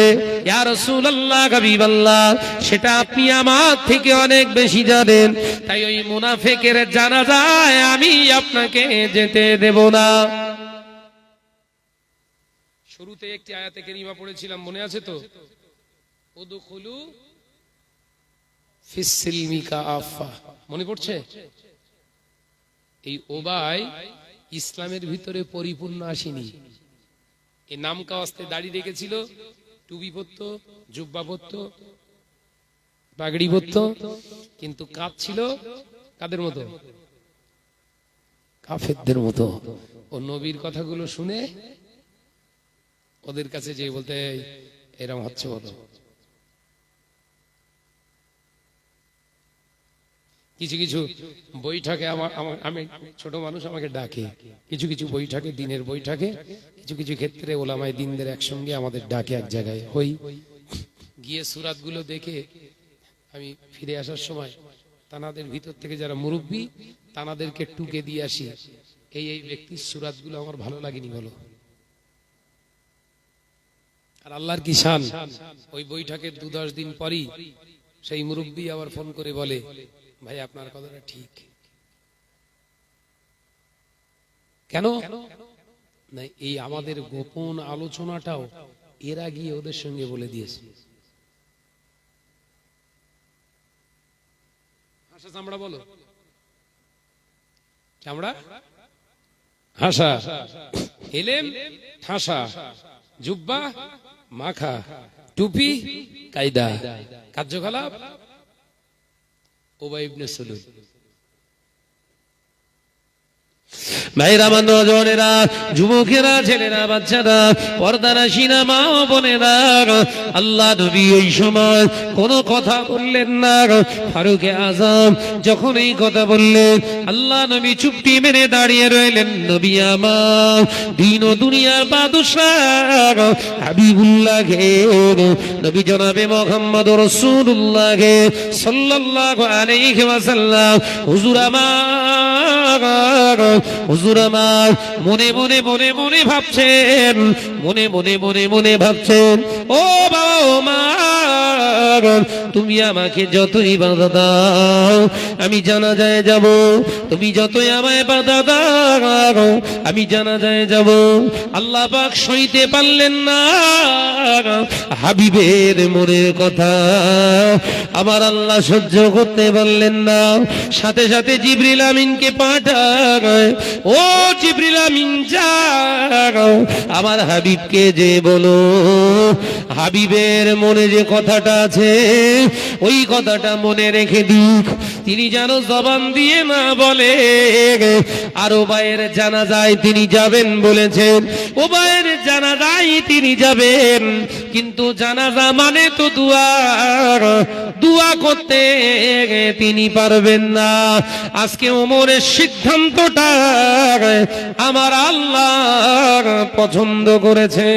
ইয়া রাসূলুল্লাহ, হাবিবাল্লাহ, সেটা আপনি আমার থেকে অনেক বেশি জানেন, তাই ওই মুনাফিকের জানাজায় আমি আপনাকে যেতে দেব না। শুরুতে একটি আয়াতে কারিমা পড়েছিলাম, মনে আছে তো? উদখুলু ফিস সিলমি কাফা, মনে পড়ছে? এই উবাই ইসলামের ভিতরে পরিপূর্ণ আসেনি। এই নাম কাওয়াস্তে দাড়ি রেখেছিল, টুপি পরতো, জুব্বা পরতো, পাগড়ি পরতো, কিন্তু কাজ ছিল কাদের মতো? কাফেরদের মতো। ও নবীর কথাগুলো শুনে ওদের কাছে যে বলতে, এরকম হচ্ছে বলো। কিছু কিছু বৈঠকে আমি ছোট মানুষ, আমাকে ডাকে, কিছু কিছু বৈঠকে, দিনের বৈঠকে, কিছু কিছু ক্ষেত্রে ওলামায়ে দ্বীনদের একসঙ্গে আমাদের ডাকে এক জায়গায় হই, গিয়ে সূরাতগুলো দেখে আমি ফিরে আসার সময় তানাদের ভিতর থেকে যারা মুরব্বী, তানাদেরকে টুকে দিয়ে আসি, এই এই ব্যক্তির সূরাতগুলো আমার ভালো লাগেনি বলো। আর আল্লাহর কি শান, ওই বৈঠকের 2-10 দিন পরই সেই মুরব্বী আবার ফোন করে বলে, ভাই আপনার কথাটা ঠিক। কেন না, এই আমাদের গোপন আলোচনাটাও এরা গিয়ে ওদের সঙ্গে বলে দিয়েছে। হাসা চামড়া বলো, চামড়া হাসা, এলেম হাসা, জুব্বা মাখা, টুপি, কায়দা, কার্যকলাপ উবাই ইবনে সুলুল। ভাইরা, আমার নজরেরা, যুবকেরা, ছেলেরা, বাচ্চারা, পর্দারাশিনা মা ও বোনেরা, আল্লাহ নবী ওই সময় কোনো কথা বললেন না। ফারুকে আজম যখন এই কথা বললেন, আল্লাহ নবী চুপটি মেরে দাঁড়িয়ে রইলেন। নবী আমার দিন ও দুনিয়ার বাদশাহ হাবিবুল্লাহকে, নবী জনাবে মুহাম্মদ রাসূলুল্লাহকে সাল্লাল্লাহু আলাইহি ওয়াসাল্লাম, হুজুর আমার, হুজুর আমার মনে মনে মনে মনে ভাবছেন, মনে মনে মনে মনে ভাবছেন, ও বাবা ও মা, তুমি আমাকে যতই বাধা দাও আমি জানাজায় যাব, তুমি যতই আমায় বাধা দাও আমি জানাজায় যাব। আল্লাহ পাক সইতে পারলেন না হাবিবের মনের কথা, আমার আল্লাহ সহ্য করতে পারলেন না। সাথে সাথে জিবরিল আমিনকে পাঠায়, ও জিবরিল আমিন যাও আমার হাবিবকে যে বলো, হাবিবের মনে যে কথাটা আছে ওই কথাটা মনে রেখে দিক, তিনি যেন জবান দিয়ে না বলে। আর ওবায়ের জানাজায় তিনি যাবেন বলেছেন, ওবায়ের জানাজায় তিনি যাবেন, কিন্তু জানাজা মানে তো দোয়া, দোয়া করতে তিনি পারবেন না। আজকে ওমরের সিদ্ধান্তটা আমার আল্লাহ পছন্দ করেছে।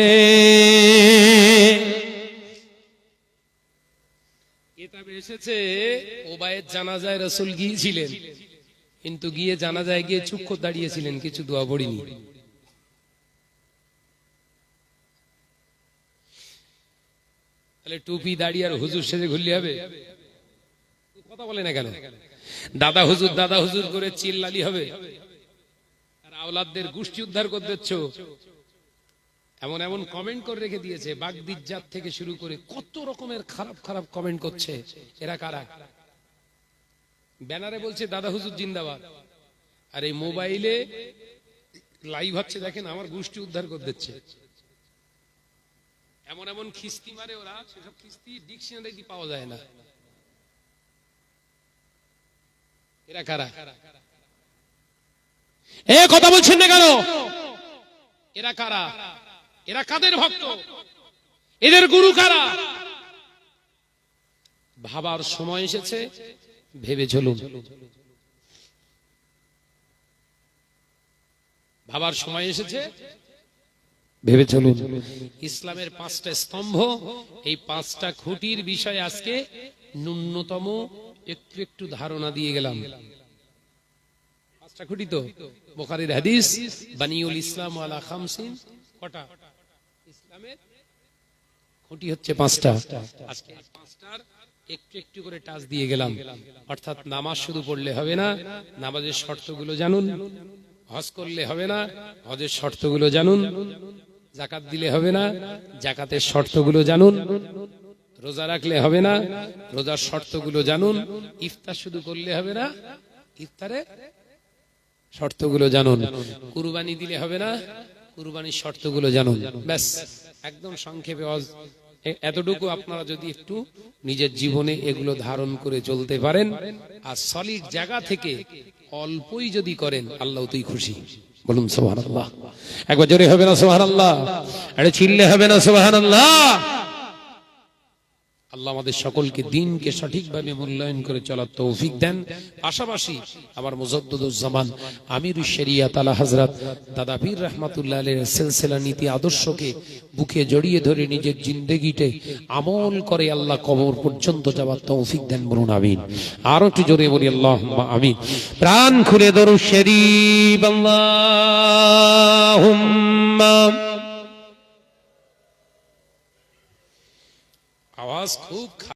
কিতাবে এসেছে ওবায়ের জানাজায় রাসূল গিয়েছিলেন, কিন্তু গিয়ে জানাজায় গিয়ে চুপ করে দাঁড়িয়েছিলেন, কিছু দোয়া পড়িনি। তাহলে টুপি দাঁড়িয়ে আর হুজুর সেজে ঘুরলে হবে? কথা বলে না কেন? দাদা হুজুর করে চিল্লালি হবে? আর আওলাদদের গোষ্ঠী উদ্ধার করে দিচ্ছ, এমন এমন কমেন্ট করে রেখে দিয়েছে, বাগদিজ্জাত থেকে শুরু করে কত রকমের খারাপ খারাপ কমেন্ট করছে। এরা কারা? ব্যানারে বলছে দাদা হুজুর জিন্দাবাদ, আর এই মোবাইলে লাইভ হচ্ছে, দেখেন আমার গোষ্ঠী উদ্ধার করে দিচ্ছে। এমন এমন খিস্তি মারে ওরা, সেসব খিস্তি ডিকশনারি পাওয়া যায় না। এরা কারা? এ কথা বলছেন না কেন? এরা কারা? এরা কাদের ভক্ত? এদের গুরু কারা? ভাবার সময় এসেছে, ভেবে চলুন। ভাবার সময় এসেছে, ভেবে চলুন। ইসলামের 5টা স্তম্ভ, এই 5টা খুঁটির বিষয়ে আজকে ন্যূনতম একটু একটু ধারণা দিয়ে গেলাম। 5টা খুঁটি তো বুখারীর হাদিস, বানিউল ইসলাম আলা খামসিন, কটা? ইসলামের খুঁটি হচ্ছে 5টা। আজকে 5টার একটু একটু করে টাচ দিয়ে গেলাম। অর্থাৎ নামাজ শুধু পড়লে হবে না, নামাজের শর্তগুলো জানুন। হজ করলে হবে না, হজের শর্তগুলো জানুন। যাকাত দিলে হবে না, যাকাতের শর্তগুলো জানুন। রোজা রাখলে হবে না, রোজার শর্তগুলো জানুন। ইফতার শুধু করলে হবে না, ইফতারের শর্তগুলো জানুন। কুরবানি দিলে হবে না, কুরবানির শর্তগুলো জানুন। ব্যাস, একদম সংক্ষেপে এতটুকু আপনারা যদি একটু নিজের জীবনে এগুলো ধারণ করে চলতে পারেন, আর সলিড জায়গা থেকে অল্পই যদি করেন, আল্লাহ তুই খুশি। বলুন সুবহানাল্লাহ। একবার জোরে হবে না সুবহানাল্লাহ? আরে চিল্লে হবে না সুবহানাল্লাহ? আল্লাহ আমাদের সকলকে দ্বীনকে সঠিকভাবে মূল্যায়ন করে চলার তৌফিক দেন। পাশাপাশি আমার মুজাদ্দিদুজ্জামান আমিরুশ শরিয়াত আলা হযরত দাদা পীর রাহমাতুল্লাহ আলাইহির সিলসিলা নীতি আদর্শকে বুকে জড়িয়ে ধরে নিজের জিন্দেগিতে আমল করে আল্লাহ কবর পর্যন্ত যাওয়ার তৌফিক দেন। বলুন আমিন। আর একটু জোরে বলি আল্লাহুম্মা আমিন। প্রাণ খুলে দরুদ শরীফ আল্লাহুম্মা। আওয়াজ খুব